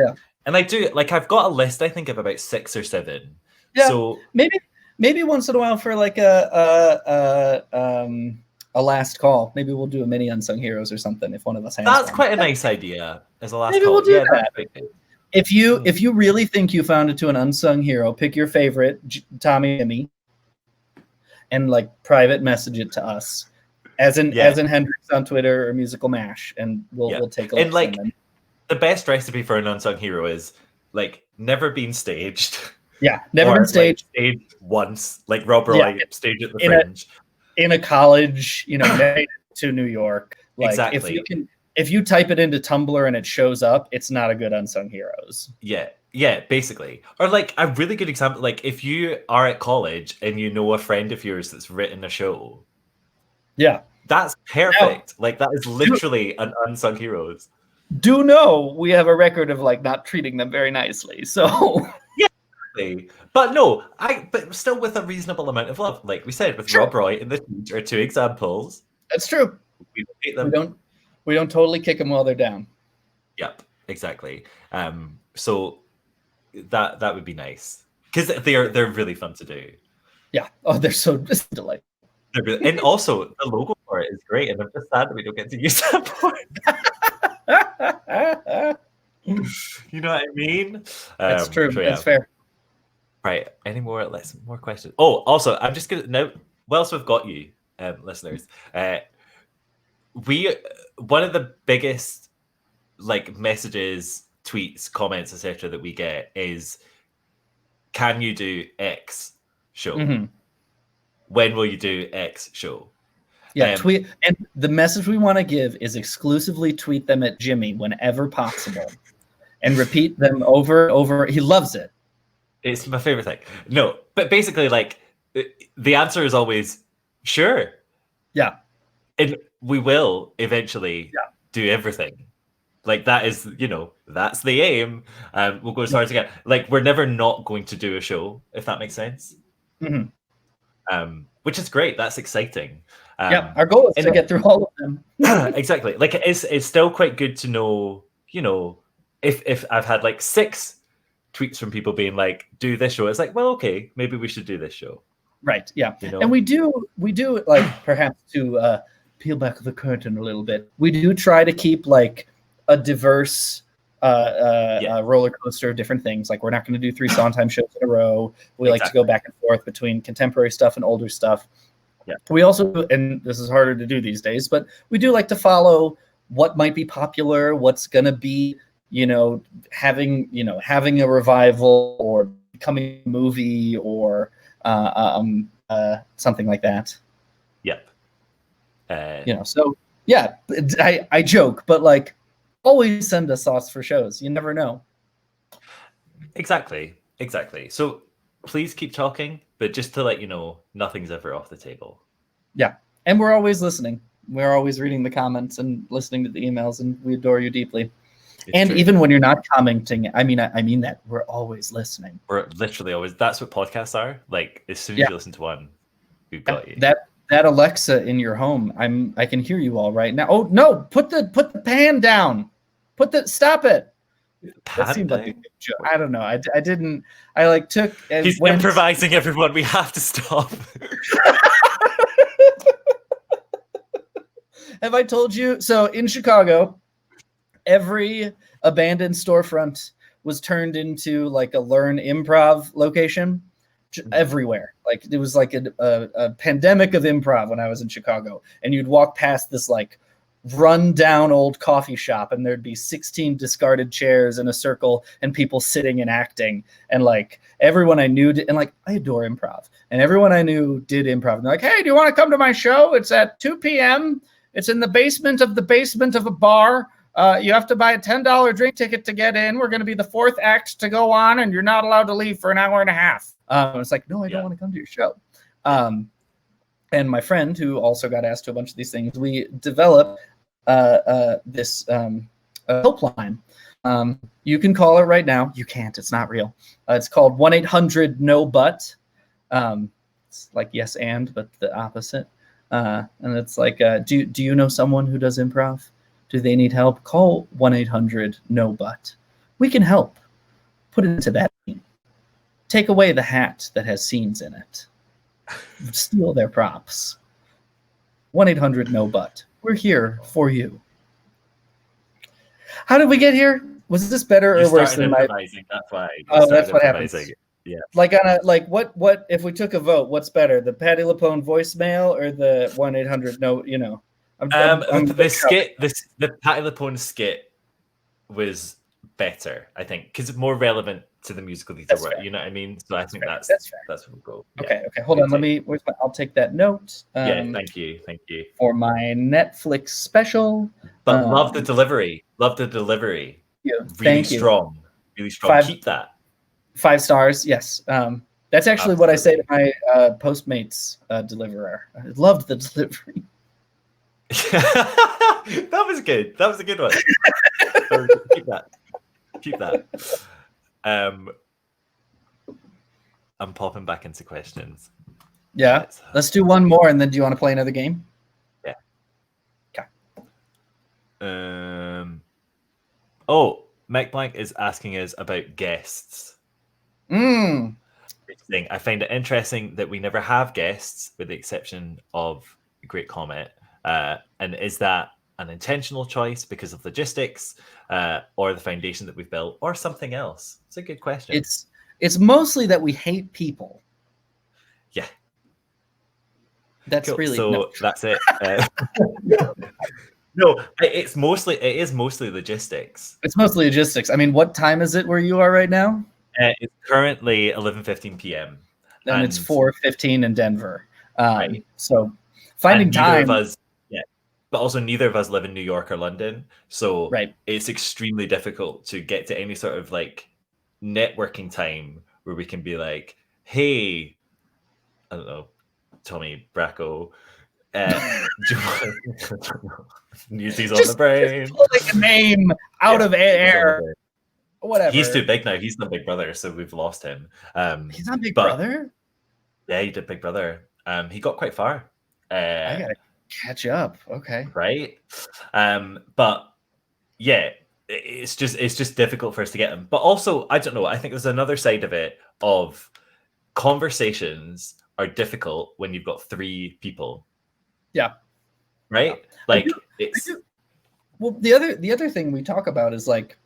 [SPEAKER 1] I do, like, I've got a list, I think, of about 6 or 7.
[SPEAKER 2] Yeah.
[SPEAKER 1] So
[SPEAKER 2] maybe once in a while for like a last call. Maybe we'll do a mini Unsung Heroes or something if one of us has.
[SPEAKER 1] That's quite a nice idea as a last
[SPEAKER 2] maybe
[SPEAKER 1] call.
[SPEAKER 2] We'll do that. If you really think you found it to an unsung hero, pick your favorite, Tommy and me, and like private message it to us, as in Hendrix on Twitter or Musical Mash, and we'll take a look.
[SPEAKER 1] And like the best recipe for an unsung hero is like never been staged.
[SPEAKER 2] Yeah, never been staged.
[SPEAKER 1] Like, staged once, like Rob Roy staged at the Fringe.
[SPEAKER 2] In a college, made it to New York. Like,
[SPEAKER 1] exactly.
[SPEAKER 2] If you type it into Tumblr and it shows up, it's not a good unsung heroes.
[SPEAKER 1] Yeah, basically. Or like a really good example, like if you are at college and you know a friend of yours that's written a show.
[SPEAKER 2] Yeah.
[SPEAKER 1] That's perfect. Like that is literally an unsung heroes.
[SPEAKER 2] Do know we have a record of like not treating them very nicely. So
[SPEAKER 1] but no, but still with a reasonable amount of love. Like we said with Rob Roy and the Teach are 2 examples.
[SPEAKER 2] That's true.
[SPEAKER 1] We don't hate them.
[SPEAKER 2] We don't totally kick them while they're down.
[SPEAKER 1] Yep, exactly. So that would be nice because they're really fun to do.
[SPEAKER 2] Yeah. Oh, they're so delightful.
[SPEAKER 1] And also the logo for it is great, and I'm just sad that we don't get to use that part. You know what I mean?
[SPEAKER 2] That's true. So, yeah. That's fair.
[SPEAKER 1] Right. Any more questions? Oh, also, I'm just gonna now. Whilst we've got you, listeners, one of the biggest messages, tweets, comments, etc. that we get is, "Can you do X show? Mm-hmm. When will you do X show?"
[SPEAKER 2] Yeah, tweet. And the message we want to give is exclusively tweet them at Jimmy whenever possible, and repeat them over and over. He loves it.
[SPEAKER 1] It's my favorite thing. No, but basically, the answer is always sure.
[SPEAKER 2] Yeah,
[SPEAKER 1] and we will eventually do everything. That is, that's the aim. We'll go as hard as we can. We're never not going to do a show, if that makes sense.
[SPEAKER 2] Mm-hmm.
[SPEAKER 1] Which is great. That's exciting.
[SPEAKER 2] Our goal is to get through all of them.
[SPEAKER 1] Exactly. It's still quite good to know, if I've had 6 tweets from people being do this show, it's well, okay, maybe we should do this show.
[SPEAKER 2] Right. Yeah. And we do perhaps to peel back the curtain a little bit. We do try to keep a diverse roller coaster of different things. We're not going to do 3 Sondheim shows in a row. We like to go back and forth between contemporary stuff and older stuff.
[SPEAKER 1] Yeah. We
[SPEAKER 2] also, and this is harder to do these days, but we do like to follow what might be popular, what's going to be, having a revival or becoming a movie or something like that.
[SPEAKER 1] Yep.
[SPEAKER 2] So yeah, I joke, but always send us thoughts for shows. You never know.
[SPEAKER 1] Exactly. So please keep talking, but just to let you know, nothing's ever off the table.
[SPEAKER 2] Yeah. And we're always listening. We're always reading the comments and listening to the emails, and we adore you deeply. It's true. Even when you're not commenting, I mean that we're always listening.
[SPEAKER 1] We're literally always. That's what podcasts are. As soon as you listen to one, we've got you.
[SPEAKER 2] That Alexa in your home, I can hear you all right now. Oh no! Put the pan down. Stop it. That seemed like a good joke. I don't know. I didn't. I took.
[SPEAKER 1] He's improvising. Everyone, we have to stop.
[SPEAKER 2] Have I told you? So in Chicago, every abandoned storefront was turned into a learn improv location everywhere. It was a pandemic of improv when I was in Chicago, and you'd walk past this run down old coffee shop, and there'd be 16 discarded chairs in a circle and people sitting and acting, and everyone I knew did, and I adore improv, and everyone I knew did improv, and they're hey, do you want to come to my show? It's at 2 p.m. It's in the basement of a bar. You have to buy a $10 drink ticket to get in. We're going to be the 4th act to go on, and you're not allowed to leave for an hour and a half. It's no, I don't want to come to your show. And my friend, who also got asked to a bunch of these things, we developed this helpline. You can call it right now. You can't. It's not real. It's called 1-800-NO-BUT. It's yes and, but the opposite. And it's do you know someone who does improv? Do they need help? Call 1-800-NO-BUT. We can help. Put it into that scene. Take away the hat that has scenes in it. Steal their props. 1-800-NO-BUT. We're here for you. How did we get here? Was this better or worse than my?
[SPEAKER 1] That's why.
[SPEAKER 2] That's what happens.
[SPEAKER 1] Yeah.
[SPEAKER 2] What if we took a vote? What's better, the Patti LuPone voicemail or the 1-800-NO?
[SPEAKER 1] The Patti LuPone skit was better, I think, because it's more relevant to the musical theater world. You know what I mean? So I think that's where we'll go.
[SPEAKER 2] Okay. Hold on. I'll take that note.
[SPEAKER 1] Thank you.
[SPEAKER 2] For my Netflix special.
[SPEAKER 1] But love the delivery.
[SPEAKER 2] Yeah.
[SPEAKER 1] Really strong. Keep that.
[SPEAKER 2] 5 stars. Yes. That's actually what I say to my Postmates deliverer. I loved the delivery.
[SPEAKER 1] That was good. That was a good one. Keep that. I'm popping back into questions.
[SPEAKER 2] Yeah. Let's do one more, and then do you want to play another game?
[SPEAKER 1] Yeah. Oh, Mike Blank is asking us about guests. I find it interesting that we never have guests, with the exception of Great Comet. And is that an intentional choice because of logistics, or the foundation that we've built, or something else? It's a good question.
[SPEAKER 2] It's mostly that we hate people.
[SPEAKER 1] Yeah.
[SPEAKER 2] That's
[SPEAKER 1] cool.
[SPEAKER 2] really
[SPEAKER 1] so. That's it. No, it is mostly logistics.
[SPEAKER 2] It's mostly logistics. I mean, what time is it where you are right now?
[SPEAKER 1] It's currently 11:15 p.m.
[SPEAKER 2] And it's 4:15 in Denver.
[SPEAKER 1] Right.
[SPEAKER 2] So finding time.
[SPEAKER 1] Of us, but also neither of us live in New York or London, so it's extremely difficult to get to any sort of like networking time where we can be like, "Hey, I don't know, Tommy Bracco." Newsies on the brain.
[SPEAKER 2] Like a name out of air. Whatever.
[SPEAKER 1] He's too big now. He's not Big Brother, so we've lost him.
[SPEAKER 2] He's not Big Brother?
[SPEAKER 1] Yeah, he did Big Brother. He got quite far.
[SPEAKER 2] I gotta catch up. Okay.
[SPEAKER 1] Right. But yeah, it's just difficult for us to get him. But also, I don't know. I think there's another side of it of conversations are difficult when you've got 3 people.
[SPEAKER 2] Yeah.
[SPEAKER 1] Right? Like it's
[SPEAKER 2] well, the other thing we talk about is like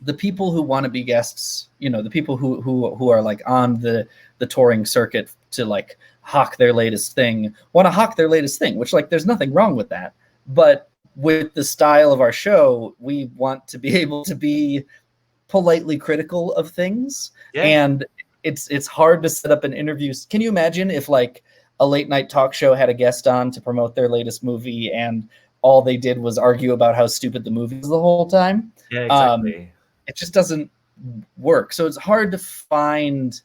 [SPEAKER 2] the people who want to be guests, you know, the people who are like on the touring circuit to like hawk their latest thing, which like there's nothing wrong with that. But with the style of our show, we want to be able to be politely critical of things. Yeah. And it's hard to set up an interview. Can you imagine if like a late night talk show had a guest on to promote their latest movie and all they did was argue about how stupid the movie is the whole time?
[SPEAKER 1] Yeah, exactly.
[SPEAKER 2] It just doesn't work. So it's hard to find.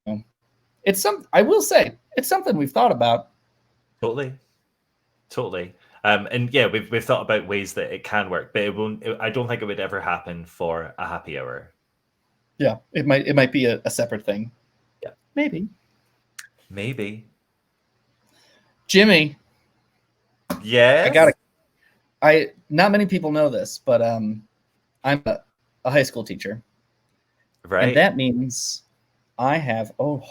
[SPEAKER 2] I will say it's something we've thought about.
[SPEAKER 1] Totally. And yeah, we've thought about ways that it can work, but it won't. I don't think it would ever happen for a happy hour.
[SPEAKER 2] Yeah, it might be a separate thing.
[SPEAKER 1] Yeah,
[SPEAKER 2] maybe. Jimmy.
[SPEAKER 1] Yeah.
[SPEAKER 2] Not many people know this, but I'm a high school teacher.
[SPEAKER 1] Right.
[SPEAKER 2] And that means I have oh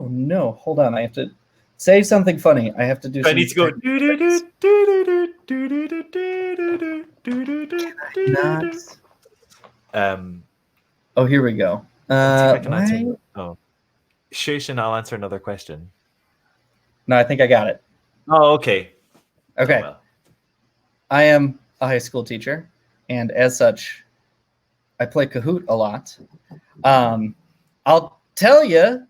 [SPEAKER 2] no, hold on. I have to say something funny. I have to do
[SPEAKER 1] I need to go.
[SPEAKER 2] Oh, here we go.
[SPEAKER 1] Shush, and I'll answer another question.
[SPEAKER 2] No, I think I got it.
[SPEAKER 1] Oh, okay.
[SPEAKER 2] Okay. Oh, well. I am a high school teacher, and as such, I play Kahoot a lot. I'll tell you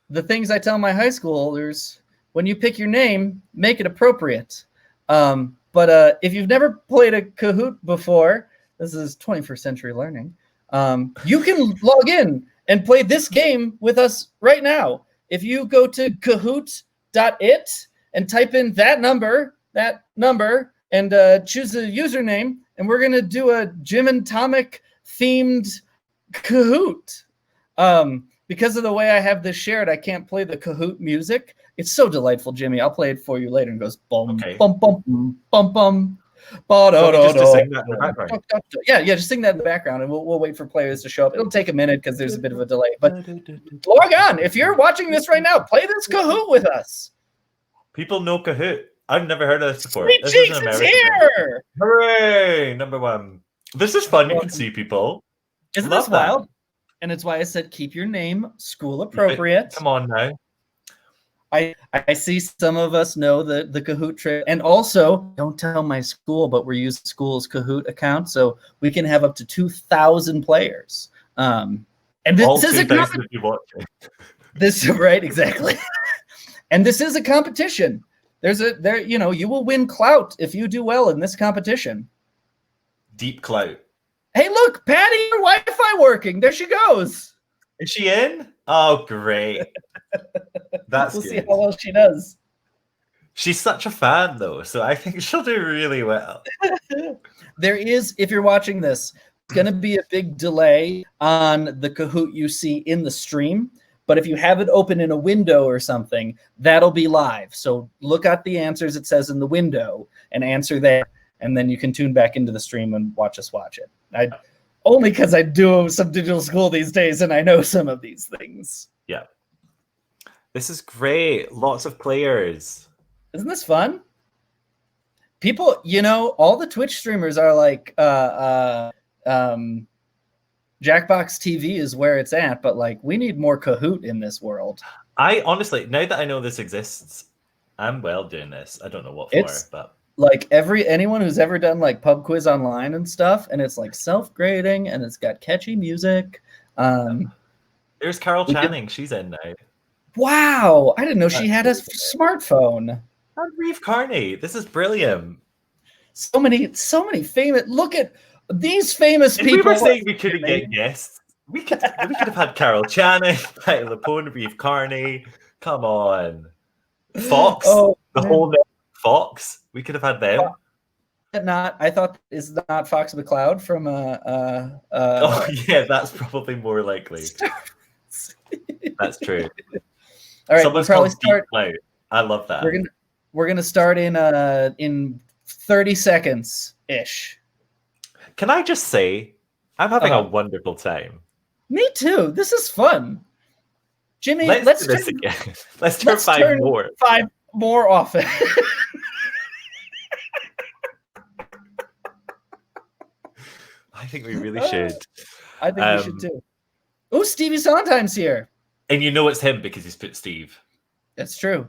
[SPEAKER 2] the things I tell my high schoolers: when you pick your name, make it appropriate. But if you've never played a Kahoot before, this is 21st century learning. You can log in and play this game with us right now. If you go to kahoot.it and type in that number, and choose a username, and we're going to do a Jim and Tomic themed Kahoot. Because of the way I have this shared, I can't play the Kahoot music. It's so delightful, Jimmy. I'll play it for you later. And goes bum, bum, bum, bum, bum. Just sing that in the background. Yeah, just sing that in the background, and we'll wait for players to show up. It'll take a minute because there's a bit of a delay. But log on. If you're watching this right now, play this Kahoot with us.
[SPEAKER 1] People know Kahoot. I've never heard of this before.
[SPEAKER 2] Sweet Cheeks is here!
[SPEAKER 1] Hooray! Number 1. This is fun. You can see people.
[SPEAKER 2] Isn't this wild? And it's why I said keep your name school appropriate.
[SPEAKER 1] Come on now.
[SPEAKER 2] I see some of us know the Kahoot trick. And also, don't tell my school, but we're using school's Kahoot account, so we can have up to 2,000 players. And this is a competition. Right, exactly. And this is a competition. You will win clout if you do well in this competition.
[SPEAKER 1] Deep clout.
[SPEAKER 2] Hey, look, Patty, your Wi-Fi working. There she goes.
[SPEAKER 1] Is she in? Oh, great. That's
[SPEAKER 2] we'll
[SPEAKER 1] good.
[SPEAKER 2] See how well she does.
[SPEAKER 1] She's such a fan, though, so I think she'll do really well.
[SPEAKER 2] There is, if you're watching this, it's going to be a big delay on the Kahoot you see in the stream. But if you have it open in a window or something, that'll be live. So look at the answers it says in the window and answer there. and then you can tune back into the stream and watch us watch it. Only because I do some digital school these days, and I know some of these things.
[SPEAKER 1] Yeah. This is great. Lots of players.
[SPEAKER 2] Isn't this fun? People, all the Twitch streamers are like, Jackbox TV is where it's at, but like we need more Kahoot in this world.
[SPEAKER 1] I honestly, now that I know this exists, I'm well doing this. I don't know what for, but
[SPEAKER 2] like anyone who's ever done like pub quiz online and stuff, and it's like self-grading and it's got catchy music.
[SPEAKER 1] There's Carol Channing. She's in now.
[SPEAKER 2] Wow, I didn't know she had a smartphone.
[SPEAKER 1] And Reeve Carney. This is brilliant.
[SPEAKER 2] So many famous. Look at these famous people.
[SPEAKER 1] We were saying we couldn't get guests. We could have had Carol Channing, Patty Lapone, Reeve Carney. Come on, Fox. The whole Fox. We could have had them.
[SPEAKER 2] I thought is not Fox McCloud from
[SPEAKER 1] oh yeah, that's probably more likely. That's true.
[SPEAKER 2] All right,
[SPEAKER 1] Someone's
[SPEAKER 2] we'll probably start.
[SPEAKER 1] I love that.
[SPEAKER 2] We're gonna start in 30 seconds ish.
[SPEAKER 1] Can I just say, I'm having a wonderful time.
[SPEAKER 2] Me too. This is fun. Jimmy,
[SPEAKER 1] let's do this again. Let's turn 5 more.
[SPEAKER 2] 5 more often.
[SPEAKER 1] I think we really should.
[SPEAKER 2] I think we should too. Oh, Stevie Sondheim's here.
[SPEAKER 1] And you know it's him because he's put Steve.
[SPEAKER 2] That's true.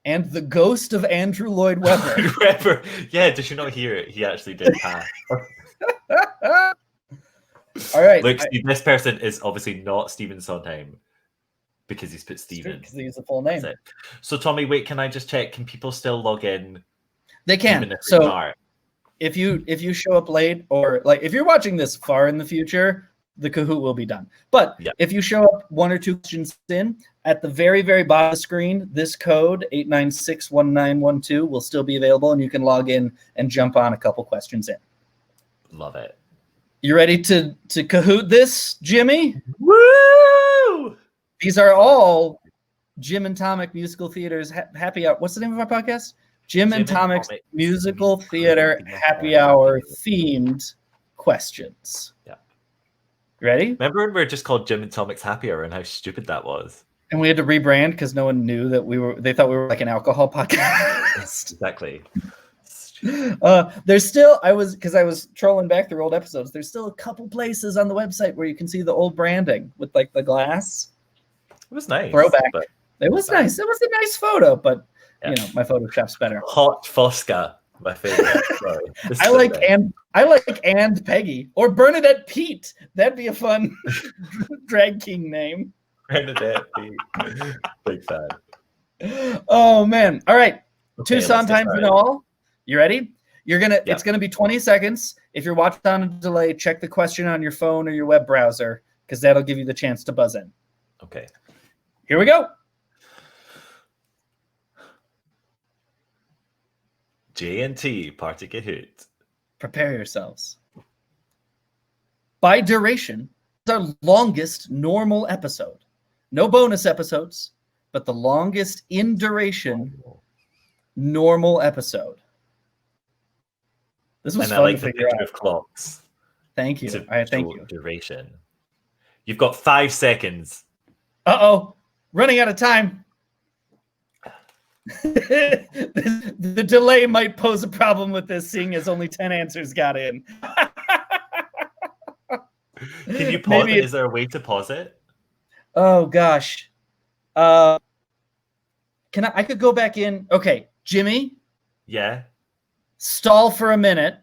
[SPEAKER 2] And the ghost of Andrew Lloyd Webber.
[SPEAKER 1] Yeah, did you not hear it? He actually did pass.
[SPEAKER 2] All right.
[SPEAKER 1] Look, this person is obviously not Stephen Sondheim because he's put Stephen.
[SPEAKER 2] Because he's the full name.
[SPEAKER 1] So, Tommy, wait, can I just check? Can people still log in?
[SPEAKER 2] They can. So, if you show up late, or like if you're watching this far in the future, the Kahoot will be done. But if you show up 1 or 2 questions in, at the very, very bottom of the screen, this code 8961912 will still be available, and you can log in and jump on a couple questions in.
[SPEAKER 1] Love it.
[SPEAKER 2] You ready to Kahoot this, Jimmy?
[SPEAKER 1] Woo!
[SPEAKER 2] These are all Jim and Tomic Musical Theater's happy hour. What's the name of our podcast? Jim and Tomic's Musical Theater Happy Hour themed questions.
[SPEAKER 1] Yeah.
[SPEAKER 2] Ready?
[SPEAKER 1] Remember when we were just called Jim and Tomic's Happy Hour and how stupid that was?
[SPEAKER 2] And we had to rebrand because no one knew that they thought we were like an alcohol podcast.
[SPEAKER 1] Exactly.
[SPEAKER 2] There's still, I was trolling back through old episodes. There's still a couple places on the website where you can see the old branding with like the glass.
[SPEAKER 1] It was nice.
[SPEAKER 2] Throwback. It was nice. It was a nice photo, but my Photoshop's better.
[SPEAKER 1] Hot Fosca, my favorite. Sorry.
[SPEAKER 2] I like and Peggy or Bernadette Pete. That'd be a fun drag king name.
[SPEAKER 1] Bernadette Pete. Big fan.
[SPEAKER 2] Oh man. All right.
[SPEAKER 1] Okay,
[SPEAKER 2] 2 Sondheims in all. You ready? It's gonna be 20 seconds. If you're watching on a delay, check the question on your phone or your web browser, because that'll give you the chance to buzz in.
[SPEAKER 1] Okay.
[SPEAKER 2] Here we go.
[SPEAKER 1] J&T Party Kahoot.
[SPEAKER 2] Prepare yourselves. By duration, it's our longest normal episode. No bonus episodes, but the longest in duration normal episode. This was fun to figure out.
[SPEAKER 1] Of clocks.
[SPEAKER 2] Thank you. Thank you.
[SPEAKER 1] Duration. You've got 5 seconds.
[SPEAKER 2] Uh-oh. Running out of time. The delay might pose a problem with this, seeing as only 10 answers got in.
[SPEAKER 1] Can you pause it? Is there a way to pause it?
[SPEAKER 2] Oh gosh. I could go back in. Okay, Jimmy.
[SPEAKER 1] Yeah.
[SPEAKER 2] Stall for a minute.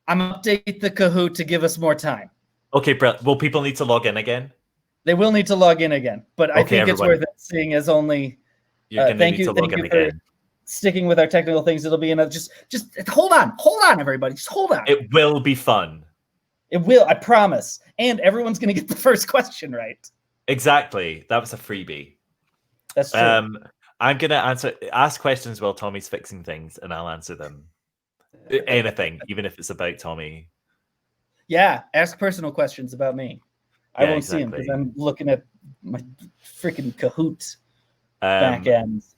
[SPEAKER 2] I'm update the Kahoot to give us more time.
[SPEAKER 1] Okay, Brett. Will people need to log in again?
[SPEAKER 2] They will need to log in again, but I think it's worth it, seeing as only. Thank you for sticking with our technical things. It'll be enough. Just hold on, everybody. Just hold on.
[SPEAKER 1] It will be fun.
[SPEAKER 2] It will, I promise. And everyone's going to get the first question right.
[SPEAKER 1] Exactly. That was a freebie.
[SPEAKER 2] That's true.
[SPEAKER 1] I'm going to ask questions while Tommy's fixing things, and I'll answer them. Anything, even if it's about Tommy.
[SPEAKER 2] Yeah, ask personal questions about me. I won't see them because I'm looking at my freaking Kahoot back ends.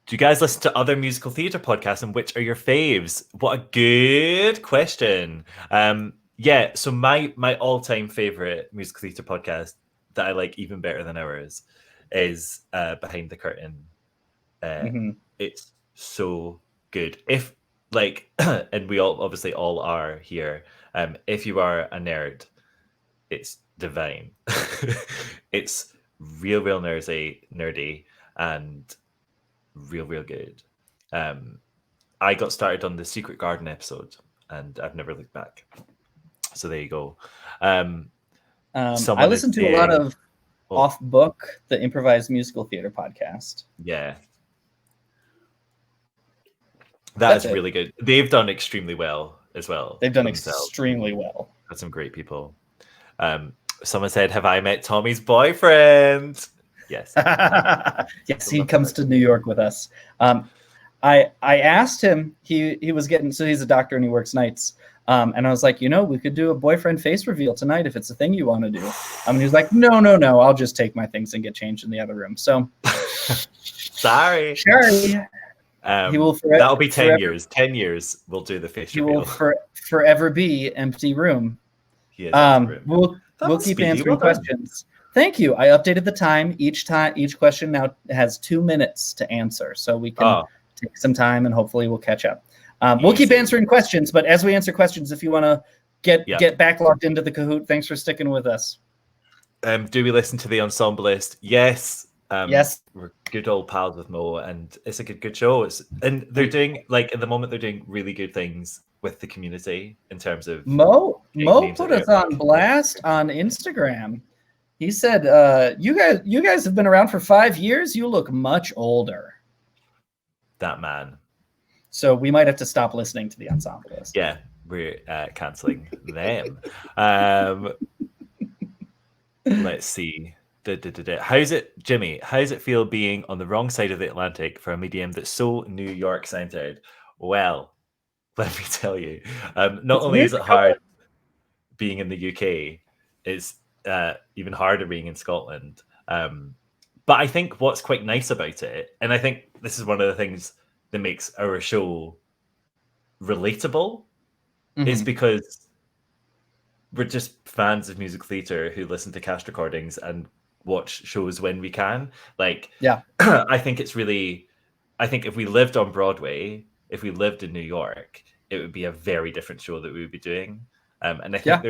[SPEAKER 1] Do you guys listen to other musical theatre podcasts, and which are your faves? What a good question. Yeah, so my all-time favorite musical theatre podcast that I like even better than ours is Behind the Curtain. It's so good. If like, and we all obviously all are here. If you are a nerd, it's divine. It's real nerdy, and real good. I got started on the Secret Garden episode, and I've never looked back. So there you go.
[SPEAKER 2] I listen to a lot of Off Book, the improvised musical theater podcast.
[SPEAKER 1] Yeah. That's really good. They've done extremely well as well.
[SPEAKER 2] They've done extremely well.
[SPEAKER 1] Got some great people. Someone said, "Have I met Tommy's boyfriend?" Yes.
[SPEAKER 2] Yes, he comes to New York with us. I asked him, he was getting, so he's a doctor and he works nights. And I was like, we could do a boyfriend face reveal tonight if it's a thing you want to do. He was like, no, I'll just take my things and get changed in the other room. So
[SPEAKER 1] sorry.
[SPEAKER 2] He will
[SPEAKER 1] that'll be 10 years. 10 years we'll do the face reveal.
[SPEAKER 2] He will forever be empty room. We'll keep answering questions. Thank you. I updated the time. Each question now has 2 minutes to answer, so we can take some time and hopefully we'll catch up. We'll keep answering questions, but as we answer questions, if you want to get backlogged into the Kahoot, thanks for sticking with us.
[SPEAKER 1] Do we listen to the Ensemblist? Yes.
[SPEAKER 2] Yes.
[SPEAKER 1] We're good old pals with Mo, and it's a good show. And they're doing, like, at the moment, they're doing really good things with the community in terms of
[SPEAKER 2] Mo put us on blast on Instagram. He said, you guys have been around for 5 years. You look much older.
[SPEAKER 1] That man.
[SPEAKER 2] So we might have to stop listening to the Ensemblist.
[SPEAKER 1] Yeah, we're canceling them. Let's see. How's it, Jimmy? How's it feel being on the wrong side of the Atlantic for a medium that's so New York centered? Well, let me tell you. Not only is it hard being in the UK, it's even harder being in Scotland. But I think what's quite nice about it, and I think this is one of the things that makes our show relatable, is because we're just fans of musical theatre who listen to cast recordings and watch shows when we can. Like, I think it's really, I think if we lived on Broadway, if we lived in New York, it would be a very different show that we would be doing. And I think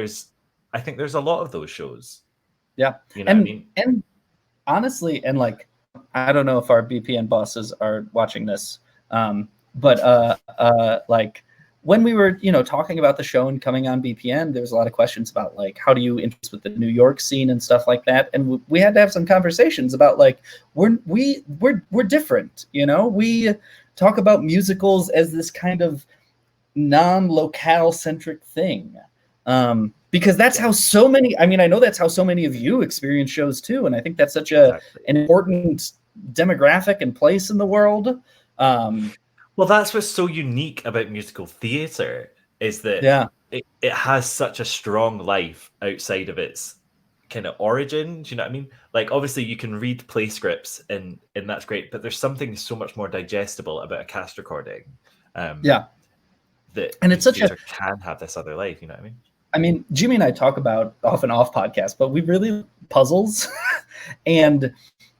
[SPEAKER 1] there's a lot of those shows.
[SPEAKER 2] Yeah.
[SPEAKER 1] You know what I mean?
[SPEAKER 2] And honestly, and like, I don't know if our BPN bosses are watching this, but like when we were, talking about the show and coming on BPN, there was a lot of questions about like, how do you interest with the New York scene and stuff like that? And we had to have some conversations about like, we're different, we talk about musicals as this kind of non-locale centric thing. Because that's how so many, I know that's how so many of you experience shows too. And I think that's such an important demographic and place in the world.
[SPEAKER 1] Well, that's what's so unique about musical theatre, is that it has such a strong life outside of its kind of origin. Do you know what I mean? Like, obviously you can read play scripts and that's great, but there's something so much more digestible about a cast recording. That
[SPEAKER 2] and it's such
[SPEAKER 1] can have this other life, you know what I mean?
[SPEAKER 2] Jimmy and I talk about off and off podcasts, but we really puzzles, and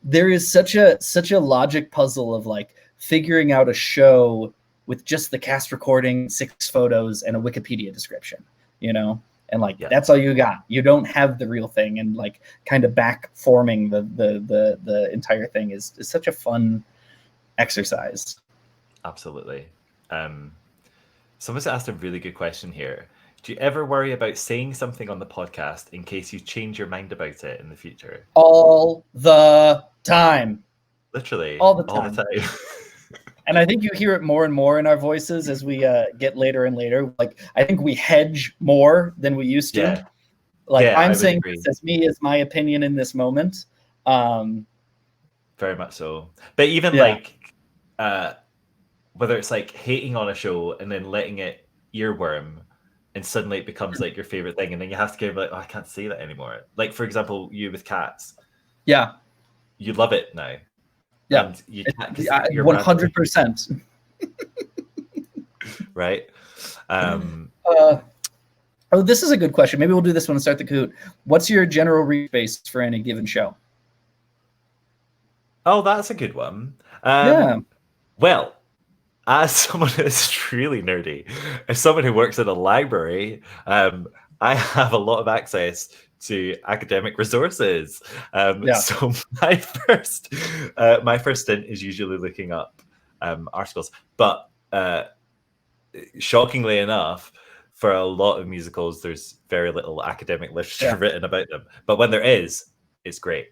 [SPEAKER 2] there is such a logic puzzle of like figuring out a show with just the cast recording, 6 photos, and a Wikipedia description, and like that's all you got. You don't have the real thing, and like kind of back forming the entire thing is such a fun exercise.
[SPEAKER 1] Absolutely. Someone's asked a really good question here. Do you ever worry about saying something on the podcast in case you change your mind about it in the future?
[SPEAKER 2] All the time.
[SPEAKER 1] Literally.
[SPEAKER 2] All the time. And I think you hear it more and more in our voices as we get later and later. Like, I think we hedge more than we used to.
[SPEAKER 1] Yeah.
[SPEAKER 2] Like, I'm saying this as me, as my opinion in this moment.
[SPEAKER 1] Very much so. But even like, whether it's like hating on a show and then letting it earworm, and suddenly it becomes like your favorite thing, and then you have to give like, I can't say that anymore. Like, for example, you with Cats.
[SPEAKER 2] Yeah.
[SPEAKER 1] You love it now.
[SPEAKER 2] Yeah,
[SPEAKER 1] and you can't,
[SPEAKER 2] 100%.
[SPEAKER 1] Right.
[SPEAKER 2] This is a good question. Maybe we'll do this one and start the Kahoot. What's your general read base for any given show?
[SPEAKER 1] Oh, that's a good one.
[SPEAKER 2] Yeah.
[SPEAKER 1] Well, as someone who's really nerdy, as someone who works at a library, I have a lot of access to academic resources. So my first stint is usually looking up articles, but shockingly enough, for a lot of musicals, there's very little academic literature written about them. But when there is, it's great.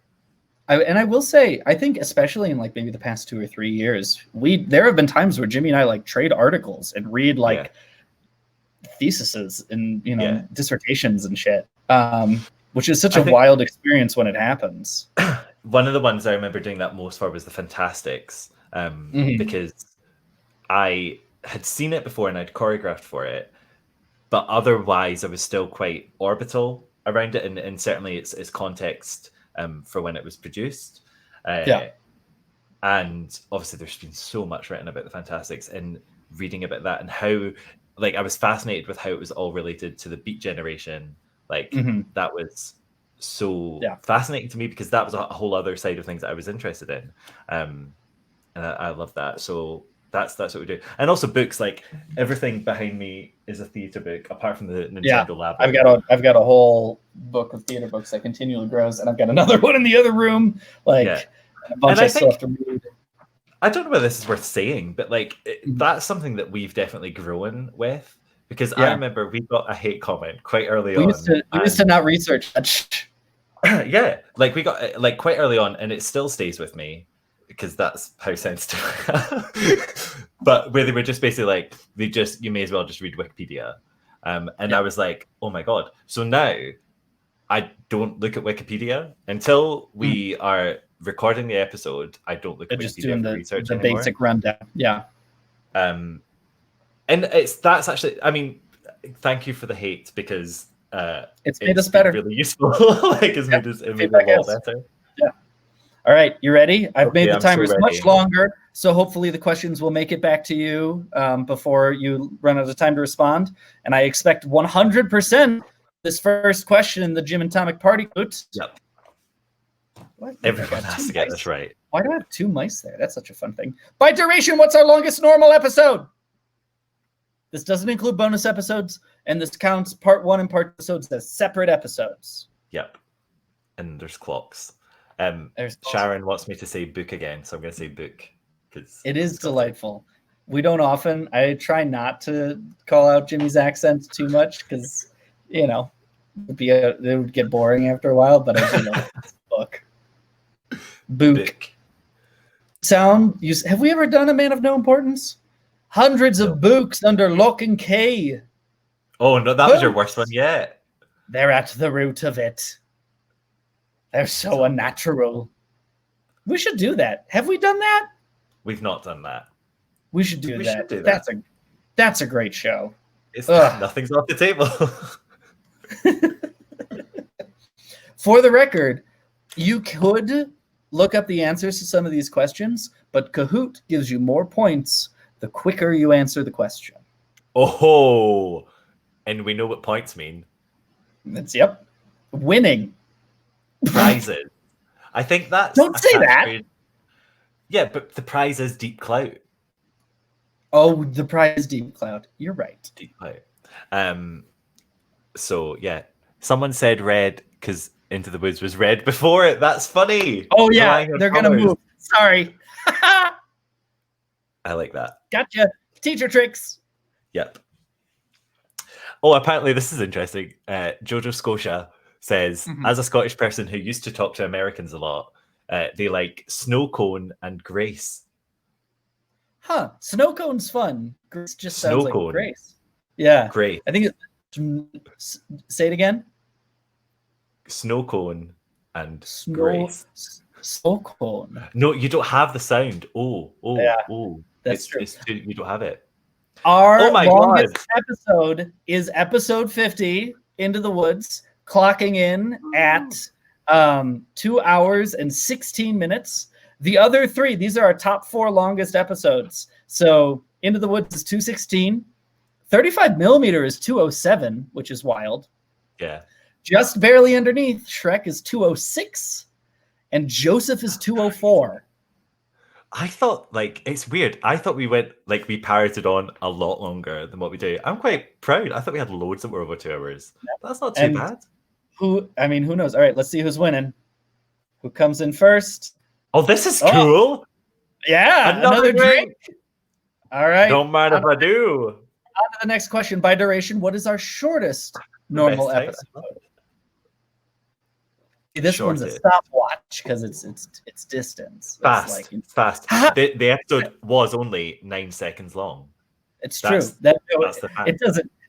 [SPEAKER 2] I will say, I think especially in like maybe the past 2 or 3 years, there have been times where Jimmy and I like trade articles and read like theses and dissertations and shit, which is such a wild experience when it happens.
[SPEAKER 1] One of the ones I remember doing that most for was the Fantastics, because I had seen it before and I'd choreographed for it, but otherwise I was still quite orbital around it, and certainly its context for when it was produced. And obviously there's been so much written about the Fantastics, and reading about that and how, like, I was fascinated with how it was all related to the Beat Generation. Like, that was so fascinating to me, because that was a whole other side of things that I was interested in. And I love that. So that's what we do. And also books, like everything behind me is a theater book, apart from the Nintendo Lab.
[SPEAKER 2] I've got a whole book of theater books that continually grows, and I've got another one in the other room. Like a bunch I still have to read.
[SPEAKER 1] I don't know whether this is worth saying, but like that's something that we've definitely grown with, because I remember we got a hate comment quite early on.
[SPEAKER 2] We used to not research that.
[SPEAKER 1] Like we got like quite early on, and it still stays with me, because that's how sensitive. But where they were just basically like, you may as well just read Wikipedia. And I was like, oh my God. So now I don't look at Wikipedia until we are recording the episode. I don't look at Wikipedia for research
[SPEAKER 2] the
[SPEAKER 1] anymore.
[SPEAKER 2] Basic rundown. Yeah.
[SPEAKER 1] And that's actually, I mean, thank you for the hate, because
[SPEAKER 2] it's made us better.
[SPEAKER 1] Really useful. Like it's made it a lot better.
[SPEAKER 2] Yeah. All right, you ready? I've made the timers much longer, so hopefully the questions will make it back to you before you run out of time to respond. And I expect 100% this first question in the Jim and Tomic Party Boot.
[SPEAKER 1] Yep. Everyone has to get this right.
[SPEAKER 2] Why do I have 2 mice there? That's such a fun thing. By duration, what's our longest normal episode? This doesn't include bonus episodes, and this counts part 1 and part 2 episodes as separate episodes.
[SPEAKER 1] Yep. And there's clocks. Sharon wants me to say book again, so I'm going to say book.
[SPEAKER 2] It is delightful. We don't often. I try not to call out Jimmy's accent too much, because, it would get boring after a while, but I do love this book. Book. Have we ever done a Man of No Importance? Hundreds of books under lock and key.
[SPEAKER 1] Oh, no, that was your worst one yet.
[SPEAKER 2] They're at the root of it. They're so unnatural. We should do that. Have we done that?
[SPEAKER 1] We've not done that.
[SPEAKER 2] We should do that. That's a great show.
[SPEAKER 1] Nothing's off the table.
[SPEAKER 2] For the record, you could look up the answers to some of these questions, but Kahoot gives you more points the quicker you answer the question.
[SPEAKER 1] Oh, and we know what points mean.
[SPEAKER 2] That's winning.
[SPEAKER 1] Prizes. I think that's...
[SPEAKER 2] Don't say that.
[SPEAKER 1] Yeah, but the prize is Deep Clout.
[SPEAKER 2] Oh, the prize is Deep Clout. You're right.
[SPEAKER 1] Deep Clout. So, yeah. Someone said red because Into the Woods was red before it. That's funny.
[SPEAKER 2] Oh, yeah. They're going to move. Sorry.
[SPEAKER 1] I like that.
[SPEAKER 2] Gotcha. Teacher tricks.
[SPEAKER 1] Yep. Oh, apparently this is interesting. Jojo Scotia says, as a Scottish person who used to talk to Americans a lot, they like snow cone and grace.
[SPEAKER 2] Huh. Snow cone's fun. Grace just sounds like grace. Yeah.
[SPEAKER 1] Great.
[SPEAKER 2] I think it's... Say it again.
[SPEAKER 1] Snow cone and grace.
[SPEAKER 2] Snow cone.
[SPEAKER 1] No, you don't have the sound. Oh.
[SPEAKER 2] That's true.
[SPEAKER 1] You don't have it.
[SPEAKER 2] Our longest episode is episode 50, Into the Woods, clocking in at 2 hours and 16 minutes. The other 3, these are our top 4 longest episodes. So Into the Woods is 216. 35 millimeter is 207, which is wild.
[SPEAKER 1] Yeah.
[SPEAKER 2] Just barely underneath, Shrek is 206, and Joseph is 204.
[SPEAKER 1] I thought, like, it's weird. I thought we pirated on a lot longer than what we do. I'm quite proud. I thought we had loads that were over 2 hours. That's not too bad.
[SPEAKER 2] Who knows? All right, let's see who's winning. Who comes in first?
[SPEAKER 1] Oh, this is cool.
[SPEAKER 2] Yeah, another drink. All right.
[SPEAKER 1] Don't mind if I do.
[SPEAKER 2] On to the next question. By duration, what is our shortest normal episode? This one's a stopwatch because it's distance.
[SPEAKER 1] Fast. The episode was only 9 seconds long.
[SPEAKER 2] It's true.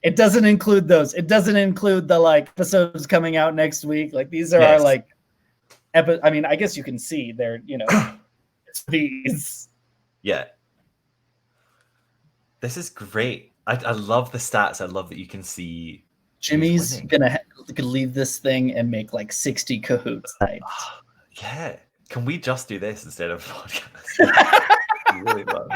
[SPEAKER 2] It doesn't include those. It doesn't include the episodes coming out next week. Like these are our I mean, I guess you can see they're it's these.
[SPEAKER 1] Yeah. This is great. I love the stats. I love that you can see.
[SPEAKER 2] Jimmy's gonna leave this thing and make 60 cahoots.
[SPEAKER 1] Yeah. Can we just do this instead of podcast? Really love.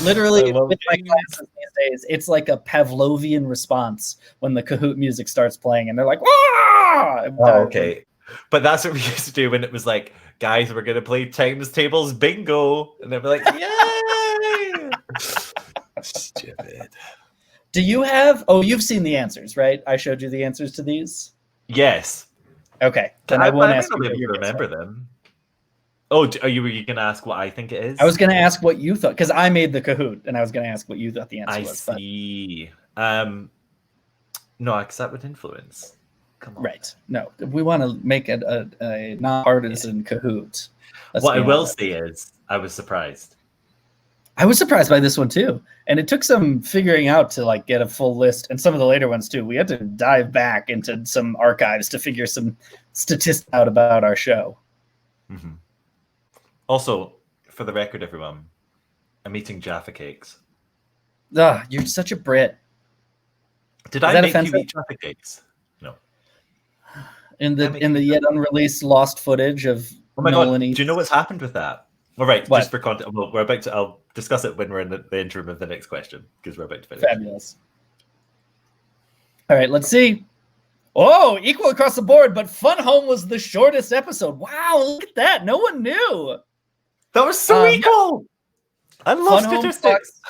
[SPEAKER 2] Literally, with my classes these days, it's like a Pavlovian response when the Kahoot music starts playing, and they're like, "Wah!"
[SPEAKER 1] Oh, okay. But that's what we used to do when it was like, guys, we're gonna play times tables bingo, and they'd be like, "Yay!" Stupid.
[SPEAKER 2] Do you have? Oh, you've seen the answers, right? I showed you the answers to these.
[SPEAKER 1] Yes.
[SPEAKER 2] Okay. Then I won't ask
[SPEAKER 1] you. You remember them? Oh, were you going to ask what I think it is?
[SPEAKER 2] I was going to ask what you thought because I made the Kahoot, and I was going to ask what you thought the answer was.
[SPEAKER 1] I see. No, because that would influence. Come on.
[SPEAKER 2] Right. No, we want to make it a nonpartisan Kahoot.
[SPEAKER 1] What I will say is, I was surprised.
[SPEAKER 2] I was surprised by this one too, and it took some figuring out to get a full list, and some of the later ones too. We had to dive back into some archives to figure some statistics out about our show.
[SPEAKER 1] Mm-hmm. Also, for the record, everyone, I'm eating Jaffa cakes.
[SPEAKER 2] You're such a Brit.
[SPEAKER 1] Did I make you eat Jaffa cakes? No.
[SPEAKER 2] In the yet unreleased lost footage of Nolan.
[SPEAKER 1] Do you know what's happened with that? All right, just for context, we're about to. I'll discuss it when we're in the interim of the next question because we're about to finish.
[SPEAKER 2] Fabulous. All right, let's see. Oh, equal across the board, but Fun Home was the shortest episode. Wow, look at that! No one knew.
[SPEAKER 1] That was so equal. I love statistics.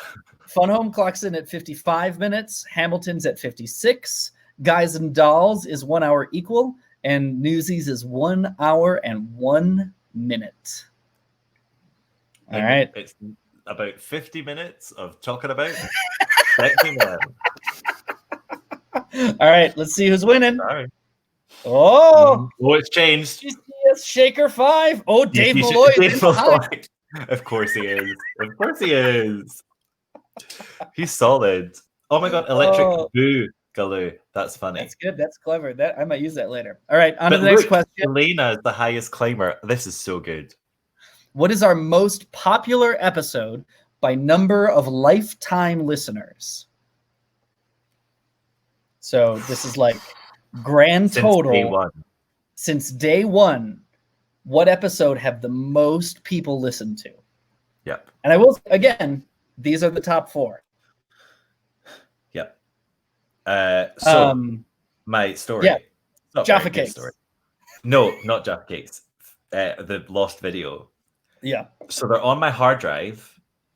[SPEAKER 2] Fun Home clocks in at 55 minutes. Hamilton's at 56. Guys and Dolls is 1 hour equal, and Newsies is 1 hour and 1 minute. All right.
[SPEAKER 1] It's about 50 minutes of talking about sexy men.
[SPEAKER 2] All right, let's see who's winning.
[SPEAKER 1] Sorry.
[SPEAKER 2] Oh,
[SPEAKER 1] it's changed.
[SPEAKER 2] GCS Shaker 5. Oh, Dave Malloy.
[SPEAKER 1] Of course he is. Of course he is. He's solid. Oh my god, Electric Boogaloo. That's funny.
[SPEAKER 2] That's good. That's clever. I might use that later. All right, on to the next question.
[SPEAKER 1] Elena is the highest climber. This is so good.
[SPEAKER 2] What is our most popular episode by number of lifetime listeners? So this is grand total. Since day one, what episode have the most people listened to?
[SPEAKER 1] Yep.
[SPEAKER 2] And I will, again, these are the top 4.
[SPEAKER 1] Yep. My story.
[SPEAKER 2] Yeah. Jaffa Cakes.
[SPEAKER 1] Story. No, not Jaffa Cakes. The lost video.
[SPEAKER 2] Yeah.
[SPEAKER 1] So they're on my hard drive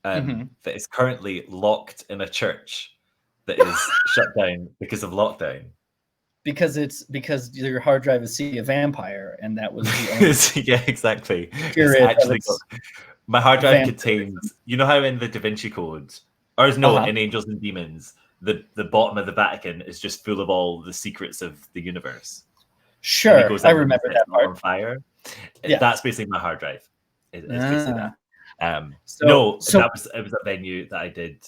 [SPEAKER 1] that is currently locked in a church that is shut down because of lockdown. Because your hard drive is Sea of Vampire, and that was the only yeah, exactly. My hard drive contains, you know how in the Da Vinci Code, in Angels and Demons, the bottom of the Vatican is just full of all the secrets of the universe.
[SPEAKER 2] Sure, I remember that part.
[SPEAKER 1] On fire.
[SPEAKER 2] Yeah.
[SPEAKER 1] That's basically my hard drive. It's basically that. It was a venue that I did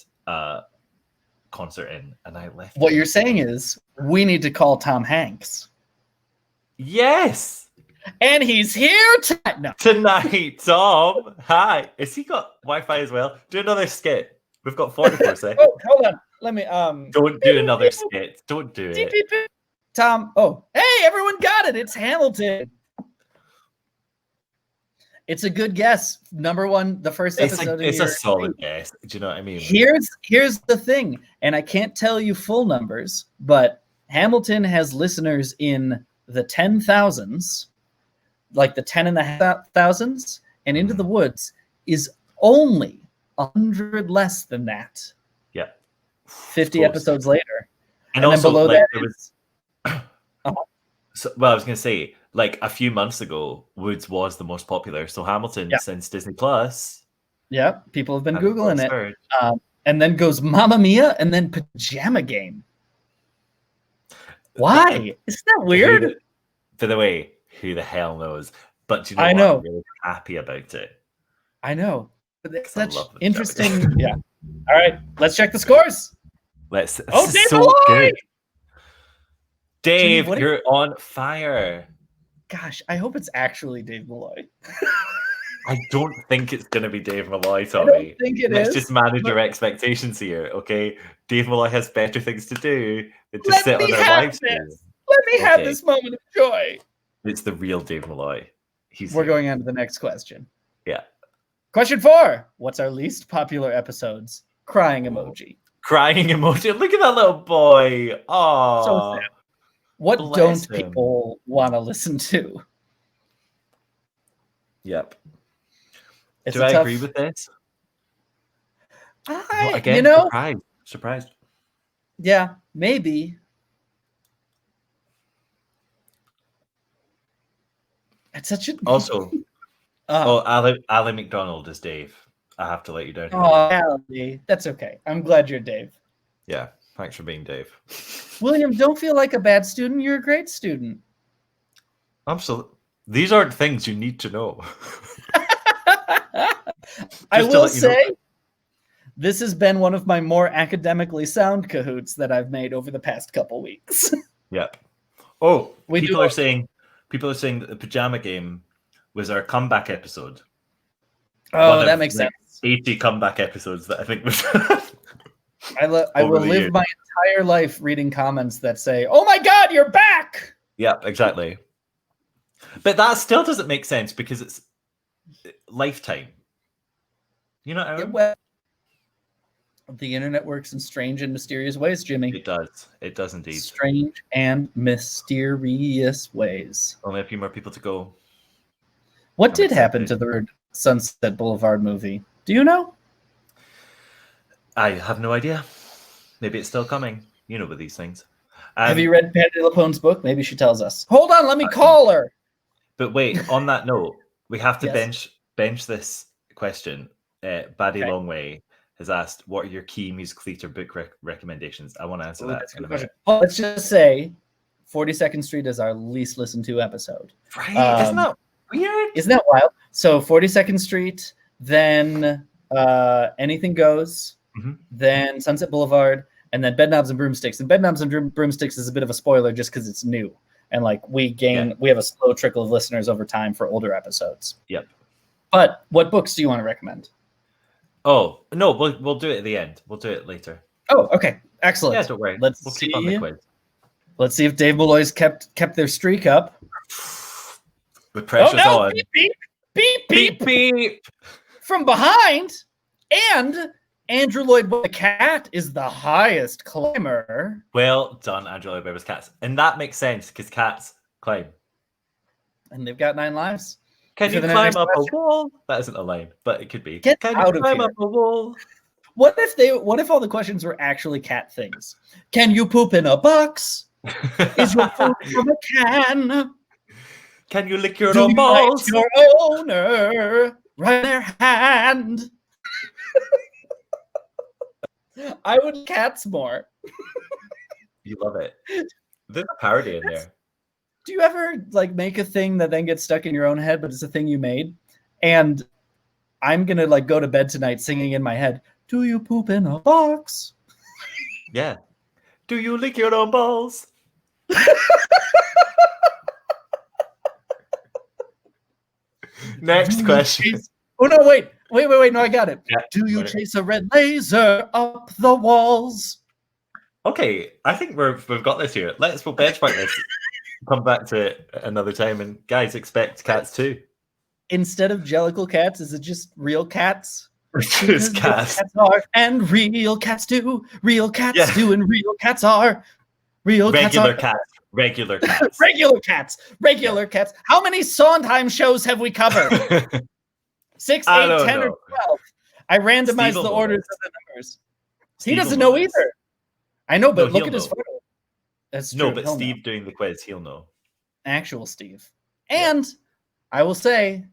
[SPEAKER 1] concert in, and I left.
[SPEAKER 2] What you're saying is we need to call Tom Hanks.
[SPEAKER 1] Yes,
[SPEAKER 2] and he's here
[SPEAKER 1] tonight. Tom, hi. Has he got Wi-Fi as well? Do another skit. We've got 44 seconds.
[SPEAKER 2] Oh, hold on. Let me.
[SPEAKER 1] Don't do another skit. Don't do it.
[SPEAKER 2] Tom. Oh, hey, everyone got it. It's Hamilton. It's a good guess. Number one, the first episode.
[SPEAKER 1] It's a solid guess. Do you know what I mean?
[SPEAKER 2] Here's the thing, and I can't tell you full numbers, but Hamilton has listeners in the 10,000s, like the 10,500s, and Into the Woods is only 100 less than that.
[SPEAKER 1] Yeah.
[SPEAKER 2] 50 episodes later.
[SPEAKER 1] And also,
[SPEAKER 2] then below
[SPEAKER 1] like,
[SPEAKER 2] that
[SPEAKER 1] there was... I was going to say, like, a few months ago, Woods was the most popular. So Hamilton, since Disney Plus...
[SPEAKER 2] Yeah, people have been Googling it. And then goes Mamma Mia, and then Pajama Game. Why? Isn't that weird?
[SPEAKER 1] By the way, who the hell knows? But do you know
[SPEAKER 2] I
[SPEAKER 1] what?
[SPEAKER 2] know.
[SPEAKER 1] I'm really happy about it.
[SPEAKER 2] I know. But it's such interesting... Yeah. All right, let's check the scores.
[SPEAKER 1] Dave
[SPEAKER 2] so good.
[SPEAKER 1] Dave, Jimmy, you're on fire.
[SPEAKER 2] Gosh, I hope it's actually Dave Malloy.
[SPEAKER 1] I don't think it's going to be Dave Malloy,
[SPEAKER 2] I
[SPEAKER 1] Tommy.
[SPEAKER 2] don't think it
[SPEAKER 1] Let's
[SPEAKER 2] is,
[SPEAKER 1] just manage your expectations here, okay? Dave Malloy has better things to do than to sit on their live stream.
[SPEAKER 2] Let me have this moment of joy.
[SPEAKER 1] It's the real Dave Malloy.
[SPEAKER 2] We're going on to the next question.
[SPEAKER 1] Yeah.
[SPEAKER 2] Question 4. What's our least popular episodes? Crying emoji.
[SPEAKER 1] Crying emoji. Look at that little boy. Oh.
[SPEAKER 2] So sad. What don't people want to listen to?
[SPEAKER 1] Yep. Do I agree with this?
[SPEAKER 2] Again,
[SPEAKER 1] surprised.
[SPEAKER 2] Yeah, maybe. It's such a...
[SPEAKER 1] Also, Ali McDonald is Dave. I have to let you down.
[SPEAKER 2] Ali. That's okay. I'm glad you're Dave.
[SPEAKER 1] Yeah, thanks for being Dave.
[SPEAKER 2] William, don't feel like a bad student. You're a great student.
[SPEAKER 1] Absolutely. These aren't things you need to know.
[SPEAKER 2] I will say, this has been one of my more academically sound cahoots that I've made over the past couple weeks.
[SPEAKER 1] Yep. Oh, people are saying that the Pajama Game was our comeback episode.
[SPEAKER 2] Oh, that makes sense.
[SPEAKER 1] 80 comeback episodes that I think was.
[SPEAKER 2] I will live my entire life reading comments that say, "Oh my God, you're back!"
[SPEAKER 1] Yep, exactly. But that still doesn't make sense because it's Lifetime. You know what I mean?
[SPEAKER 2] Well, the internet works in strange and mysterious ways, Jimmy.
[SPEAKER 1] It does. It does indeed.
[SPEAKER 2] Strange and mysterious ways.
[SPEAKER 1] Only a few more people to go.
[SPEAKER 2] What did happen to the Sunset Boulevard movie? Do you know?
[SPEAKER 1] I have no idea. Maybe it's still coming. You know with these things.
[SPEAKER 2] Have you read Patti LuPone's book? Maybe she tells us. Hold on, let me call her.
[SPEAKER 1] But wait, on that note, we have to bench this question. Baddie Longway has asked, what are your key musical theatre book recommendations? I want to answer that in a minute.
[SPEAKER 2] Well, let's just say 42nd Street is our least listened to episode.
[SPEAKER 1] Right? Isn't that weird?
[SPEAKER 2] Isn't that wild? So 42nd Street, then Anything Goes, then Sunset Boulevard, and then Bedknobs and Broomsticks. And Bedknobs and Broomsticks is a bit of a spoiler just because it's new. And like we have a slow trickle of listeners over time for older episodes.
[SPEAKER 1] Yep.
[SPEAKER 2] But what books do you want to recommend?
[SPEAKER 1] Oh, no, we'll do it at the end. We'll do it later.
[SPEAKER 2] Oh, okay. Excellent.
[SPEAKER 1] Yeah, don't worry.
[SPEAKER 2] We'll
[SPEAKER 1] keep on the quiz.
[SPEAKER 2] Let's see if Dave Malloy's kept their streak up.
[SPEAKER 1] With pressure's on.
[SPEAKER 2] Beep, beep, beep, beep,
[SPEAKER 1] beep, beep.
[SPEAKER 2] From behind. And Andrew Lloyd Webber's cat is the highest climber.
[SPEAKER 1] Well done, Andrew Lloyd Webber's cats. And that makes sense because cats climb.
[SPEAKER 2] And they've got 9 lives.
[SPEAKER 1] Can you climb up a wall? That isn't a line, but it could be.
[SPEAKER 2] Can
[SPEAKER 1] you climb up a wall?
[SPEAKER 2] What if all the questions were actually cat things? Can you poop in a box? Is your food from a can?
[SPEAKER 1] Can you lick your own balls?
[SPEAKER 2] Your owner right their hand. I would cats more.
[SPEAKER 1] You love it. There's a parody in there.
[SPEAKER 2] Do you ever like make a thing that then gets stuck in your own head, but it's a thing you made? And I'm gonna like go to bed tonight singing in my head, "Do you poop in a box?"
[SPEAKER 1] Yeah. Do you lick your own balls? Next question.
[SPEAKER 2] Oh no, wait. No, I got it.
[SPEAKER 1] Yeah,
[SPEAKER 2] do you chase a red laser up the walls?
[SPEAKER 1] Okay, I think we've got this here. We'll benchmark this. Come back to it another time, and guys, expect cats too.
[SPEAKER 2] instead of Jellicle cats, is it just real cats?
[SPEAKER 1] Just cats.
[SPEAKER 2] Cats are, and real cats do. Real cats do, and real cats are. Real
[SPEAKER 1] regular
[SPEAKER 2] cats.
[SPEAKER 1] Regular cats.
[SPEAKER 2] Regular cats. Regular cats. How many Sondheim shows have we covered? 6, 8, 10, or 12? I randomized the orders of the numbers. He doesn't know either. I know, but look at his photo. That's true.
[SPEAKER 1] No, but Steve doing the quiz, he'll know.
[SPEAKER 2] Actual Steve. And I will say,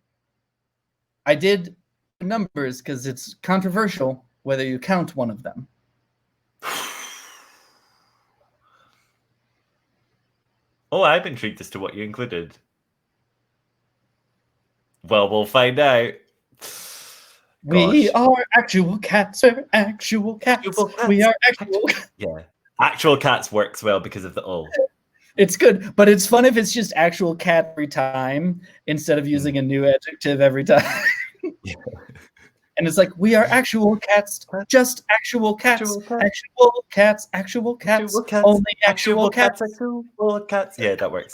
[SPEAKER 2] I did numbers because it's controversial whether you count one of them.
[SPEAKER 1] Oh, I'm intrigued as to what you included. Well, we'll find out.
[SPEAKER 2] We are actual cats. We're actual cats. We are actual.
[SPEAKER 1] Yeah, actual cats works well because of the O.
[SPEAKER 2] It's good, but it's fun if it's just actual cat every time instead of using a new adjective every time.
[SPEAKER 1] Yeah.
[SPEAKER 2] And it's like, we are actual cats, just actual cats, actual cats, actual cats, only actual cats.
[SPEAKER 1] Actual cats. Yeah, that works.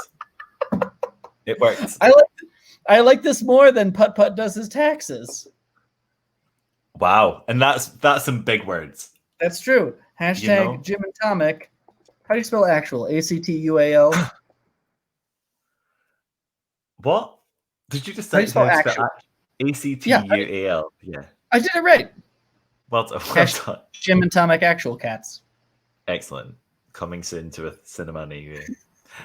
[SPEAKER 1] It works.
[SPEAKER 2] I like this more than Putt Putt does his taxes.
[SPEAKER 1] Wow, and that's some big words.
[SPEAKER 2] That's true. Hashtag Jim and Tomic. How do you spell actual? ACTUAL.
[SPEAKER 1] What? Did you just say?
[SPEAKER 2] How do you spell actual?
[SPEAKER 1] ACTUAL. Yeah.
[SPEAKER 2] I did it right.
[SPEAKER 1] Well done.
[SPEAKER 2] Jim and Tomic actual cats.
[SPEAKER 1] Excellent. Coming soon to a cinema near you.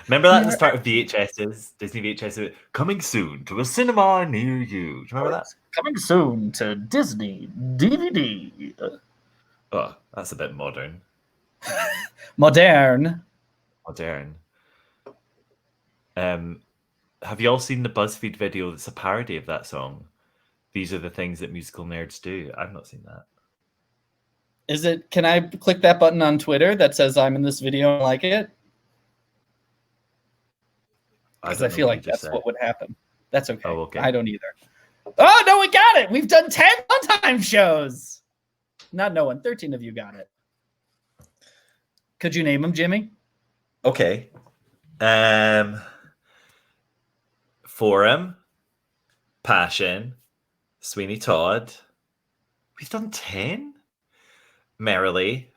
[SPEAKER 1] Remember that at the start of VHS's? Disney VHS? Coming soon to a cinema near you. Do you remember that?
[SPEAKER 2] Coming soon to Disney DVD.
[SPEAKER 1] Oh, that's a bit modern.
[SPEAKER 2] Modern.
[SPEAKER 1] Have you all seen the BuzzFeed video that's a parody of that song? These are the things that musical nerds do. I've not seen that.
[SPEAKER 2] Is it? Can I click that button on Twitter that says I'm in this video and like it? Because I feel like that's what would happen. That's okay.
[SPEAKER 1] Oh, okay.
[SPEAKER 2] I don't either. Oh, no, we got it. We've done 10 on-time shows. Not no one. 13 of you got it. Could you name them, Jimmy?
[SPEAKER 1] Okay. Forum, Passion, Sweeney Todd. We've done 10? Merrily.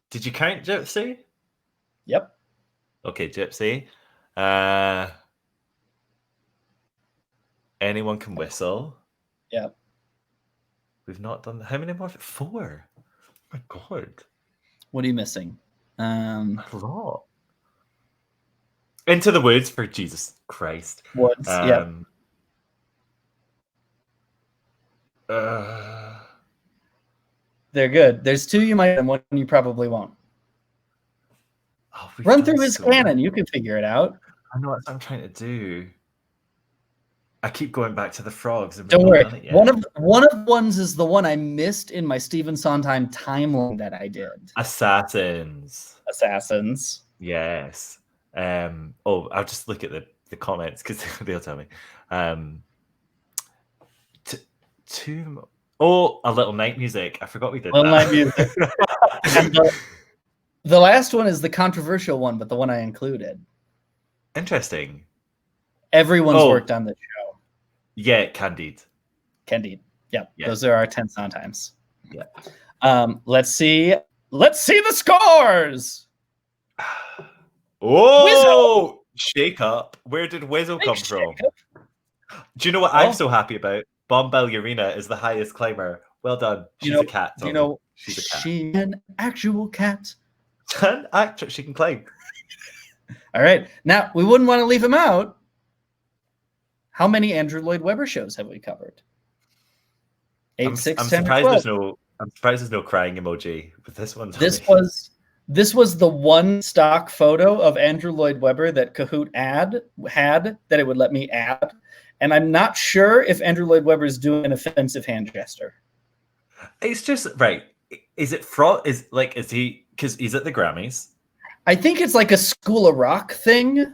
[SPEAKER 1] Did you count Gypsy?
[SPEAKER 2] Yep.
[SPEAKER 1] Okay, Gypsy. Anyone Can Whistle.
[SPEAKER 2] Yep.
[SPEAKER 1] We've not done... How many more? 4. Oh my God.
[SPEAKER 2] What are you missing?
[SPEAKER 1] A lot. Into the Woods, for Jesus Christ.
[SPEAKER 2] Woods, yeah. They're good. There's 2 you might and 1 you probably won't. Run through his canon. You can figure it out.
[SPEAKER 1] I know what I'm trying to do. I keep going back to the frogs.
[SPEAKER 2] Don't worry. One of ones is the one I missed in my Stephen Sondheim timeline that I did.
[SPEAKER 1] Assassins.
[SPEAKER 2] Yes.
[SPEAKER 1] I'll just look at the comments because they'll tell me. A Little Night Music. I forgot we did
[SPEAKER 2] Little Night Music. And the last one is the controversial one, but the one I included.
[SPEAKER 1] Interesting.
[SPEAKER 2] Everyone's worked on the show.
[SPEAKER 1] Yeah, Candide.
[SPEAKER 2] Yep. Yeah. Those are our 10 Sondheims.
[SPEAKER 1] Yeah.
[SPEAKER 2] Let's see the scores.
[SPEAKER 1] Oh, Wizzo. Shake Up. Where did Wizzo come from? Do you know what I'm so happy about? Bombalurina is the highest climber. Well done. She's a cat.
[SPEAKER 2] She's a cat. She's an actual cat.
[SPEAKER 1] She can climb.
[SPEAKER 2] All right. Now, we wouldn't want to leave him out. How many Andrew Lloyd Webber shows have we covered? 8, 6, 10,
[SPEAKER 1] surprised 12. I'm surprised there's no crying emoji with this one.
[SPEAKER 2] This was the one stock photo of Andrew Lloyd Webber that Kahoot had that it would let me add. And I'm not sure if Andrew Lloyd Webber is doing an offensive hand gesture.
[SPEAKER 1] It's just right. Is it fraud? Is he? Because he's at the Grammys.
[SPEAKER 2] I think it's like a School of Rock thing.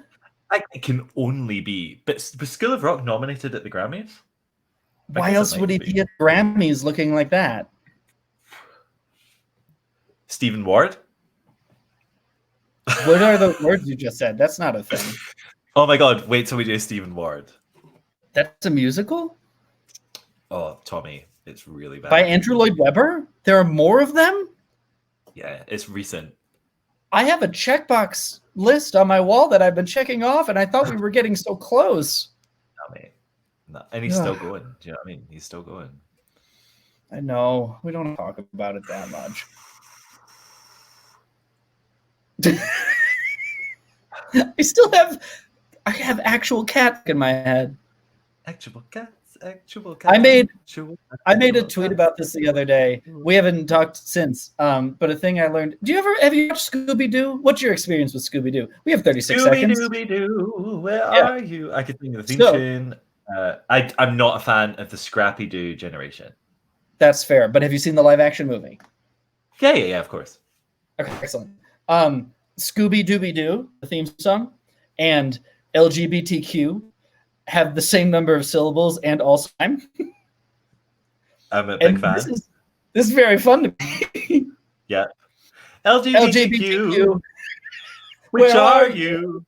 [SPEAKER 1] It can only be. But was School of Rock nominated at the Grammys?
[SPEAKER 2] Why else would he be at Grammys looking like that?
[SPEAKER 1] Stephen Ward?
[SPEAKER 2] What are the words you just said? That's not a thing.
[SPEAKER 1] Oh my God! Wait till we do Stephen Ward.
[SPEAKER 2] That's a musical?
[SPEAKER 1] Oh, Tommy, it's really bad.
[SPEAKER 2] By Andrew Lloyd Webber? There are more of them?
[SPEAKER 1] Yeah, it's recent.
[SPEAKER 2] I have a checkbox list on my wall that I've been checking off, and I thought we were getting so close.
[SPEAKER 1] No, mate. No. And he's still going. Do you know what I mean? He's still going.
[SPEAKER 2] I know. We don't talk about it that much. I have actual cats in my head.
[SPEAKER 1] Actual cats.
[SPEAKER 2] I made a tweet about this the other day. We haven't talked since. But a thing I learned. Have you watched Scooby-Doo? What's your experience with Scooby-Doo? We have 36 seconds.
[SPEAKER 1] Scooby-Doo, where are you? I could think of the theme tune. I'm not a fan of the Scrappy-Doo generation.
[SPEAKER 2] That's fair. But have you seen the live action movie?
[SPEAKER 1] Yeah, of course.
[SPEAKER 2] Okay, excellent. Scooby-Dooby-Doo, the theme song, and LGBTQ have the same number of syllables and also time.
[SPEAKER 1] I'm a big fan.
[SPEAKER 2] This is very fun to me.
[SPEAKER 1] Yeah. LGBTQ. Which are you?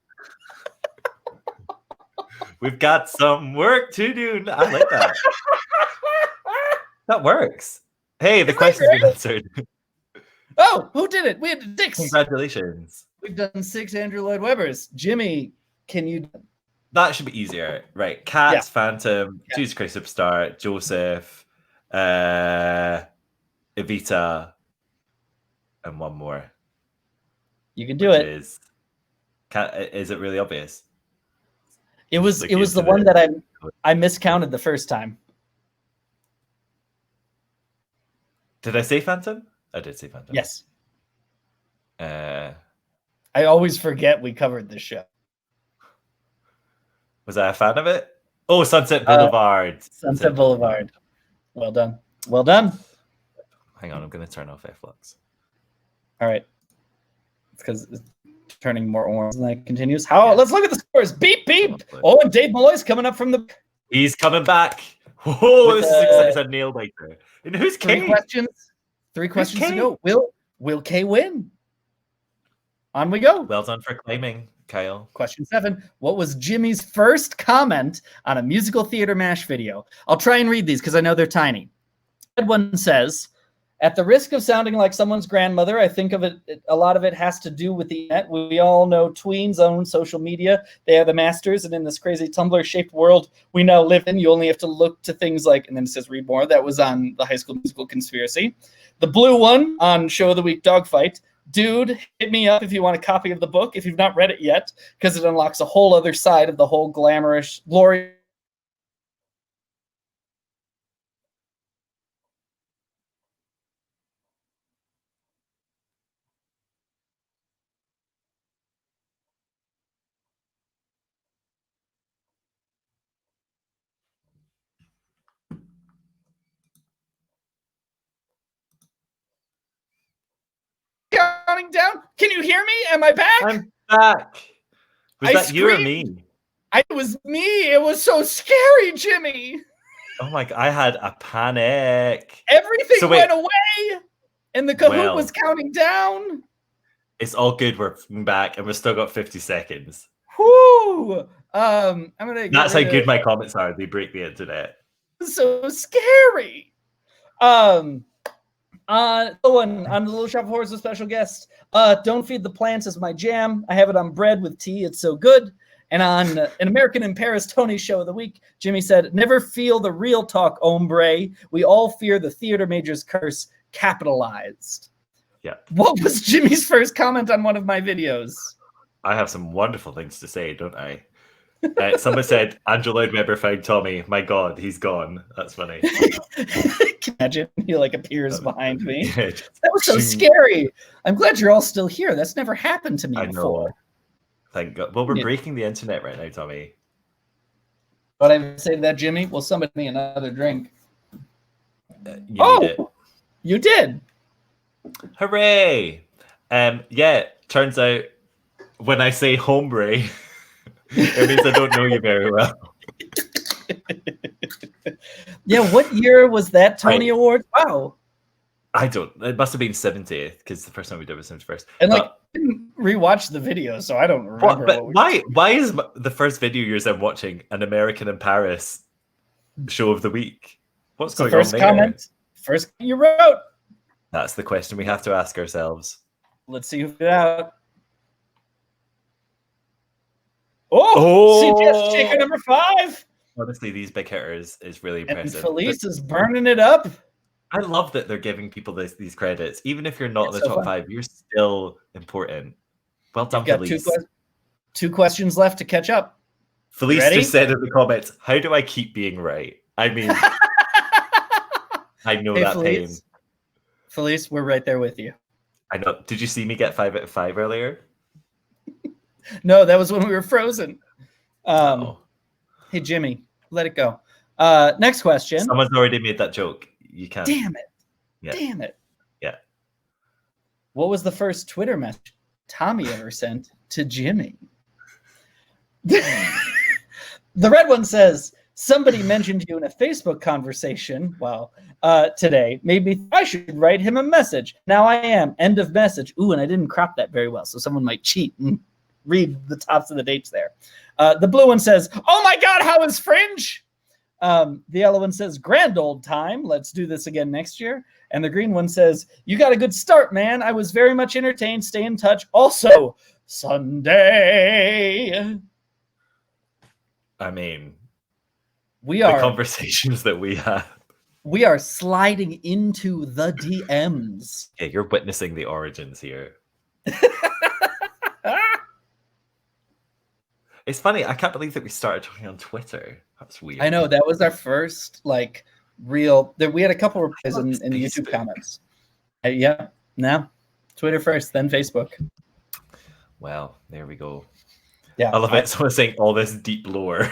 [SPEAKER 1] We've got some work to do. I like that. That works. Hey, the question's been answered.
[SPEAKER 2] Oh, who did it? We had 6.
[SPEAKER 1] Congratulations.
[SPEAKER 2] We've done 6 Andrew Lloyd Webbers. Jimmy, can you...
[SPEAKER 1] That should be easier. Right. Cats, Phantom, Jesus Christ Superstar, Joseph, Evita, and one more.
[SPEAKER 2] You can do it.
[SPEAKER 1] Is it really obvious?
[SPEAKER 2] It was the one that I miscounted the first time.
[SPEAKER 1] Did I say Phantom? I did say Phantom.
[SPEAKER 2] Yes.
[SPEAKER 1] I
[SPEAKER 2] always forget we covered this show.
[SPEAKER 1] Was I a fan of it? Oh, Sunset Boulevard.
[SPEAKER 2] Sunset Boulevard. Well done. Well done.
[SPEAKER 1] Hang on, I'm going to turn off Flux.
[SPEAKER 2] All right. It's because it's turning more orange and that continues. Let's look at the scores. Beep, beep. Oh, and Dave Malloy's coming up from the...
[SPEAKER 1] He's coming back. Oh, this is exciting. It's a nail biter. And who's K?
[SPEAKER 2] 3 questions to go. Will K win? On we go.
[SPEAKER 1] Well done for claiming, Kyle.
[SPEAKER 2] Question 7. What was Jimmy's first comment on a musical theater MASH video? I'll try and read these because I know they're tiny. Red one says, at the risk of sounding like someone's grandmother, I think a lot of it has to do with the net. We all know tweens own social media. They are the masters. And in this crazy Tumblr-shaped world we now live in, you only have to look to things like, and then it says read more. That was on the High School Musical Conspiracy. The blue one on Show of the Week Dogfight. Dude, hit me up if you want a copy of the book, if you've not read it yet, because it unlocks a whole other side of the whole glorious counting down. Can you hear me? Am I back?
[SPEAKER 1] I'm back. Was that you or me?
[SPEAKER 2] It was me. It was so scary, Jimmy.
[SPEAKER 1] Oh my God, I had a panic.
[SPEAKER 2] Everything went away, and the Kahoot was counting down.
[SPEAKER 1] It's all good. We're back, and we've still got 50 seconds.
[SPEAKER 2] Whoo! I'm gonna.
[SPEAKER 1] That's how good my comments are. They break the internet.
[SPEAKER 2] So scary. On the Little Shop of Horrors, a special guest. Don't Feed the Plants is my jam. I have it on bread with tea. It's so good. And on An American in Paris, Tony's Show of the Week, Jimmy said, never feel the real talk, hombre. We all fear the theater major's curse, capitalized.
[SPEAKER 1] Yeah.
[SPEAKER 2] What was Jimmy's first comment on one of my videos?
[SPEAKER 1] I have some wonderful things to say, don't I? Someone said, Andrew Lloyd Webber found Tommy. My God, he's gone. That's funny.
[SPEAKER 2] Can imagine he appears behind me. Yeah, that was so scary. I'm glad you're all still here. That's never happened to me before.
[SPEAKER 1] Thank God. Well, we're breaking the internet right now, Tommy.
[SPEAKER 2] But I say to that, Jimmy, will somebody me another drink?
[SPEAKER 1] You need it.
[SPEAKER 2] You did.
[SPEAKER 1] Hooray. Yeah, turns out when I say hombre, it means I don't know you very well.
[SPEAKER 2] Yeah, what year was that Tony Award? Wow.
[SPEAKER 1] I don't. It must have been 70th because the first time we did was 71st.
[SPEAKER 2] And didn't rewatch the video, so I don't remember.
[SPEAKER 1] Why is the first video you're watching an American in Paris show of the week? What's going on there?
[SPEAKER 2] Comment, first you wrote.
[SPEAKER 1] That's the question we have to ask ourselves.
[SPEAKER 2] Let's see who figured out. CGS Shaker number 5.
[SPEAKER 1] Honestly, these big hitters is really impressive.
[SPEAKER 2] And Felice is burning it up.
[SPEAKER 1] I love that they're giving people these credits. Even if you're not in the top 5, you're still important. Well done, Felice.
[SPEAKER 2] Two questions left to catch up.
[SPEAKER 1] Felice just said in the comments, how do I keep being right? I mean, I know that pain.
[SPEAKER 2] Felice, we're right there with you.
[SPEAKER 1] I know. Did you see me get 5 out of 5 earlier?
[SPEAKER 2] No, that was when we were frozen. Hey, Jimmy, let it go. Next question.
[SPEAKER 1] Someone's already made that joke. You can't.
[SPEAKER 2] Damn it.
[SPEAKER 1] Yeah.
[SPEAKER 2] Damn it.
[SPEAKER 1] Yeah.
[SPEAKER 2] What was the first Twitter message Tommy ever sent to Jimmy? The red one says, somebody mentioned you in a Facebook conversation, today, made me think I should write him a message. Now I am. End of message. Ooh, and I didn't crop that very well, so someone might cheat and read the tops of the dates there. The blue one says, oh my God, how is Fringe? The yellow one says, grand old time. Let's do this again next year. And the green one says, you got a good start, man. I was very much entertained. Stay in touch. Also, Sunday.
[SPEAKER 1] I mean,
[SPEAKER 2] the
[SPEAKER 1] conversations that we have.
[SPEAKER 2] We are sliding into the DMs.
[SPEAKER 1] Yeah, you're witnessing the origins here. It's funny. I can't believe that we started talking on Twitter. That's weird.
[SPEAKER 2] I know. That was our first, real... We had a couple of replies in the YouTube comments. Now, Twitter first, then Facebook.
[SPEAKER 1] Well, there we go.
[SPEAKER 2] Yeah,
[SPEAKER 1] I love it. Someone's saying all this deep lore.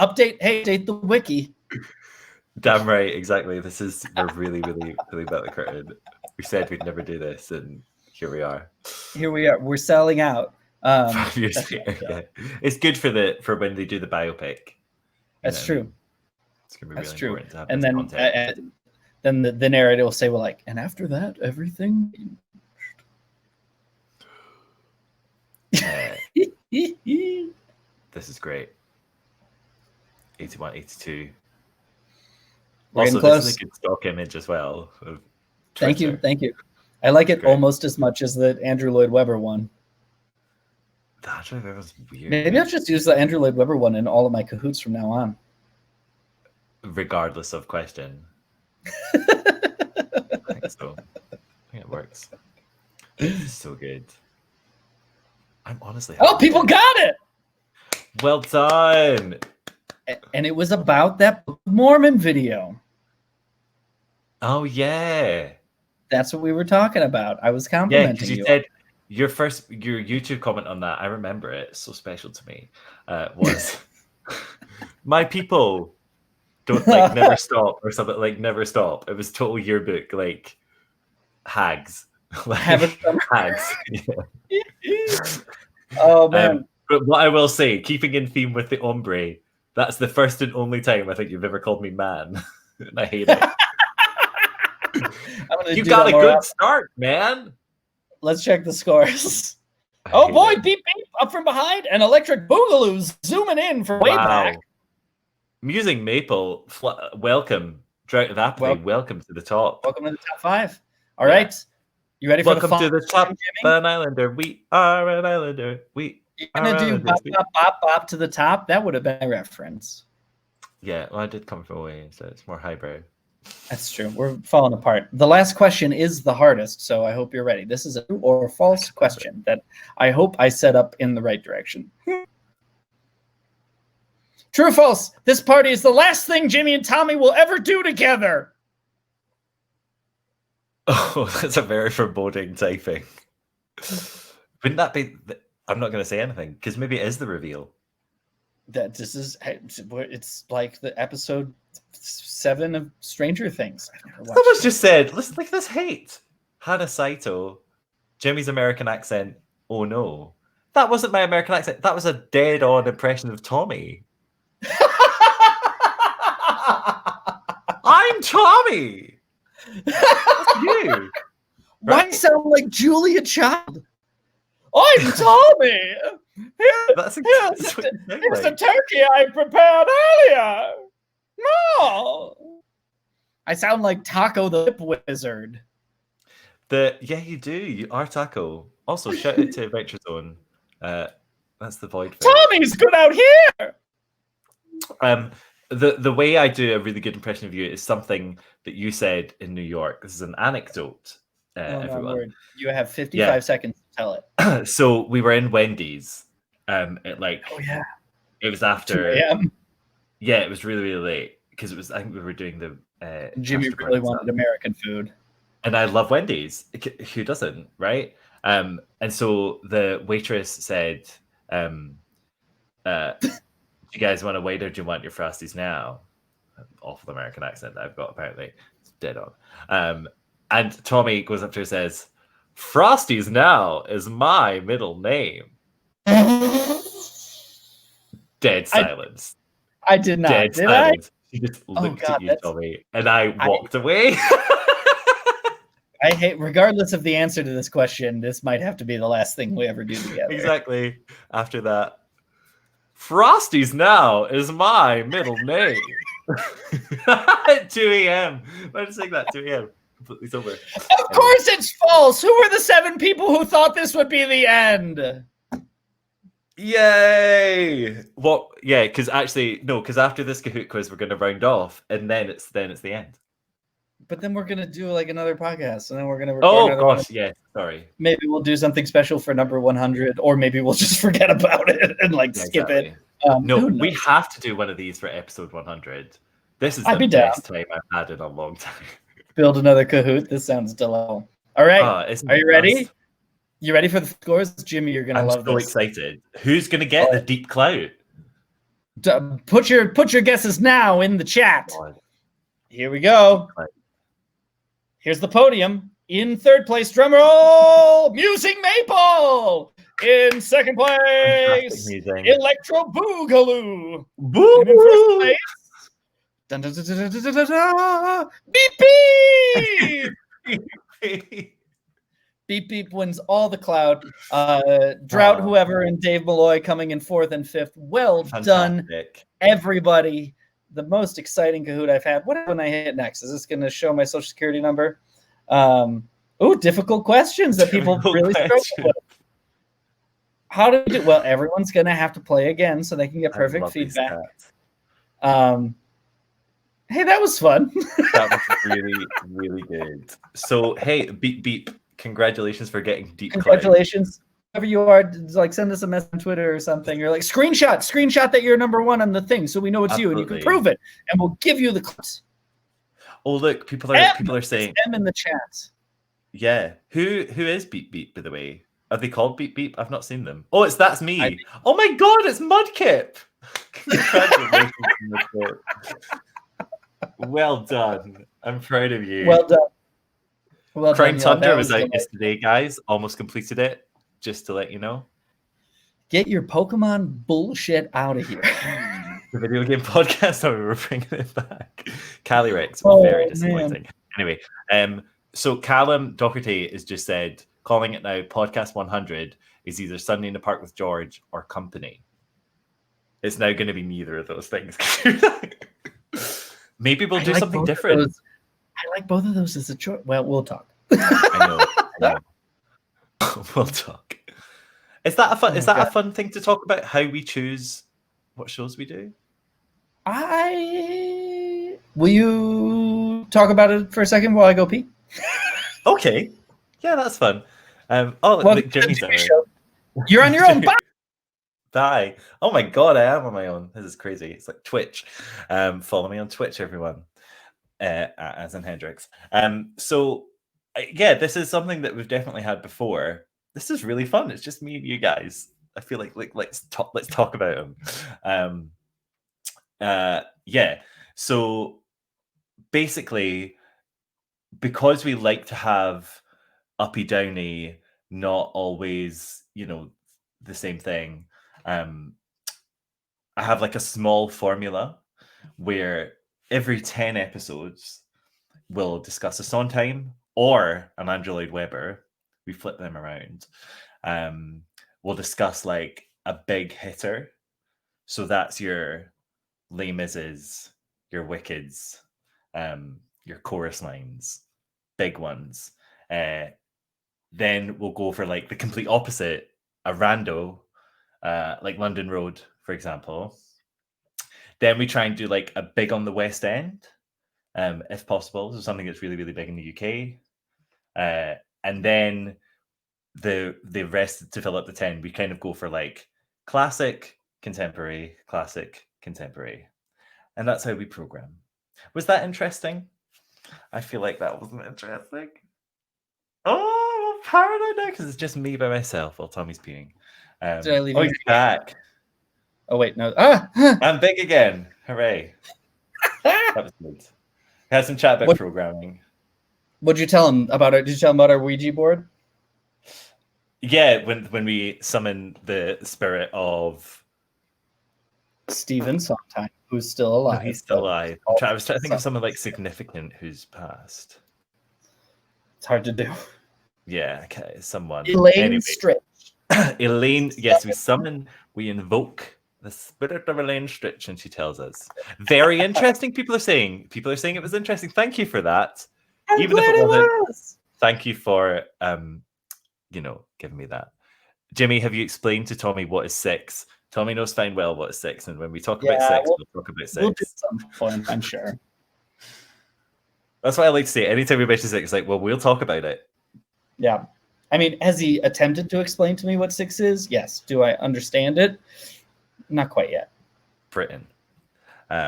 [SPEAKER 2] Update the wiki.
[SPEAKER 1] Damn right, exactly. We're really, really, really about the curtain. We said we'd never do this, and here we are.
[SPEAKER 2] We're selling out.
[SPEAKER 1] 5 years later, yeah. It's good for when they do the biopic.
[SPEAKER 2] That's true.
[SPEAKER 1] It's gonna be really important to have
[SPEAKER 2] and
[SPEAKER 1] this
[SPEAKER 2] then
[SPEAKER 1] content.
[SPEAKER 2] Then the narrator will say, and after that, everything. This
[SPEAKER 1] is great. 81, 82.
[SPEAKER 2] Also,
[SPEAKER 1] this is a good stock image as well.
[SPEAKER 2] Thank you. I like it almost as much as the Andrew Lloyd Webber one.
[SPEAKER 1] The Andrew Lloyd Webber was weird.
[SPEAKER 2] Maybe I'll just use the Andrew Lloyd Webber one in all of my Cahoots from now on.
[SPEAKER 1] Regardless of question. I think so. I think it works. This is so good. I'm honestly...
[SPEAKER 2] people got it!
[SPEAKER 1] Well done!
[SPEAKER 2] And it was about that Book of Mormon video.
[SPEAKER 1] Oh, yeah.
[SPEAKER 2] That's what we were talking about. I was complimenting you.
[SPEAKER 1] You said your YouTube comment on that, I remember it, it's so special to me, was, my people don't, never stop, or something, never stop. It was total yearbook, hags. Hags. Yeah.
[SPEAKER 2] Oh, man.
[SPEAKER 1] But what I will say, keeping in theme with the ombre, that's the first and only time I think you've ever called me man. And I hate it. You got a good start, man.
[SPEAKER 2] Let's check the scores. Oh boy, beep beep up from behind, and Electric Boogaloo zooming in from way back.
[SPEAKER 1] Musing Maple, welcome. Drought of Apathy, welcome to the top.
[SPEAKER 2] Welcome to the top 5. All right. You ready for
[SPEAKER 1] welcome to the top? An Islander. We are an Islander. You're
[SPEAKER 2] gonna do bop, bop, bop, bop to the top? That would have been a reference.
[SPEAKER 1] Yeah, well, I did come from away, so it's more highbrow.
[SPEAKER 2] That's true. We're falling apart. The last question is the hardest, so I hope you're ready. This is a true or false question that I hope I set up in the right direction. True or false? This party is the last thing Jimmy and Tommy will ever do together.
[SPEAKER 1] Oh, that's a very foreboding typing. Wouldn't that be... I'm not going to say anything, because maybe it is the reveal.
[SPEAKER 2] That this is... It's like the episode 7 of Stranger Things.
[SPEAKER 1] Someone's just said, listen, look at this hate. Hannah Saito, Jimmy's American accent, oh no. That wasn't my American accent. That was a dead-on impression of Tommy. I'm Tommy! That's you.
[SPEAKER 2] Why sound like Julia Child? I'm Tommy. Here's the turkey I prepared earlier. No. I sound like Taco the Lip Wizard.
[SPEAKER 1] Yeah, you do. You are Taco. Also, shout out to Adventure Zone. That's the void.
[SPEAKER 2] Tommy's good out here.
[SPEAKER 1] The way I do a really good impression of you is something that you said in New York. This is an anecdote. Everyone,
[SPEAKER 2] you have 55 seconds to tell it.
[SPEAKER 1] So we were in Wendy's. It was after.
[SPEAKER 2] 2 a.m.
[SPEAKER 1] Yeah, it was really, really late because it was. I think we were doing the.
[SPEAKER 2] Jimmy really wanted American food,
[SPEAKER 1] and I love Wendy's. Who doesn't, right? And so the waitress said, "Do you guys want to wait, or do you want your Frosties now?" Awful American accent that I've got, apparently. It's dead on. And Tommy goes up to her and says, "Frosties now is my middle name." Dead silence.
[SPEAKER 2] I did not.
[SPEAKER 1] Dead
[SPEAKER 2] did
[SPEAKER 1] silence.
[SPEAKER 2] I?
[SPEAKER 1] She just looked at you, Tommy, and I walked away.
[SPEAKER 2] I hate, regardless of the answer to this question, this might have to be the last thing we ever do together.
[SPEAKER 1] Exactly. After that, Frosties now is my middle name. At 2 a.m. Why did I say that? 2 a.m. Completely sober.
[SPEAKER 2] Of course it's false. Who were the 7 people who thought this would be the end?
[SPEAKER 1] Yay! Well, yeah, because after this Kahoot quiz, we're going to round off, and then it's the end.
[SPEAKER 2] But then we're gonna do like another podcast, and then we're gonna
[SPEAKER 1] record gosh, yeah, sorry.
[SPEAKER 2] Maybe we'll do something special for number 100, or maybe we'll just forget about it and skip it.
[SPEAKER 1] No, we have to do one of these for episode 100. This is the best time I've had in a long time.
[SPEAKER 2] Build another Kahoot. This sounds delightful. All right, are you ready? You ready for the scores, Jimmy? You're gonna love this.
[SPEAKER 1] I'm so excited. Who's gonna get the deep clout?
[SPEAKER 2] Put your guesses now in the chat. Here we go. Here's the podium. In third place, drumroll, Musing Maple. In second place, Electro Boogaloo.
[SPEAKER 1] Boo!
[SPEAKER 2] In first place, dun, dun, dun, dun, dun, dun, dun, beep beep. Beep Beep wins all the clout. Drought, whoever, and Dave Malloy coming in 4th and 5th. Well done, everybody. The most exciting Kahoot I've had. What when I hit next? Is this going to show my social security number? Difficult questions that people really struggle with. How do we do? Well, everyone's going to have to play again so they can get perfect feedback. Hey, that was fun.
[SPEAKER 1] That was really, really good. So, hey, Beep Beep, congratulations for getting deep.
[SPEAKER 2] Congratulations. Whoever you are, send us a message on Twitter or something. You're like, screenshot that you're number 1 on the thing so we know it's you and you can prove it. And we'll give you the clips.
[SPEAKER 1] Oh, look, people are saying
[SPEAKER 2] M in the chat.
[SPEAKER 1] Yeah. Who is Beep Beep, by the way? Are they called Beep Beep? I've not seen them. Oh, that's me. Oh my god, it's Mudkip. Congratulations. Well done. I'm proud of you.
[SPEAKER 2] Well done.
[SPEAKER 1] Crime Thunder was out yesterday, guys. Almost completed it. Just to let you know.
[SPEAKER 2] Get your Pokemon bullshit out of here.
[SPEAKER 1] The video game podcast, we were bringing it back. Calyrex, very disappointing. Man. Anyway, so Callum Doherty has just said, calling it now, podcast 100 is either Sunday in the Park with George or Company. It's now going to be neither of those things. Maybe we'll do something different.
[SPEAKER 2] I like both of those as a choice. Well, we'll talk.
[SPEAKER 1] I know. We'll talk. Is that a fun thing to talk about? How we choose what shows we do?
[SPEAKER 2] Will you talk about it for a second while I go pee?
[SPEAKER 1] Okay. Yeah, that's fun. Jimmy's there.
[SPEAKER 2] You're on your own. Bye.
[SPEAKER 1] Bye. Oh my god, I am on my own. This is crazy. It's like Twitch. Follow me on Twitch, everyone. As in Hendrix. This is something that we've definitely had before. This is really fun. It's just me and you guys. I feel like let's talk about them. So basically, because we like to have uppy downy, not always, the same thing. I have like a small formula where every 10 episodes we'll discuss a Sondheim or an Andrew Lloyd Webber. We flip them around. We'll discuss like a big hitter. So that's your Les Mis's, your Wicked's, your chorus lines, big ones. Then we'll go for like the complete opposite, a rando, like London Road, for example. Then we try and do like a big on the West End, if possible. So something that's really, really big in the UK. And then the rest to fill up the 10, we kind of go for like classic, contemporary, classic, contemporary. And that's how we program. Was that interesting? I feel like that wasn't interesting. Oh, I'm paranoid now because it's just me by myself while Tommy's peeing.
[SPEAKER 2] Did I leave
[SPEAKER 1] he's back.
[SPEAKER 2] Oh, wait, no.
[SPEAKER 1] I'm big again. Hooray. That was good. I had some chat about programming.
[SPEAKER 2] What'd you tell him about it? Did you tell him about our Ouija board?
[SPEAKER 1] Yeah, when we summon the spirit of
[SPEAKER 2] Stephen Sondheim, who's still alive.
[SPEAKER 1] No, he's still alive. I was trying to think of someone like significant who's passed.
[SPEAKER 2] It's hard to do.
[SPEAKER 1] Yeah, okay, someone.
[SPEAKER 2] Elaine Stritch.
[SPEAKER 1] Elaine, yes, we invoke the spirit of Elaine Stritch, and she tells us. Very interesting, people are saying. People are saying it was interesting. Thank you for that. Even if it wasn't. Thank you for giving me that. Jimmy, have you explained to Tommy what is 6? Tommy knows fine well what is 6, and when we talk about 6, we'll talk about 6.
[SPEAKER 2] We'll do some fun, I'm sure.
[SPEAKER 1] That's what I like to say. Anytime we mention 6, it's like, well, we'll talk about it.
[SPEAKER 2] Yeah. I mean, has he attempted to explain to me what 6 is? Yes. Do I understand it? Not quite yet.
[SPEAKER 1] Britain.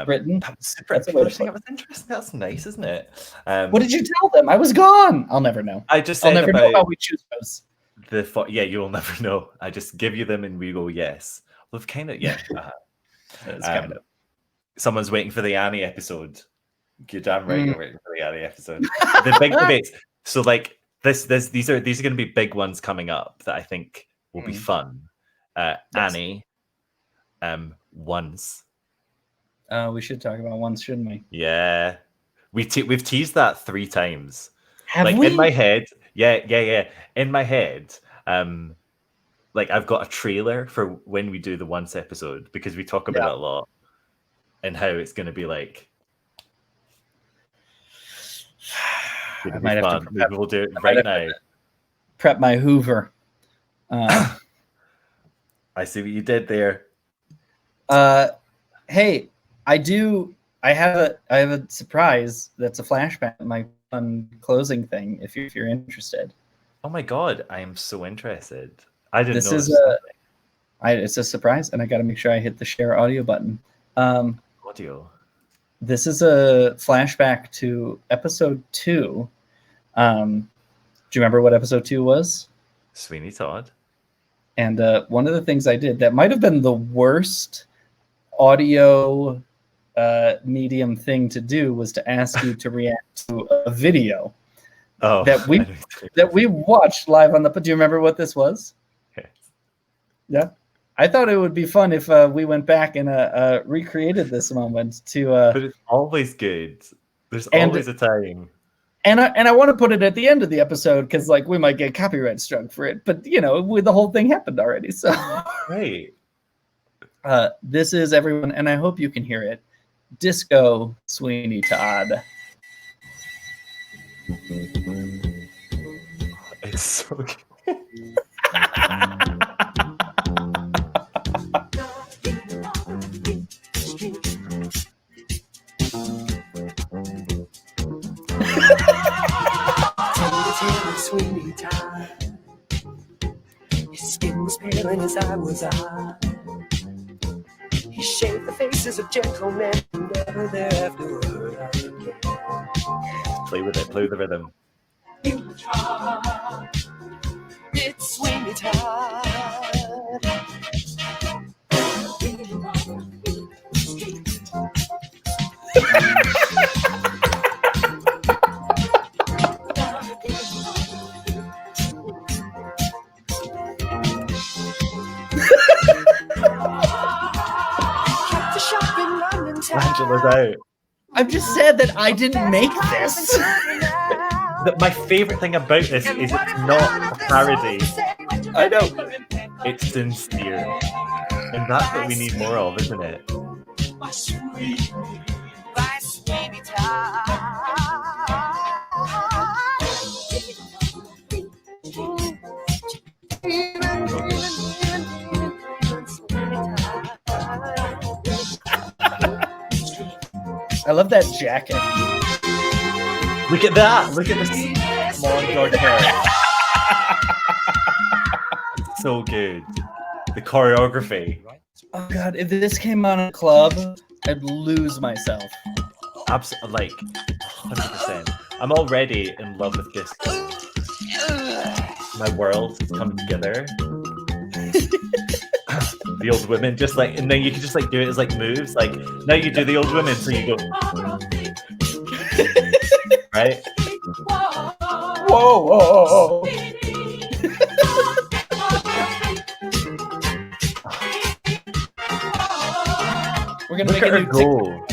[SPEAKER 2] Britain?
[SPEAKER 1] That's interesting. It was interesting. That's nice, isn't it?
[SPEAKER 2] What did you tell them? I was gone. I'll never know.
[SPEAKER 1] I just
[SPEAKER 2] I'll never know how we choose those.
[SPEAKER 1] You'll never know. I just give you them and we go, yes. Well, kind of, yeah.
[SPEAKER 2] Kind of.
[SPEAKER 1] Someone's waiting for the Annie episode. You're damn right you're waiting for the Annie episode. The big debates. So like these are going to be big ones coming up that I think will be fun. Yes. Annie, Once.
[SPEAKER 2] We should talk about Once, shouldn't we?
[SPEAKER 1] Yeah. We've teased that 3 times.
[SPEAKER 2] Have
[SPEAKER 1] like
[SPEAKER 2] we?
[SPEAKER 1] In my head, yeah. In my head, like I've got a trailer for when we do the Once episode because we talk about it a lot and how it's going to be like.
[SPEAKER 2] I might have to prep,
[SPEAKER 1] we'll do it right now.
[SPEAKER 2] Prep my Hoover.
[SPEAKER 1] I see what you did there.
[SPEAKER 2] Hey, I have a surprise that's a flashback, my fun closing thing, if you're interested.
[SPEAKER 1] Oh my god, I am so interested. I didn't know
[SPEAKER 2] it's a surprise, and I got to make sure I hit the share audio button.
[SPEAKER 1] Audio.
[SPEAKER 2] This is a flashback to episode 2. Do you remember what episode 2 was?
[SPEAKER 1] Sweeney Todd.
[SPEAKER 2] And one of the things I did that might have been the worst audio medium thing to do was to ask you to react to a video that we watched live on the. Do you remember what this was?
[SPEAKER 1] Yes.
[SPEAKER 2] Yeah, I thought it would be fun if we went back and recreated this moment to.
[SPEAKER 1] But it's always good. There's always a time.
[SPEAKER 2] And I want to put it at the end of the episode because like we might get copyright struck for it, but the whole thing happened already. So
[SPEAKER 1] right.
[SPEAKER 2] This is everyone, and I hope you can hear it. Disco Sweeney Todd.
[SPEAKER 1] It's so good.
[SPEAKER 6] Sweeney Todd. His skin was pale and his eye was odd. He shaved the faces of gentlemen and never thereafter heard again.
[SPEAKER 1] Play with it, play with the rhythm.
[SPEAKER 6] It's Sweeney Todd.
[SPEAKER 1] Angela's out.
[SPEAKER 2] I'm just sad that I didn't make this.
[SPEAKER 1] my favorite thing about this is it's not a parody.
[SPEAKER 2] I know.
[SPEAKER 1] It's sincere. And that's what we need more of, isn't it?
[SPEAKER 2] I love that jacket.
[SPEAKER 1] Look at that! Look at this long George hair. So good. The choreography.
[SPEAKER 2] Oh god, if this came on a club, I'd lose myself.
[SPEAKER 1] Absolutely, like 100%. I'm already in love with disco. My world is coming together. The old women, just like, and then you can just like do it as like moves. Like now you do the old women, so you go, right?
[SPEAKER 2] Whoa, whoa, whoa, whoa. We're gonna
[SPEAKER 1] Look
[SPEAKER 2] make
[SPEAKER 1] at
[SPEAKER 2] a
[SPEAKER 1] her
[SPEAKER 2] new
[SPEAKER 1] go.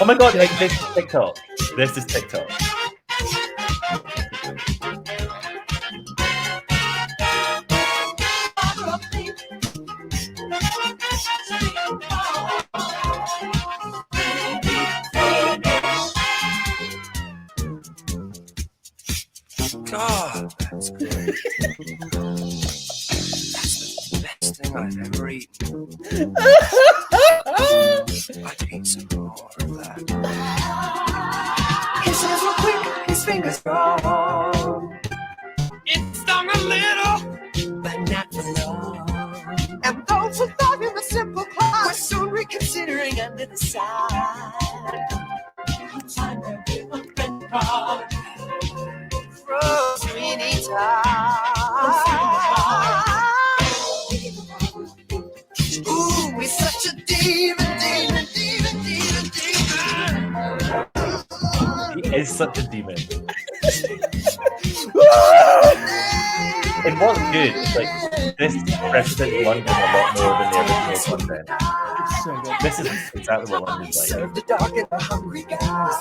[SPEAKER 1] Oh my god, like this is TikTok. This is TikTok.
[SPEAKER 6] God, that's great. That's the best thing I've ever eaten. I'd eat some more of that. His hands were quick, his fingers strong. It stung a little, but not for long. And those who thought him a simple clown were soon reconsidering under the side. Time to give a red card. Sweeney Todd. Ooh, he's such a demon.
[SPEAKER 1] He is such a demon. And what's good is like this represents London a lot more than the original content.
[SPEAKER 2] So good.
[SPEAKER 1] This is exactly what London's like.
[SPEAKER 6] Serve the dark and the hungry guys.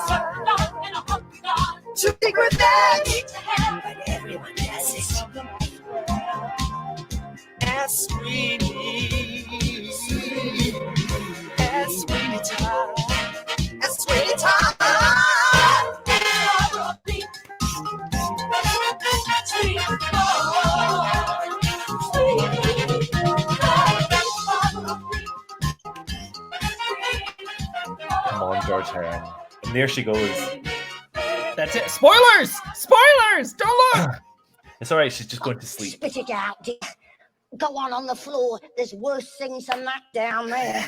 [SPEAKER 6] To big revenge, but everyone does it. As Sweeney Todd, as Sweeney Todd.
[SPEAKER 1] Come on, George Heron. And there she goes.
[SPEAKER 2] That's it. Spoilers! Spoilers! Don't look!
[SPEAKER 1] It's all right. She's just going to sleep.
[SPEAKER 7] Spit it out, dear. Go on the floor. There's worse things than that down there.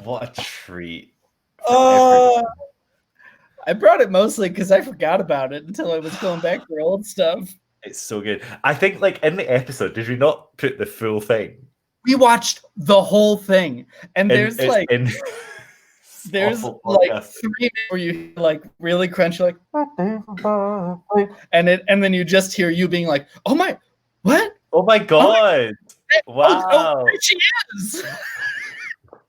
[SPEAKER 1] What a treat.
[SPEAKER 2] I brought it mostly because I forgot about it until I was going back for old stuff.
[SPEAKER 1] It's so good. I think, like, in the episode, did we not put the full thing?
[SPEAKER 2] We watched the whole thing, and there's like 3 where you like really crunch, like, and then you just hear you being like, "Oh my, what?
[SPEAKER 1] Oh my god! Wow!
[SPEAKER 2] Oh, she is."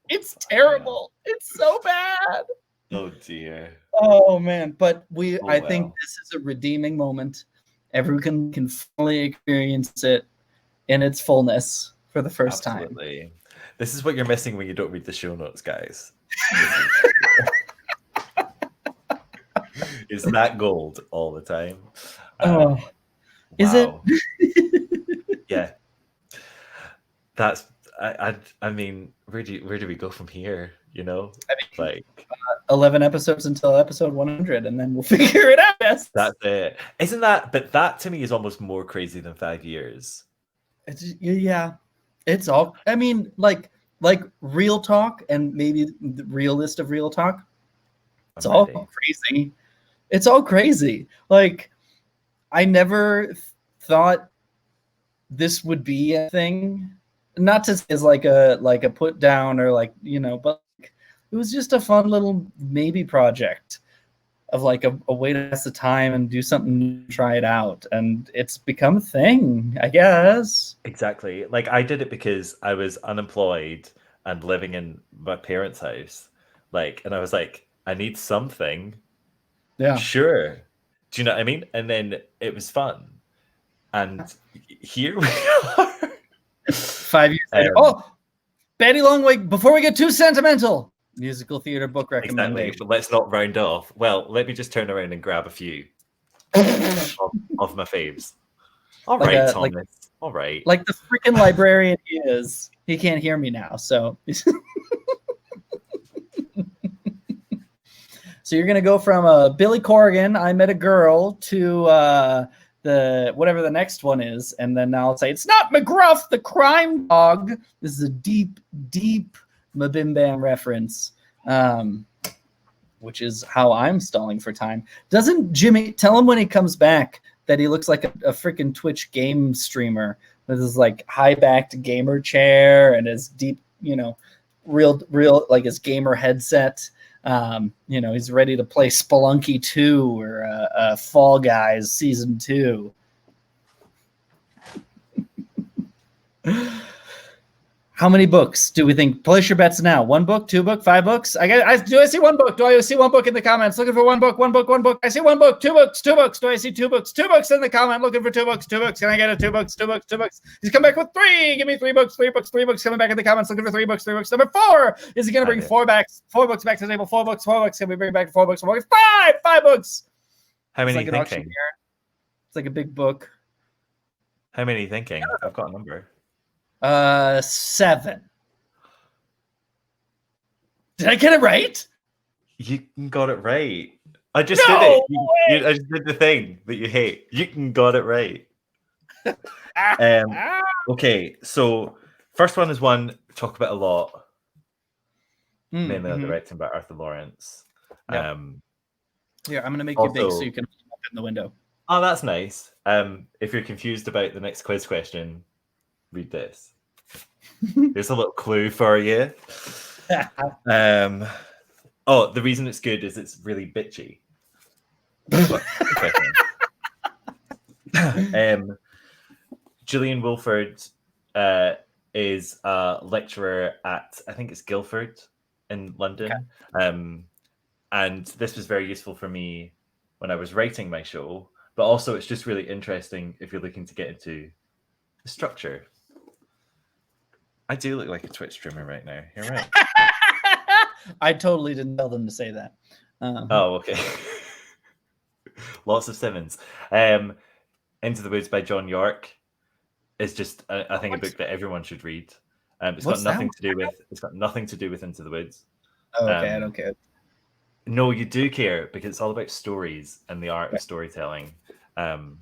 [SPEAKER 2] It's terrible. It's so bad.
[SPEAKER 1] Oh dear.
[SPEAKER 2] Oh man, but I think this is a redeeming moment. Everyone can fully experience it in its fullness for the first time.
[SPEAKER 1] This is what you're missing when you don't read the show notes, guys. It's that gold all the time.
[SPEAKER 2] Is it?
[SPEAKER 1] Yeah. That's I mean, where do we go from here? You know,
[SPEAKER 2] I mean,
[SPEAKER 1] like
[SPEAKER 2] 11 episodes until episode 100, and then we'll figure it out. Yes.
[SPEAKER 1] That's it. Isn't that? But that to me is almost more crazy than 5 years.
[SPEAKER 2] It's all. I mean, like real talk, and maybe the realist of real talk. It's all crazy. It's all crazy. Like, I never thought this would be a thing. Not to say as like a put down or like, you know, but it was just a fun little maybe project of like a way to pass the time and do something new, try it out, and it's become a thing, I guess.
[SPEAKER 1] Exactly. Like, I did it because I was unemployed and living in my parents' house, like, and I was like, I need something.
[SPEAKER 2] Yeah.
[SPEAKER 1] Sure. Do you know what I mean? And then it was fun. And here we are.
[SPEAKER 2] 5 years later. Oh, Betty Longwig, before we get too sentimental, musical theater book recommendation.
[SPEAKER 1] Exactly, but let's not round off. Well, let me just turn around and grab a few of my faves. All right, Thomas. All right.
[SPEAKER 2] Like the freaking librarian he is. He can't hear me now, so... So you're going to go from Billy Corrigan, I Met a Girl, to the whatever the next one is, and then now I'll say, it's not McGruff, the crime dog. This is a deep, deep Mabim Bam reference, which is how I'm stalling for time. Doesn't Jimmy, tell him when he comes back that he looks like a freaking Twitch game streamer with his like high-backed gamer chair and his deep, real like his gamer headset. He's ready to play Spelunky 2 or Fall Guys Season 2. How many books do we think? Place your bets now. 1 book, 2 book, 5 books? Do I see 1 book? Do I see 1 book in the comments? Looking for 1 book, 1 book, 1 book. I see 1 book, 2 books, 2 books. Do I see 2 books? 2 books in the comment. Looking for 2 books, 2 books. Can I get a 2 books, 2 books, 2 books? He's come back with 3. Give me 3 books, 3 books, 3 books. Coming back in the comments. Looking for 3 books, 3 books. Number 4. Is he going to bring 4 books back to the table? 4 books, 4 books. Can we bring back 4 books, 4 books? 5 books.
[SPEAKER 1] How many thinking?
[SPEAKER 2] It's like a big book.
[SPEAKER 1] How many thinking? I've got a number.
[SPEAKER 2] 7. Did I get it right?
[SPEAKER 1] You got it right. I just did it. I just did the thing that you hate. You got it right. Okay, so first one is one we talk about a lot. Mainly on directing by Arthur Lawrence.
[SPEAKER 2] Yep. Here, I'm going to make you big so you can look up in the window.
[SPEAKER 1] Oh, that's nice. If you're confused about the next quiz question, read this. There's a little clue for you. The reason it's good is it's really bitchy. Gillian Wilford is a lecturer at, I think it's Guildford in London. Okay. And this was very useful for me when I was writing my show, but also it's just really interesting if you're looking to get into the structure. I do look like a Twitch streamer right now. You're right.
[SPEAKER 2] I totally didn't tell them to say that.
[SPEAKER 1] Oh, okay. Lots of Simmons. Into the Woods by John York is just, I think, a book that everyone should read. It's got nothing to do with Into the Woods.
[SPEAKER 2] Oh, okay, I don't care.
[SPEAKER 1] No, you do care because it's all about stories and the art of storytelling. And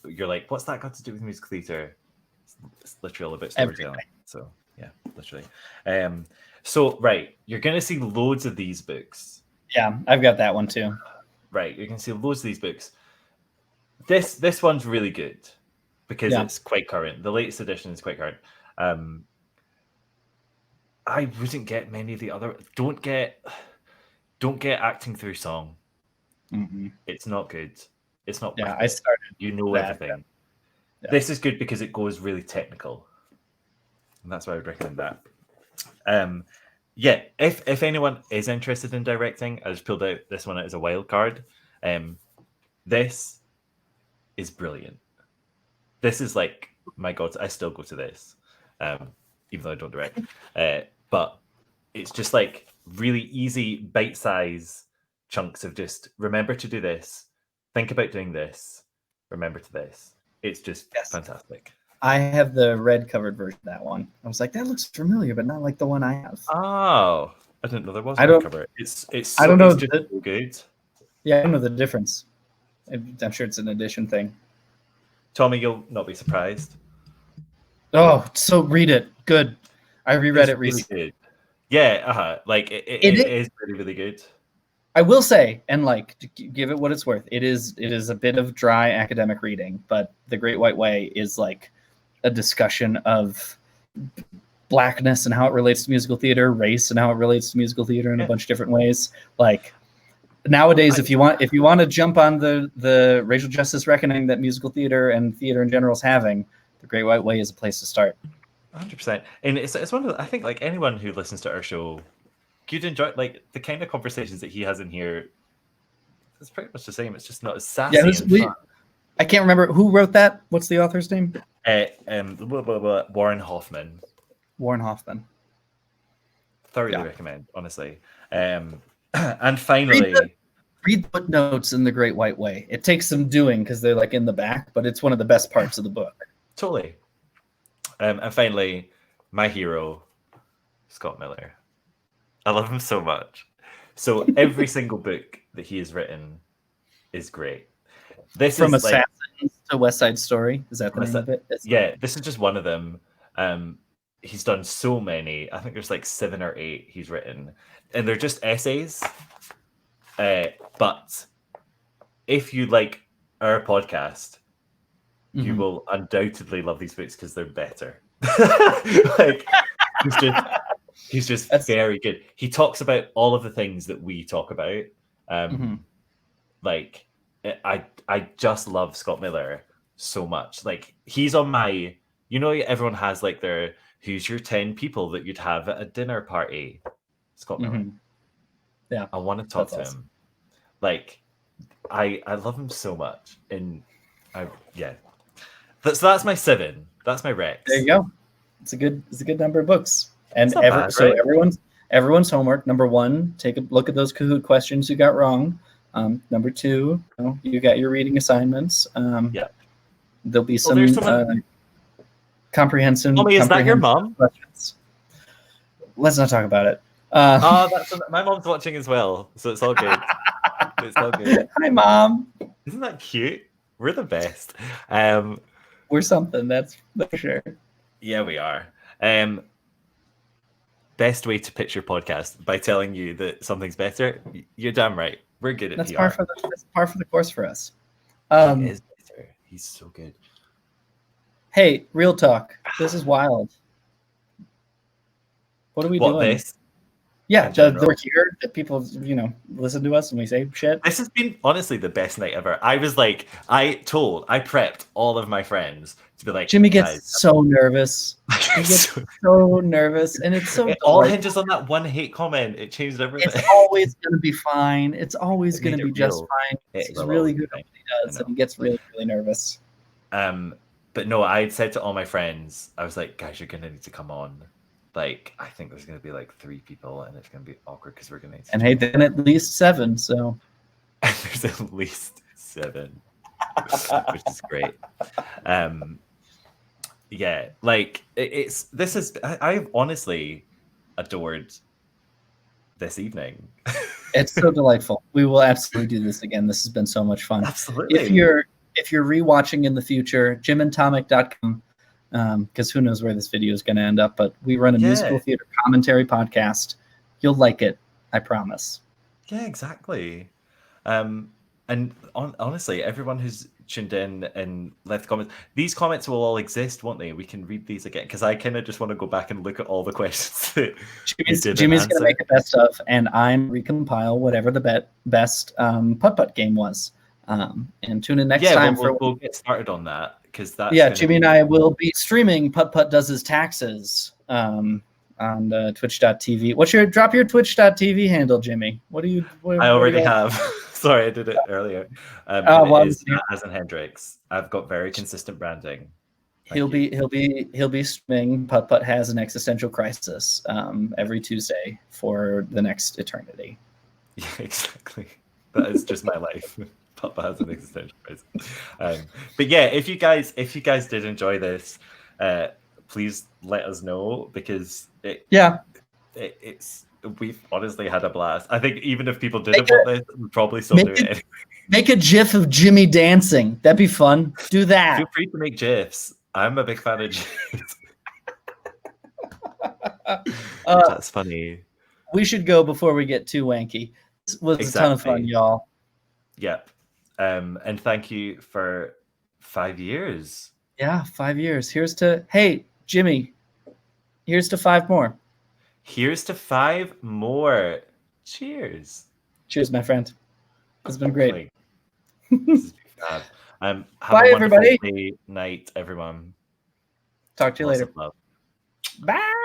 [SPEAKER 1] you're like, what's that got to do with musical theatre? It's literally all about storytelling. So yeah, literally. So right, you're gonna see loads of these books.
[SPEAKER 2] Yeah, I've got that one too.
[SPEAKER 1] Right, you're gonna see loads of these books. This one's really good because it's quite current. The latest edition is quite current. I wouldn't get many of the other. Don't get Acting Through Song.
[SPEAKER 2] Mm-hmm.
[SPEAKER 1] It's not good. It's not.
[SPEAKER 2] Yeah, I started.
[SPEAKER 1] You know everything. Yeah. This is good because it goes really technical, and that's why I would recommend that. If anyone is interested in directing, I just pulled out this one as a wild card. This is brilliant. This is like, my God, I still go to this, even though I don't direct. But it's just like really easy bite-size chunks of just remember to do this, think about doing this, remember to this. It's just fantastic.
[SPEAKER 2] I have the red covered version of that one. I was like, that looks familiar, but not like the one I have.
[SPEAKER 1] Oh, I didn't know there was a cover. It's
[SPEAKER 2] I don't know.
[SPEAKER 1] It's just so good.
[SPEAKER 2] Yeah, I don't know the difference. I'm sure it's an edition thing.
[SPEAKER 1] Tommy, you'll not be surprised.
[SPEAKER 2] Oh, so read it. Good. I reread it recently.
[SPEAKER 1] Really good. Yeah, like it is really, really good.
[SPEAKER 2] I will say, and like to give it what it's worth, it is a bit of dry academic reading, but The Great White Way is like a discussion of blackness and how it relates to musical theater, race and how it relates to musical theater in a bunch of different ways. Like nowadays, if you want to jump on the racial justice reckoning that musical theater and theater in general is having, The Great White Way is a place to start.
[SPEAKER 1] 100%. And it's one of the, I think like anyone who listens to our show you'd enjoy like the kind of conversations that he has in here. It's pretty much the same. It's just not as sassy and fun.
[SPEAKER 2] I can't remember who wrote that. What's the author's name?
[SPEAKER 1] Warren Hoffman.
[SPEAKER 2] Warren Hoffman.
[SPEAKER 1] Thoroughly recommend, honestly. And finally,
[SPEAKER 2] read footnotes in The Great White Way. It takes some doing because they're like in the back, but it's one of the best parts of the book.
[SPEAKER 1] Totally. And finally, my hero, Scott Miller. I love him so much. So every single book that he has written is great. This
[SPEAKER 2] From
[SPEAKER 1] is
[SPEAKER 2] Assassins to West Side Story. Is that the name of it?
[SPEAKER 1] Yeah, this is just one of them. He's done so many. I think there's like 7 or 8 he's written. And they're just essays. But if you like our podcast, you will undoubtedly love these books because they're better. Like he's just very good. He talks about all of the things that we talk about. Like I just love Scott Miller so much. Like he's on my, everyone has like their who's your 10 people that you'd have at a dinner party. Scott Miller.
[SPEAKER 2] Yeah,
[SPEAKER 1] I want to talk to him. Like I love him so much. And so that's my 7. That's my Rex.
[SPEAKER 2] There you go. It's a good number of books. And
[SPEAKER 1] right?
[SPEAKER 2] everyone's homework. Number 1, take a look at those Kahoot questions you got wrong. Number 2, you got your reading assignments. There'll be some comprehensive.
[SPEAKER 1] Mommy, is that your mom?
[SPEAKER 2] Questions. Let's not talk about it.
[SPEAKER 1] My mom's watching as well, so it's all good. It's all good.
[SPEAKER 2] Hi, Mom.
[SPEAKER 1] Isn't that cute? We're the best.
[SPEAKER 2] We're something, that's for sure.
[SPEAKER 1] Yeah, we are. Best way to pitch your podcast by telling you that something's better. You're damn right. We're good at
[SPEAKER 2] that's
[SPEAKER 1] PR.
[SPEAKER 2] That's par for the course for us.
[SPEAKER 1] He is better. He's so good.
[SPEAKER 2] Hey, real talk. This is wild. What are we doing?
[SPEAKER 1] This?
[SPEAKER 2] Yeah, we're here. That people, listen to us and we say shit.
[SPEAKER 1] This has been honestly the best night ever. I was like, I prepped all of my friends to be like,
[SPEAKER 2] Jimmy gets so nervous. He gets so nervous, and it's so.
[SPEAKER 1] It all hinges on that one hate comment. It changed everything.
[SPEAKER 2] It's always going to be fine. It's always going to be just fine. He's really good at what he does, and he gets really, really nervous.
[SPEAKER 1] But no, I said to all my friends, I was like, guys, you're going to need to come on. Like, I think there's going to be like 3 people, and it's going to be awkward because we're going to need to.
[SPEAKER 2] And hey, then at least 7, so.
[SPEAKER 1] There's at least 7, which is great. Yeah, like I've honestly adored this evening.
[SPEAKER 2] It's so delightful. We will absolutely do this again. This has been so much fun.
[SPEAKER 1] Absolutely.
[SPEAKER 2] If you're rewatching in the future, jimandtomic.com, because who knows where this video is going to end up, but we run a musical theater commentary podcast. You'll like it, I promise.
[SPEAKER 1] Yeah, exactly. And honestly, everyone who's tuned in and left comments, these comments will all exist, won't they? We can read these again, because I kind of just want to go back and look at all the questions that
[SPEAKER 2] Jimmy's going to make a best of, and I'm recompile whatever the best putt-putt game was. And tune in next time.
[SPEAKER 1] We'll get started on that, because that.
[SPEAKER 2] Yeah, Jimmy and I will be streaming Putt Putt Does His Taxes on twitch.tv. Drop your twitch.tv handle, Jimmy.
[SPEAKER 1] I already have. Sorry, I did it earlier. It is as in Hendrix. I've got very consistent branding.
[SPEAKER 2] He'll be streaming Putt Putt Has an Existential Crisis every Tuesday for the next eternity.
[SPEAKER 1] Yeah, exactly. That is just my life. Putt Putt Has an Existential Crisis. But yeah, if you guys did enjoy this, please let us know, because we've honestly had a blast. I think even if people didn't want this, we'd probably still do it anyway.
[SPEAKER 2] Make a GIF of Jimmy dancing. That'd be fun. Do that.
[SPEAKER 1] Feel free to make GIFs. I'm a big fan of GIFs. That's funny.
[SPEAKER 2] We should go before we get too wanky. This was a ton of fun, y'all.
[SPEAKER 1] Yep. And thank you for 5 years.
[SPEAKER 2] Yeah, 5 years. Hey, Jimmy, here's to 5 more.
[SPEAKER 1] Here's to 5 more. Cheers.
[SPEAKER 2] Cheers, my friend. It's been great.
[SPEAKER 1] This has been fab. Have
[SPEAKER 2] Bye,
[SPEAKER 1] a
[SPEAKER 2] everybody.
[SPEAKER 1] day, night, everyone.
[SPEAKER 2] Talk to you later.
[SPEAKER 1] Love.
[SPEAKER 2] Bye.